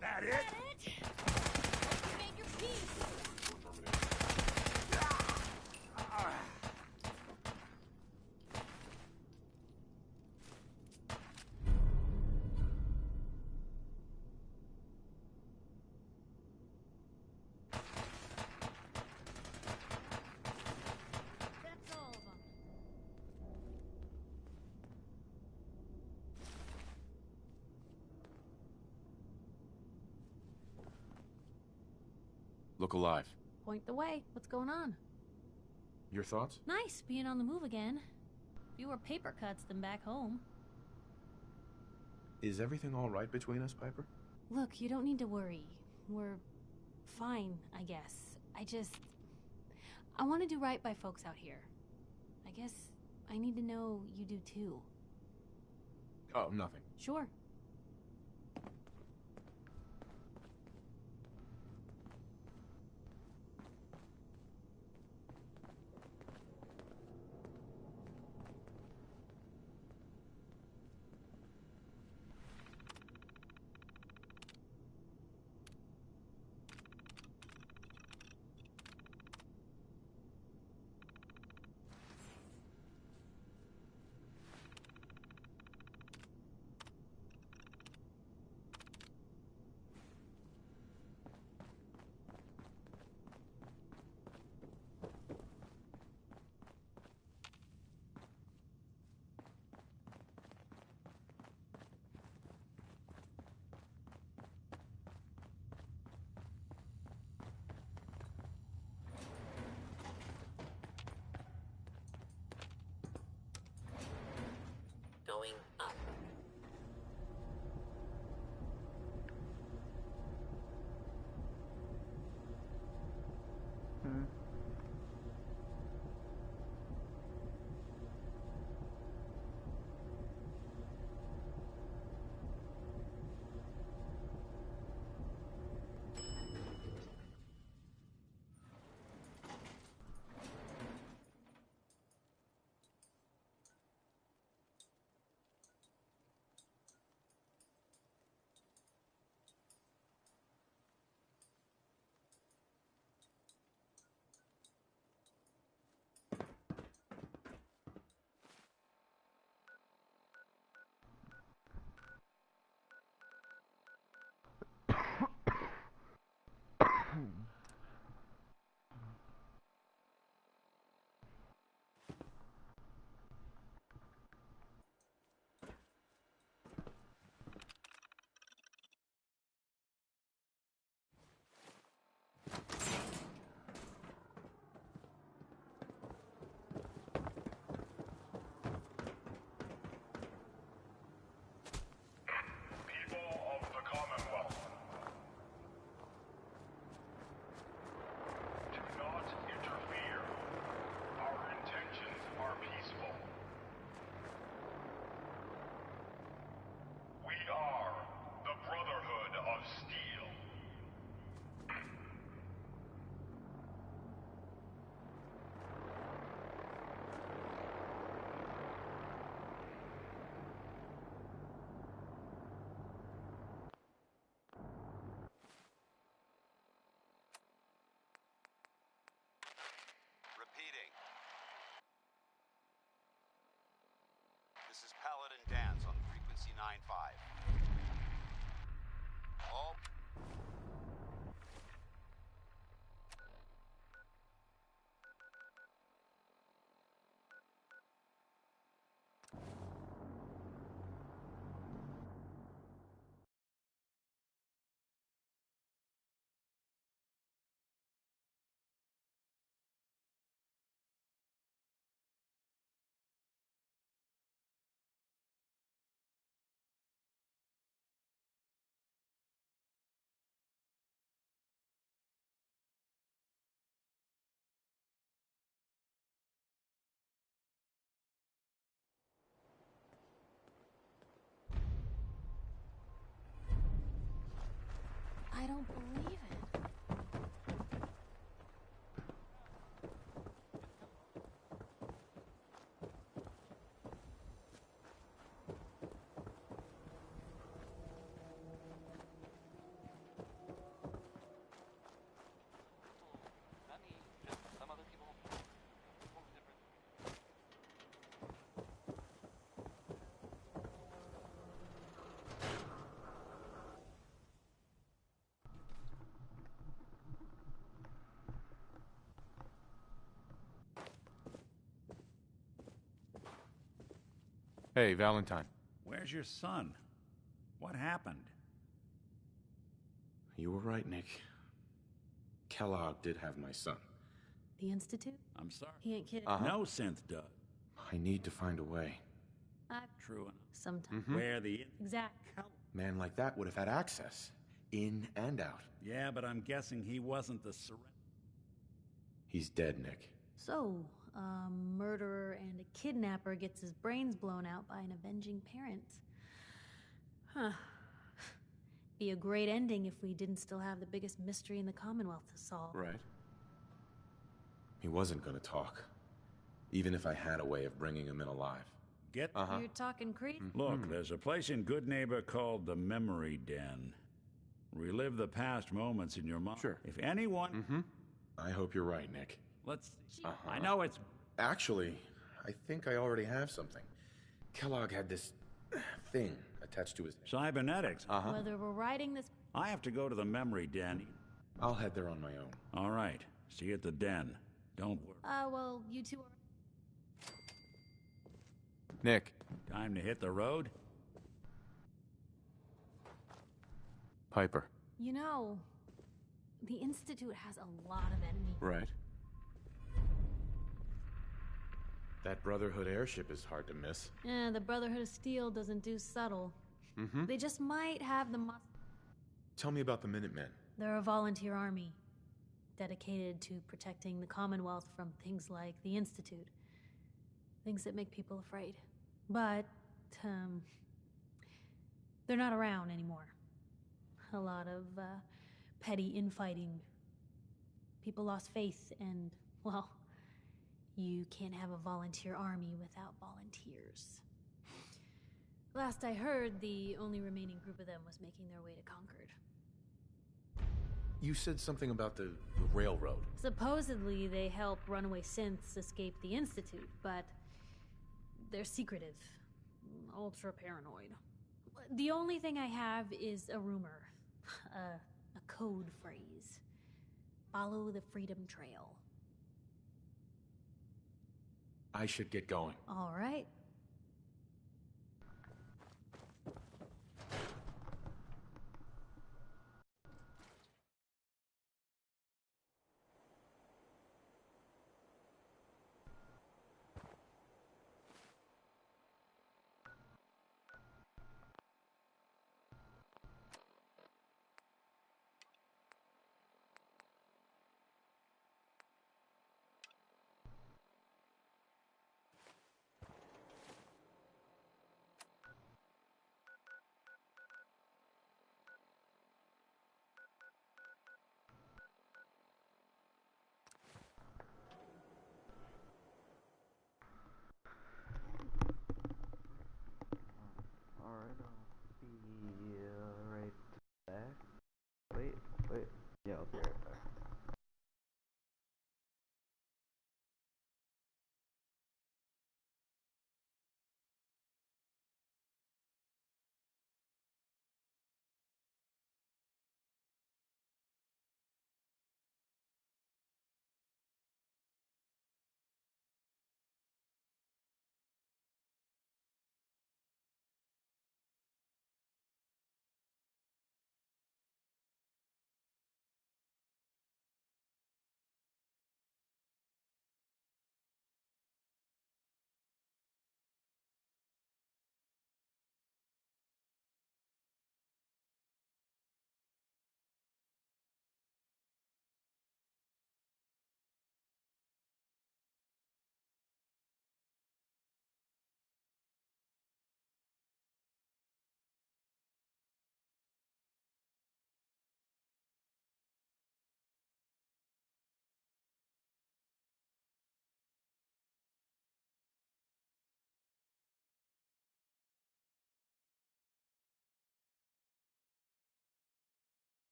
That it? That's all of them. Look alive. Point the way. What's going on? Your thoughts? Nice being on the move again. Fewer paper cuts than back home. Is everything all right between us, Piper? Look, you don't need to worry. We're fine, I guess. I want to do right by folks out here. I guess I need to know you do too. Oh, nothing. Sure. All... I don't believe it. Hey, Valentine. Where's your son? What happened? You were right, Nick. Kellogg did have my son. The Institute? I'm sorry. He ain't kidding. No synth does. I need to find a way. True enough. Sometimes. Where the... Exact. Man like that would have had access. In and out. Yeah, but I'm guessing he wasn't the He's dead, Nick. So, a murderer and a kidnapper gets his brains blown out by an avenging parent. Huh. Be a great ending if we didn't still have the biggest mystery in the Commonwealth to solve. Right. He wasn't gonna talk. Even if I had a way of bringing him in alive. Get... You're talking Creed? Look, there's a place in Good Neighbor called the Memory Den. Relive the past moments in your mind. Sure. If anyone... I hope you're right, Nick. Let's see. I know it's... Actually, I think I already have something. Kellogg had this thing attached to his... Cybernetics. Whether we're writing this... I have to go to the Memory Den. I'll head there on my own. All right. See you at the den. Don't worry. Well, you two are... Nick. Time to hit the road? Piper. You know, the Institute has a lot of enemies. Right. That Brotherhood airship is hard to miss. Yeah, the Brotherhood of Steel doesn't do subtle. They just might have the Tell me about the Minutemen. They're a volunteer army, dedicated to protecting the Commonwealth from things like the Institute. Things that make people afraid. But, they're not around anymore. A lot of, petty infighting. People lost faith and, well, you can't have a volunteer army without volunteers. Last I heard, the only remaining group of them was making their way to Concord. You said something about the railroad. Supposedly, they help runaway synths escape the Institute, but they're secretive. Ultra paranoid. The only thing I have is a rumor. A code phrase. Follow the Freedom Trail. I should get going. All right.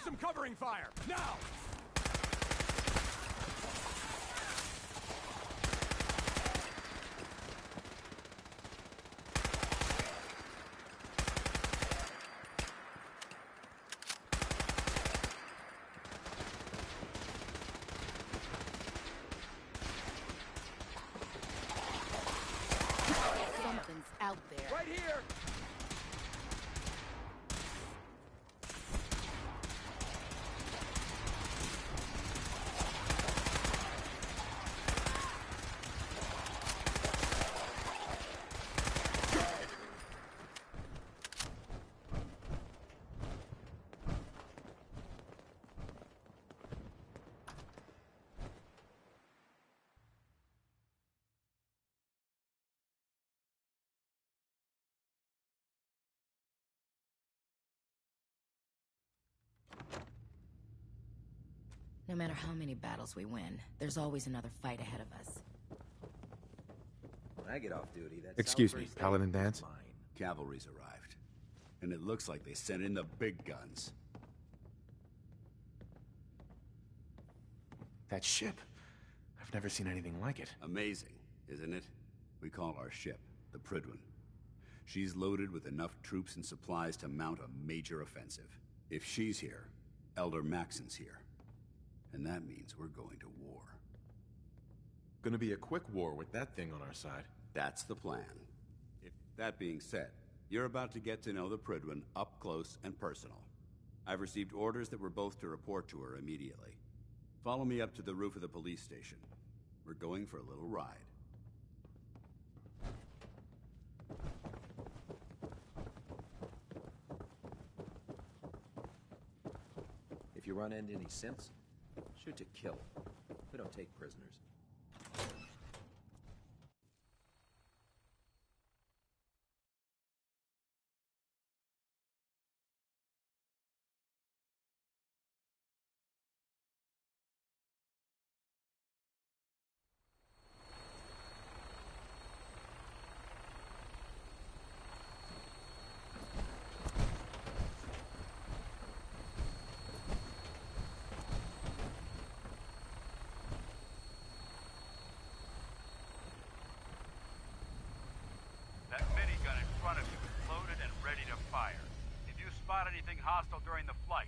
need some covering fire, now! Something's out there. Right here! No matter how many battles we win, there's always another fight ahead of us. When I get off duty, that's Excuse me, Paladin Dance? Cavalry's arrived. And it looks like they sent in the big guns. That ship. I've never seen anything like it. Amazing, isn't it? We call our ship the Prydwen. She's loaded with enough troops and supplies to mount a major offensive. If she's here, Elder Maxon's here. And that means we're going to war. Gonna be a quick war with that thing on our side. That's the plan. That being said, you're about to get to know the Prydwen up close and personal. I've received orders that we're both to report to her immediately. Follow me up to the roof of the police station. We're going for a little ride. If you run into any simps, shoot to kill. We don't take prisoners. That minigun in front of you is loaded and ready to fire. If you spot anything hostile during the flight,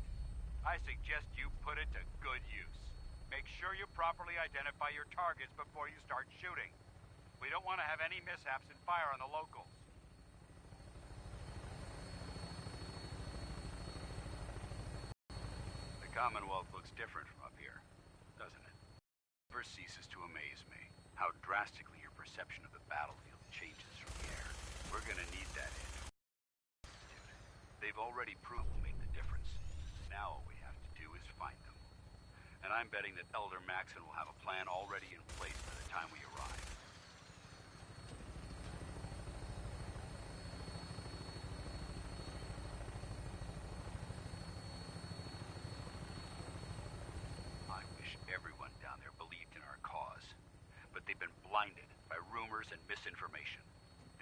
I suggest you put it to good use. Make sure you properly identify your targets before you start shooting. We don't want to have any mishaps and fire on the locals. The Commonwealth looks different from up here, doesn't it? It never ceases to amaze me how drastically your perception of the battlefield changes from the air. We're gonna need that in. They've already proved to make the difference. Now all we have to do is find them. And I'm betting that Elder Maxon will have a plan already in place by the time we arrive. I wish everyone down there believed in our cause. But they've been blinded by rumors and misinformation.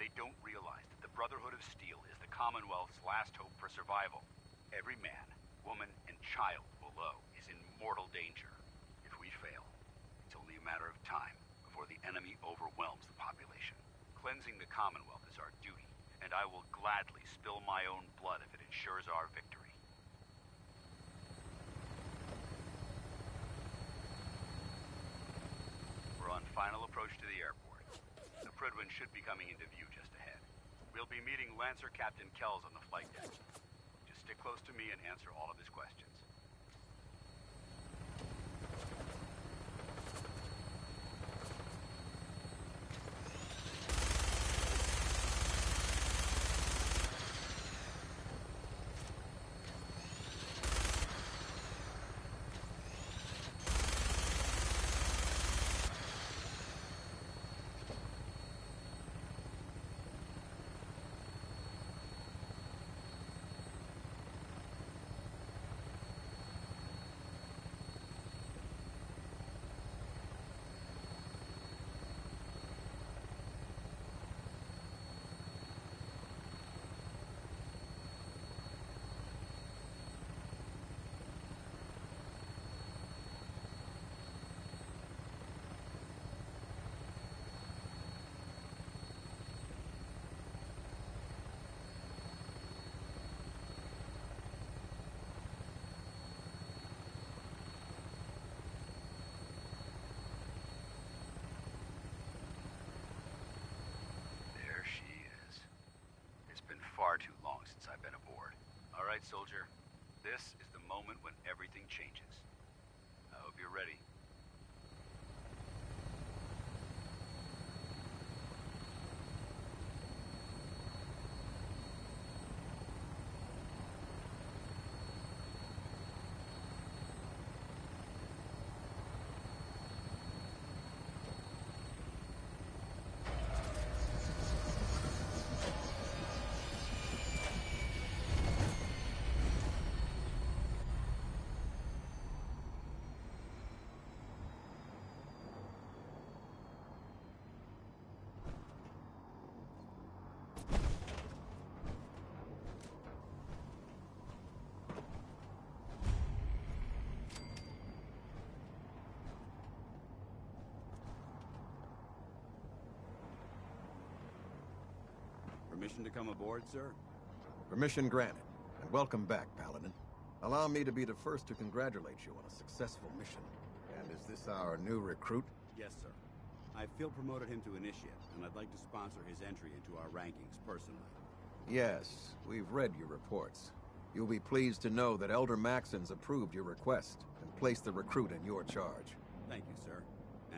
They don't realize that the Brotherhood of Steel is the Commonwealth's last hope for survival. Every man, woman, and child below is in mortal danger. If we fail, it's only a matter of time before the enemy overwhelms the population. Cleansing the Commonwealth is our duty, and I will gladly spill my own blood if it ensures our victory. We're on final approach to the airport. The Prydwen should be coming into view just ahead. We'll be meeting Lancer Captain Kells on the flight deck. Just stick close to me and answer all of his questions. right, soldier. This is the moment when everything changes. I hope you're ready. Permission to come aboard, sir? Permission granted, and welcome back, Paladin. Allow me to be the first to congratulate you on a successful mission. And is this our new recruit? Yes, sir. I feel promoted him to initiate, and I'd like to sponsor his entry into our rankings personally. Yes, we've read your reports. You'll be pleased to know that Elder Maxon's approved your request and placed the recruit in your charge. Thank you, sir.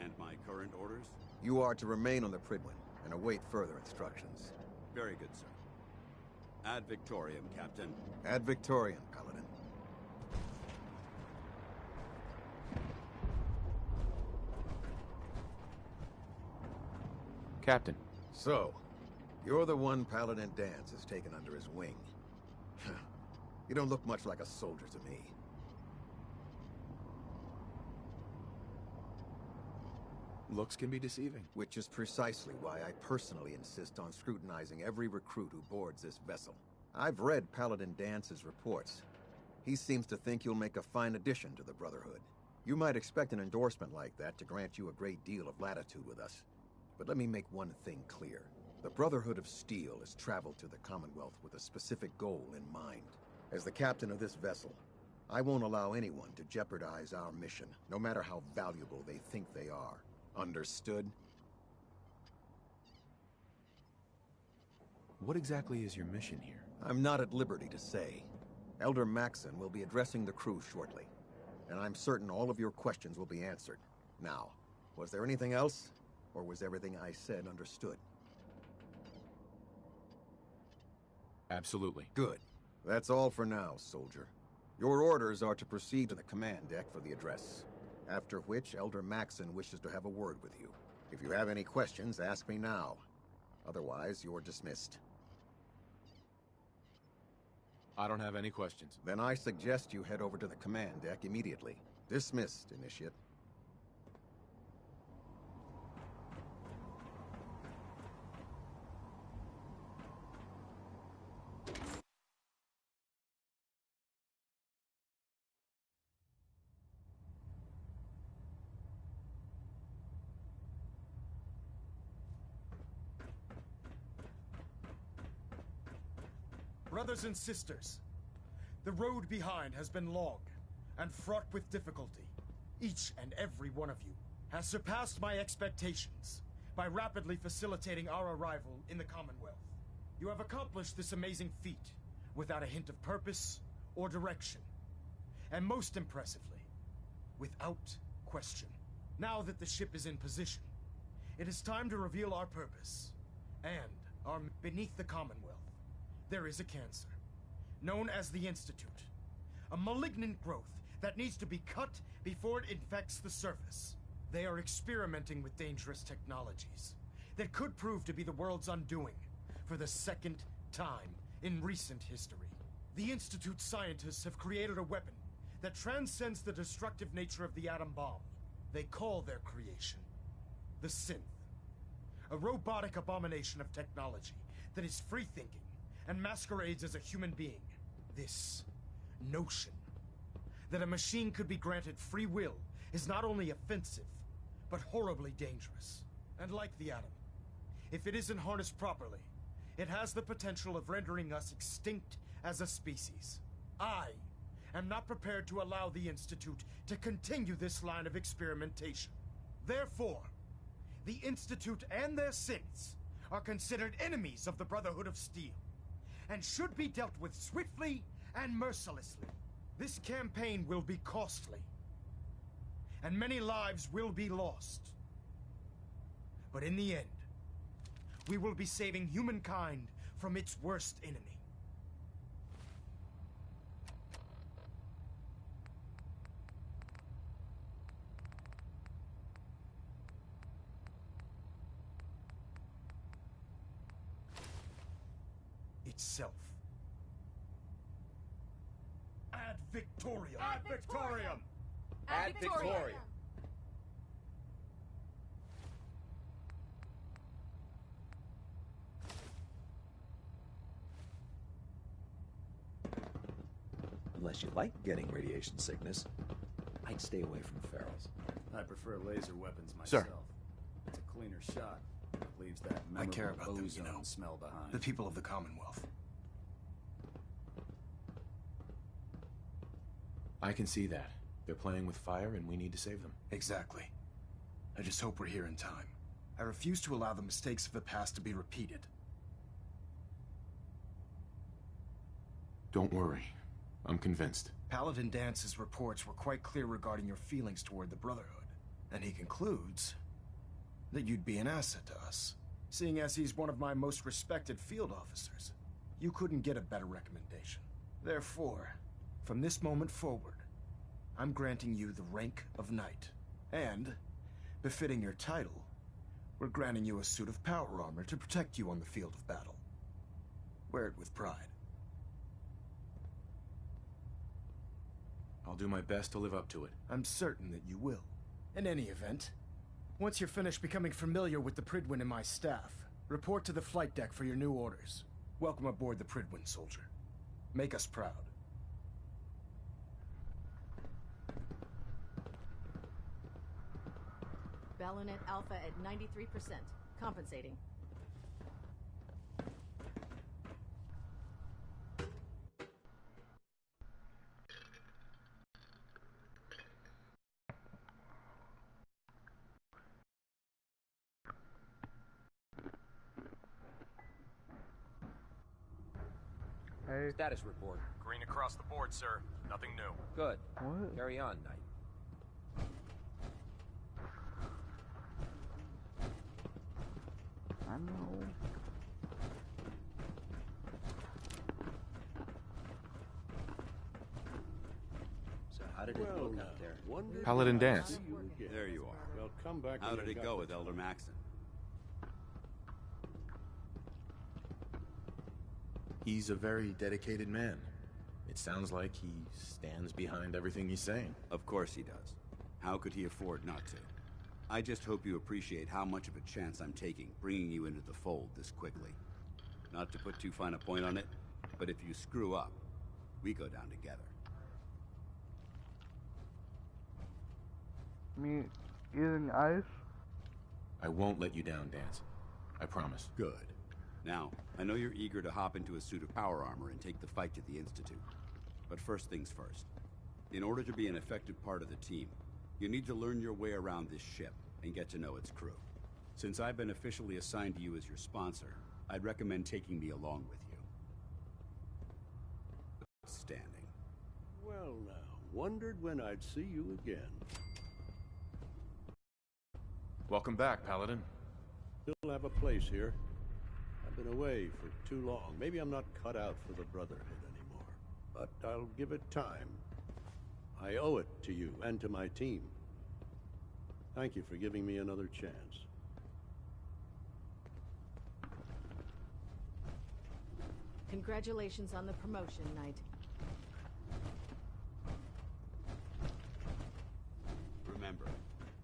And my current orders? You are to remain on the Pridwin and await further instructions. Very good, sir. Ad Victoriam, Captain. Ad Victoriam, Paladin. Captain. So, you're the one Paladin Danse has taken under his wing. You don't look much like a soldier to me. Looks can be deceiving. Which is precisely why I personally insist on scrutinizing every recruit who boards this vessel. I've read Paladin Dance's reports. He seems to think you'll make a fine addition to the Brotherhood. You might expect an endorsement like that to grant you a great deal of latitude with us. But let me make one thing clear. The Brotherhood of Steel has traveled to the Commonwealth with a specific goal in mind. As the captain of this vessel, I won't allow anyone to jeopardize our mission, no matter how valuable they think they are. Understood? What exactly is your mission here? I'm not at liberty to say. Elder Maxon will be addressing the crew shortly, and I'm certain all of your questions will be answered. Now, was there anything else, or was everything I said understood? Absolutely. Good. That's all for now, soldier. Your orders are to proceed to the command deck for the address. After which, Elder Maxon wishes to have a word with you. If you have any questions, ask me now. Otherwise, you're dismissed. I don't have any questions. Then I suggest you head over to the command deck immediately. Dismissed, Initiate. Brothers and sisters, the road behind has been long and fraught with difficulty. Each and every one of you has surpassed my expectations by rapidly facilitating our arrival in the Commonwealth. You have accomplished this amazing feat without a hint of purpose or direction, and most impressively, without question. Now that the ship is in position, it is time to reveal our purpose and our beneath the Commonwealth. There is a cancer, known as the Institute. A malignant growth that needs to be cut before it infects the surface. They are experimenting with dangerous technologies that could prove to be the world's undoing for the second time in recent history. The Institute's scientists have created a weapon that transcends the destructive nature of the atom bomb. They call their creation the Synth, a robotic abomination of technology that is free-thinking and masquerades as a human being. This notion that a machine could be granted free will is not only offensive, but horribly dangerous. And like the atom, if it isn't harnessed properly, it has the potential of rendering us extinct as a species. I am not prepared to allow the Institute to continue this line of experimentation. Therefore, the Institute and their synths are considered enemies of the Brotherhood of Steel, and should be dealt with swiftly and mercilessly. This campaign will be costly, and many lives will be lost. But in the end, we will be saving humankind from its worst enemy. Itself. Ad Victoriam! Ad Victoriam! Ad Victoriam! Unless you like getting radiation sickness, I'd stay away from ferals. I prefer laser weapons Sir. myself. It's a cleaner shot. It leaves that I care about memorable them, you ozone know. smell behind. The people of the Commonwealth. I can see that. They're playing with fire and we need to save them. Exactly. I just hope we're here in time. I refuse to allow the mistakes of the past to be repeated. Don't worry. I'm convinced. Paladin Dance's reports were quite clear regarding your feelings toward the Brotherhood. And he concludes that you'd be an asset to us. Seeing as he's one of my most respected field officers, you couldn't get a better recommendation. Therefore, from this moment forward, I'm granting you the rank of Knight. And, befitting your title, we're granting you a suit of power armor to protect you on the field of battle. Wear it with pride. I'll do my best to live up to it. I'm certain that you will. In any event, once you're finished becoming familiar with the Pridwin and my staff, report to the flight deck for your new orders. Welcome aboard the Pridwin, soldier. Make us proud. Balonet Alpha at 93%. Compensating. Hey. Status report. Green across the board, sir. Nothing new. Good. What? Carry on, Knight. I know. So how did it look out there? Paladin Dance. There you are. Well, come back. How did it go with Elder Maxon? He's a very dedicated man. It sounds like he stands behind everything he's saying. Of course he does. How could he afford not to? I just hope you appreciate how much of a chance I'm taking, bringing you into the fold this quickly. Not to put too fine a point on it, but if you screw up, we go down together. Me eating ice? I won't let you down, Dance. I promise. Good. Now, I know you're eager to hop into a suit of power armor and take the fight to the Institute. But first things first. In order to be an effective part of the team, you need to learn your way around this ship and get to know its crew. Since I've been officially assigned to you as your sponsor, I'd recommend taking me along with you. Standing. Well now, wondered when I'd see you again. Welcome back, Paladin. Still have a place here. I've been away for too long. Maybe I'm not cut out for the Brotherhood anymore. But I'll give it time. I owe it to you and to my team. Thank you for giving me another chance. Congratulations on the promotion, Knight. Remember,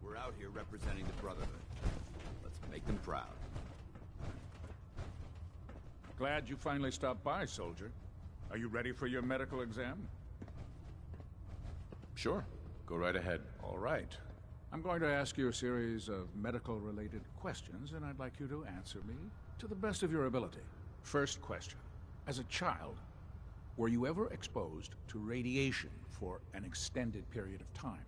we're out here representing the Brotherhood. Let's make them proud. Glad you finally stopped by, soldier. Are you ready for your medical exam? Sure. Go right ahead. All right. I'm going to ask you a series of medical-related questions, and I'd like you to answer me to the best of your ability. First question. As a child, were you ever exposed to radiation for an extended period of time?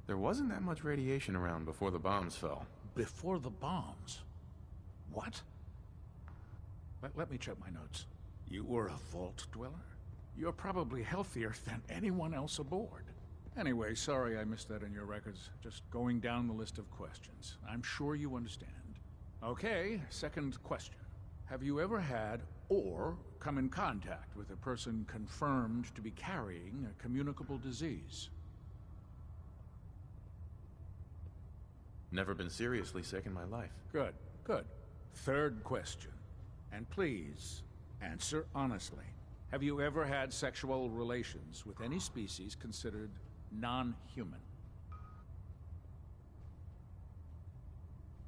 There wasn't that much radiation around before the bombs fell. Before the bombs? What? Let me check my notes. You were a vault dweller? You're probably healthier than anyone else aboard. Anyway, sorry I missed that in your records. Just going down the list of questions. I'm sure you understand. Okay, second question. Have you ever had or come in contact with a person confirmed to be carrying a communicable disease? Never been seriously sick in my life. Good, good. Third question. And please, answer honestly. Have you ever had sexual relations with any species considered non-human?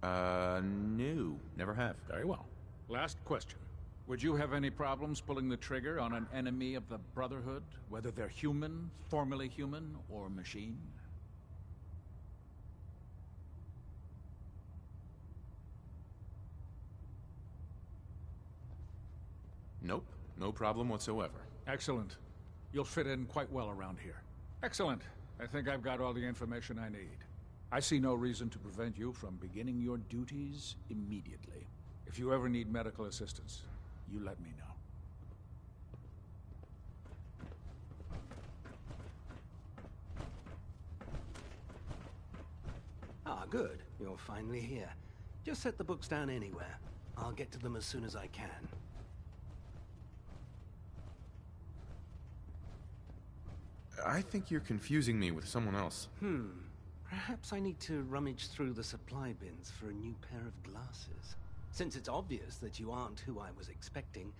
No. Never have. Very well. Last question. Would you have any problems pulling the trigger on an enemy of the Brotherhood, whether they're human, formerly human, or machine? Nope. No problem whatsoever. Excellent. You'll fit in quite well around here. Excellent. I think I've got all the information I need. I see no reason to prevent you from beginning your duties immediately. If you ever need medical assistance, you let me know. Ah, good. You're finally here. Just set the books down anywhere. I'll get to them as soon as I can. I think you're confusing me with someone else. Perhaps I need to rummage through the supply bins for a new pair of glasses. Since it's obvious that you aren't who I was expecting,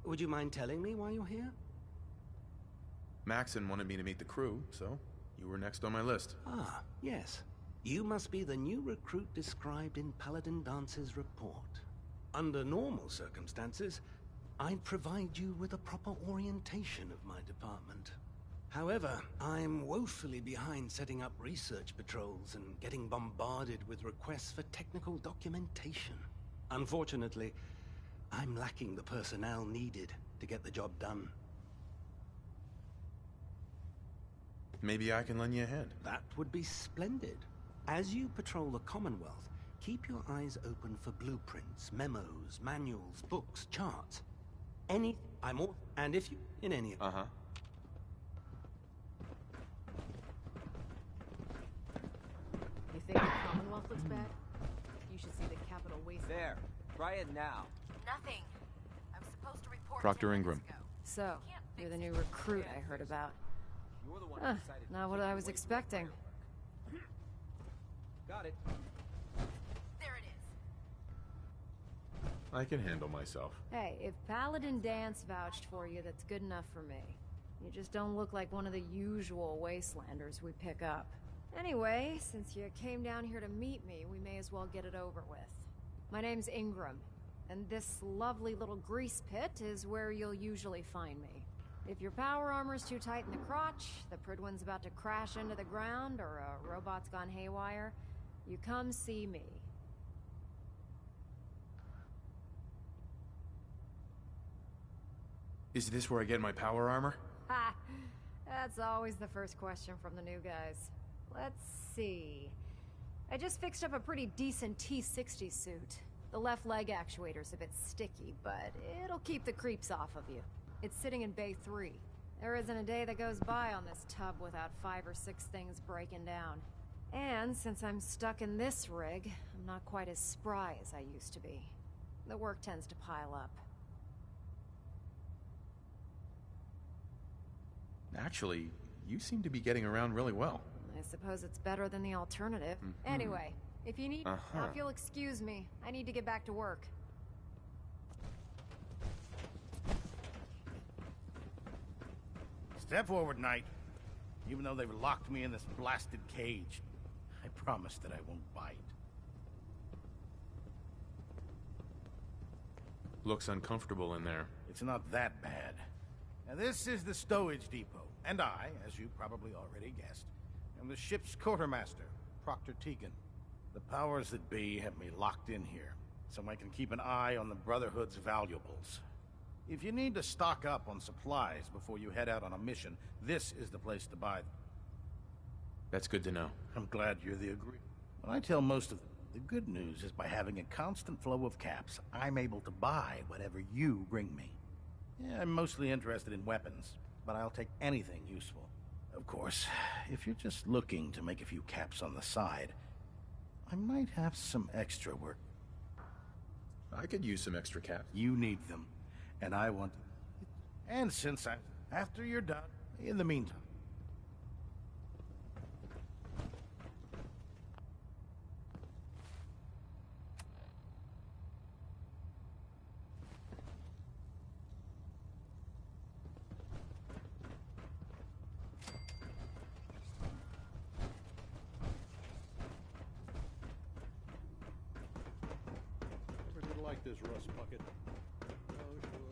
would you mind telling me why you're here? Maxon wanted me to meet the crew, so you were next on my list. Ah, yes. You must be the new recruit described in Paladin Dance's report. Under normal circumstances, I'd provide you with a proper orientation of my department. However, I'm woefully behind setting up research patrols and getting bombarded with requests for technical documentation. Unfortunately, I'm lacking the personnel needed to get the job done. Maybe I can lend you a hand. That would be splendid. As you patrol the Commonwealth, keep your eyes open for blueprints, memos, manuals, books, charts. And if you... in any of... Uh-huh. You think the Commonwealth looks bad? You should see the Capitol waste. There. Try it now. Nothing. I was supposed to report Proctor 10 Ingram. minutes ago. So, you're the new recruit I heard about. You're the one who decided Not what I was expecting. Got it. There it is. I can handle myself. Hey, if Paladin Dance vouched for you, that's good enough for me. You just don't look like one of the usual wastelanders we pick up. Anyway, since you came down here to meet me, we may as well get it over with. My name's Ingram, and this lovely little grease pit is where you'll usually find me. If your power armor's too tight in the crotch, the Pridwin's about to crash into the ground, or a robot's gone haywire, you come see me. Is this where I get my power armor? Ha! That's always the first question from the new guys. Let's see. I just fixed up a pretty decent T-60 suit. The left leg actuator's a bit sticky, but it'll keep the creeps off of you. It's sitting in Bay 3. There isn't a day that goes by on this tub without 5 or 6 things breaking down. And since I'm stuck in this rig, I'm not quite as spry as I used to be. The work tends to pile up. Actually, you seem to be getting around really well. I suppose it's better than the alternative. Anyway, if you need... Now if you'll excuse me, I need to get back to work. Step forward, Knight. Even though they've locked me in this blasted cage, I promise that I won't bite. Looks uncomfortable in there. It's not that bad. Now, this is the stowage depot, and I, as you probably already guessed, am the ship's quartermaster, Proctor Tegan. The powers that be have me locked in here, so I can keep an eye on the Brotherhood's valuables. If you need to stock up on supplies before you head out on a mission, this is the place to buy them. That's good to know. I'm glad you're the agreed. But I tell most of them, The good news is by having a constant flow of caps, I'm able to buy whatever you bring me. Yeah, I'm mostly interested in weapons, but I'll take anything useful. Of course, if you're just looking to make a few caps on the side, I might have some extra work. I could use some extra caps. You need them, and I want... And since after you're done, in the meantime. Ever did like this rust bucket? Oh, sure.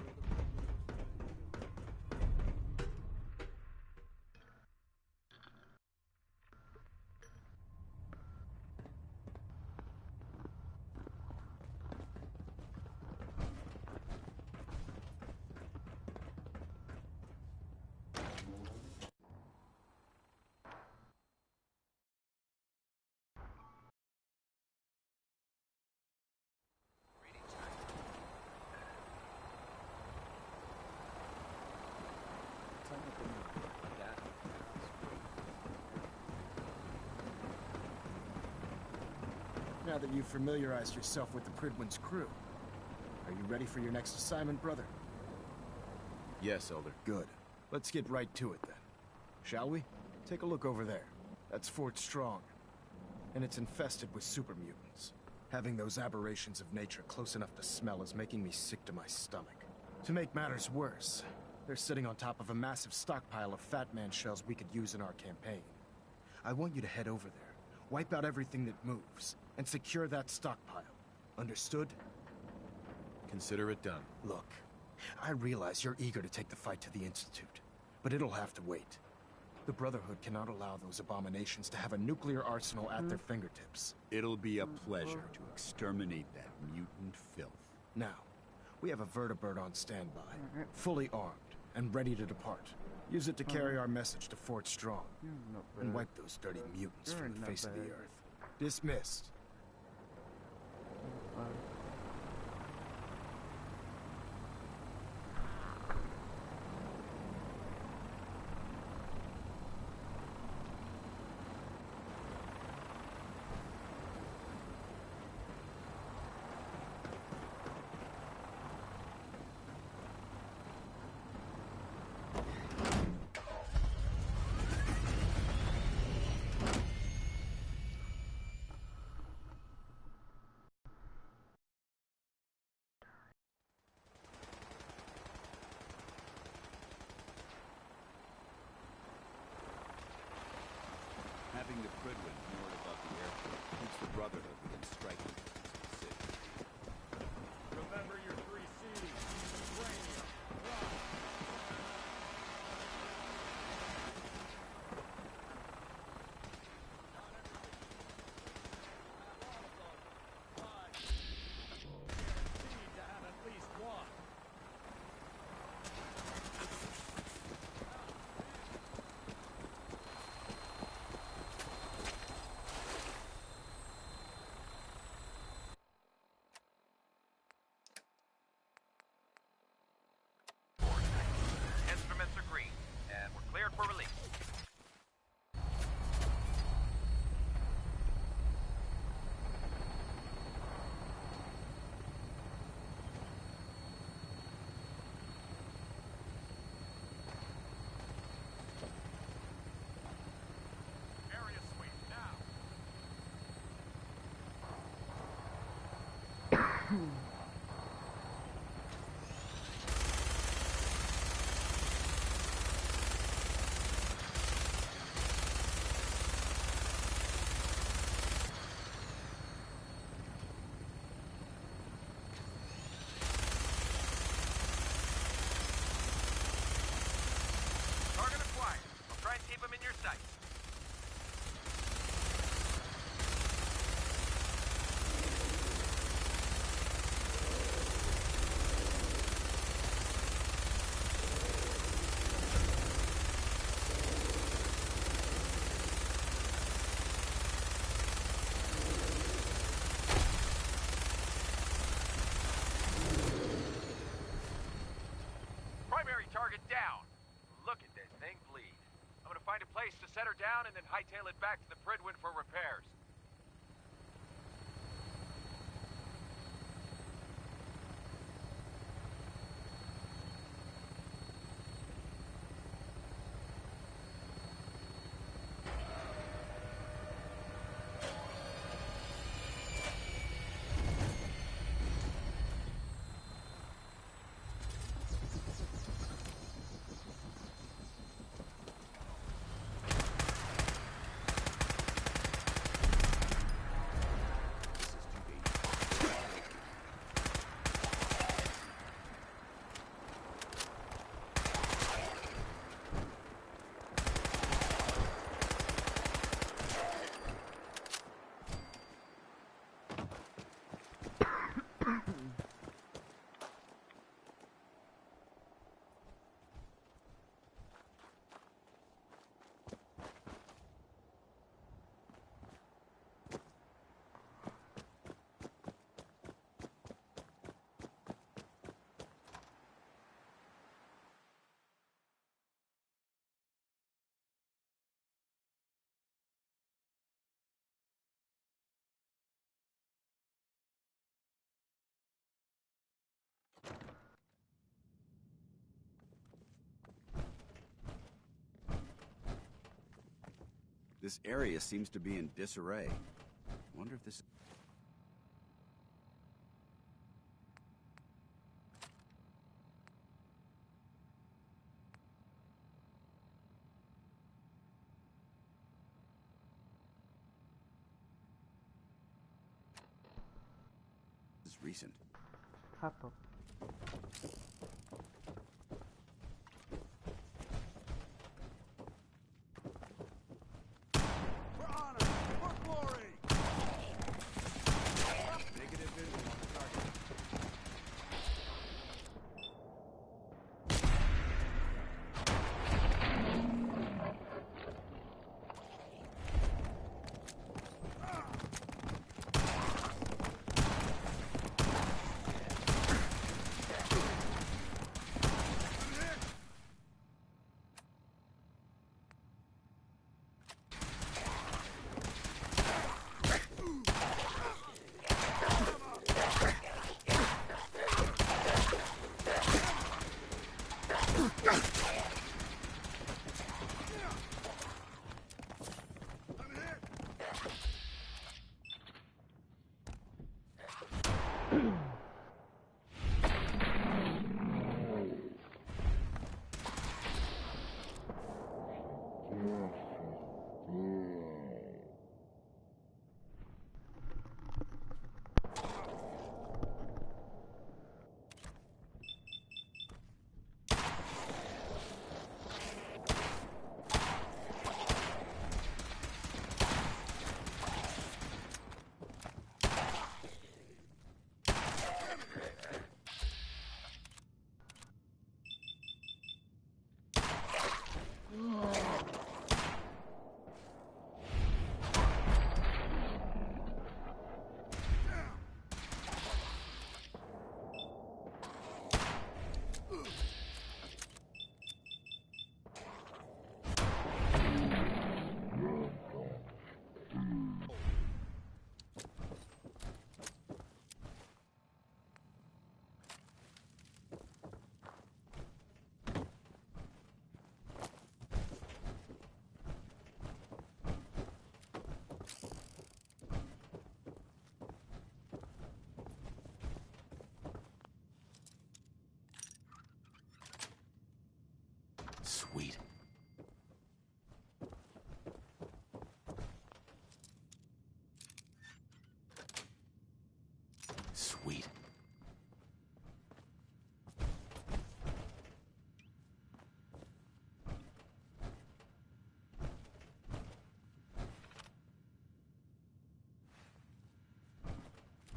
Now that you've familiarized yourself with the Pridwin's crew, are you ready for your next assignment, brother? Yes, Elder. Good. Let's get right to it then. Shall we? Take a look over there. That's Fort Strong. And it's infested with super mutants. Having those aberrations of nature close enough to smell is making me sick to my stomach. To make matters worse, they're sitting on top of a massive stockpile of Fat Man shells we could use in our campaign. I want you to head over there, wipe out everything that moves, and secure that stockpile. Understood? Consider it done. Look, I realize you're eager to take the fight to the Institute, but it'll have to wait. The Brotherhood cannot allow those abominations to have a nuclear arsenal at their fingertips. It'll be a pleasure to exterminate that mutant filth. Now, we have a vertibird on standby, fully armed and ready to depart. Use it to carry our message to Fort Strong, and wipe those dirty mutants from the face of the earth. Dismissed. set her down and then hightail it back to the Pridwin for repairs. This area seems to be in disarray. Wonder if this... is recent. Hop up. Sweet. Sweet.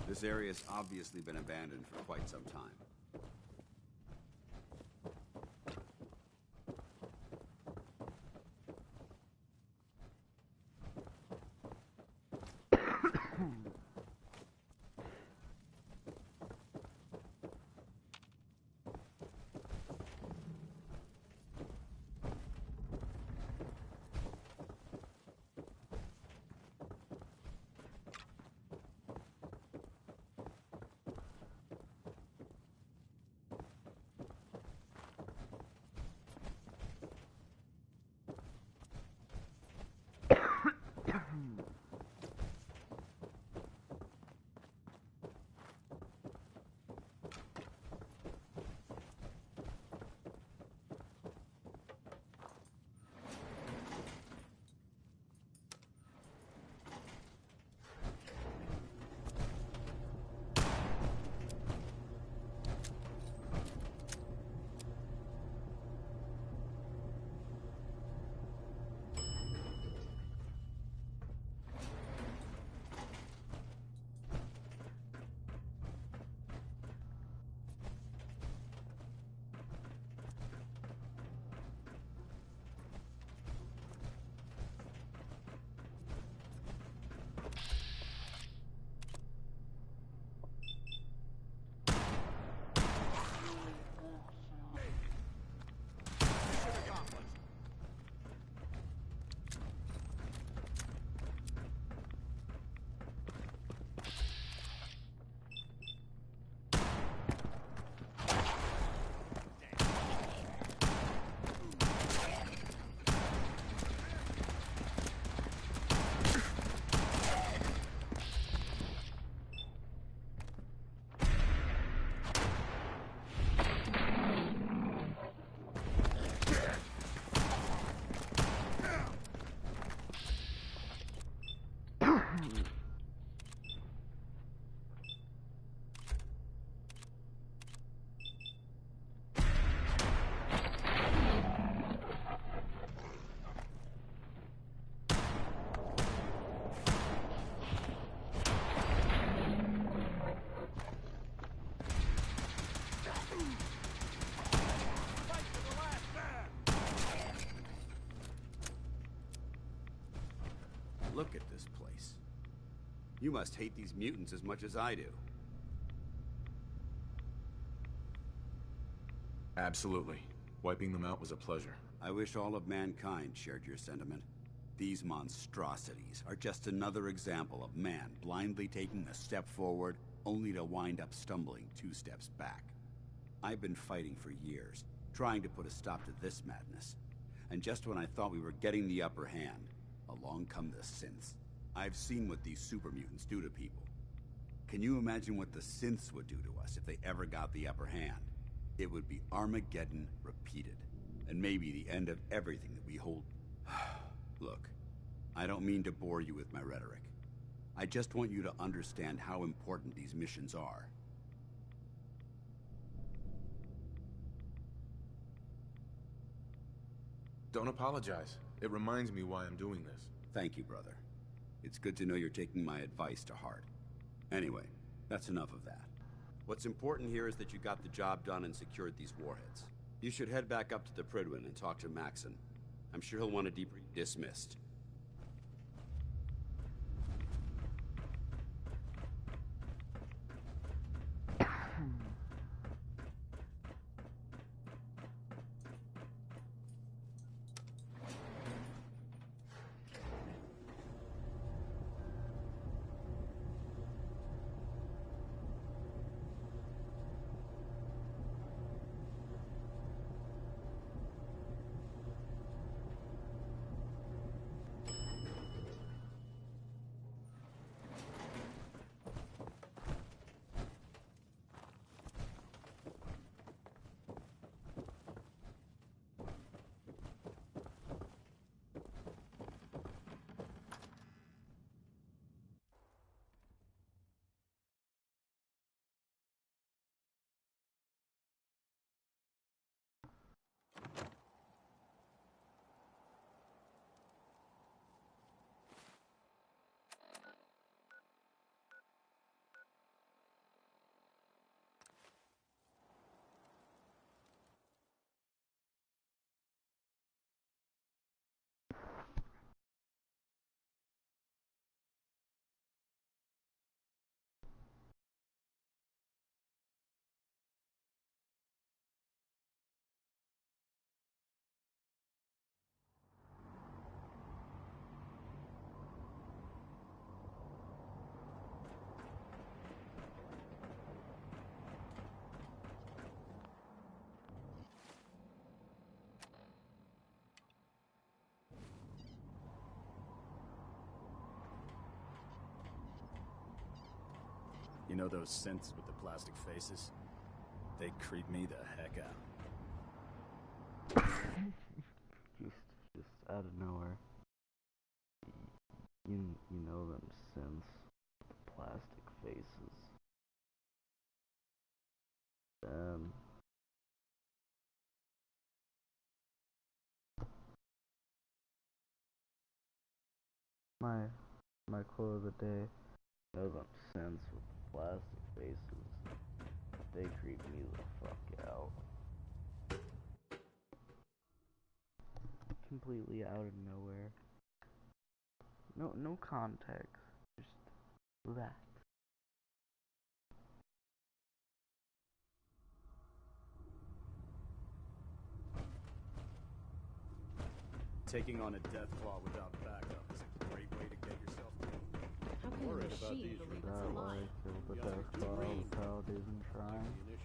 This area's obviously been abandoned for quite some time. Look at this place. You must hate these mutants as much as I do. Absolutely. Wiping them out was a pleasure. I wish all of mankind shared your sentiment. These monstrosities are just another example of man blindly taking a step forward, only to wind up stumbling 2 steps back. I've been fighting for years, trying to put a stop to this madness. And just when I thought we were getting the upper hand, along come the synths. I've seen what these super mutants do to people. Can you imagine what the synths would do to us if they ever got the upper hand? It would be Armageddon repeated, and maybe the end of everything that we hold. Look, I don't mean to bore you with my rhetoric. I just want you to understand how important these missions are. Don't apologize. It reminds me why I'm doing this. Thank you, brother. It's good to know you're taking my advice to heart. Anyway, that's enough of that. What's important here is that you got the job done and secured these warheads. You should head back up to the Prydwen and talk to Maxon. I'm sure he'll want to debrief. Dismissed. You know those synths with the plastic faces? They creep me the heck out. just out of nowhere. You know them synths with the plastic faces. My quote of the day. Know them synths with the plastic faces. They creep me the fuck out. Completely out of nowhere. No context. Just that. Taking on a Deathclaw without backup is a great way to get yourself killed. How can a machine believe it's a lie? That way, kill the Deathclaw, the Paladin shrine.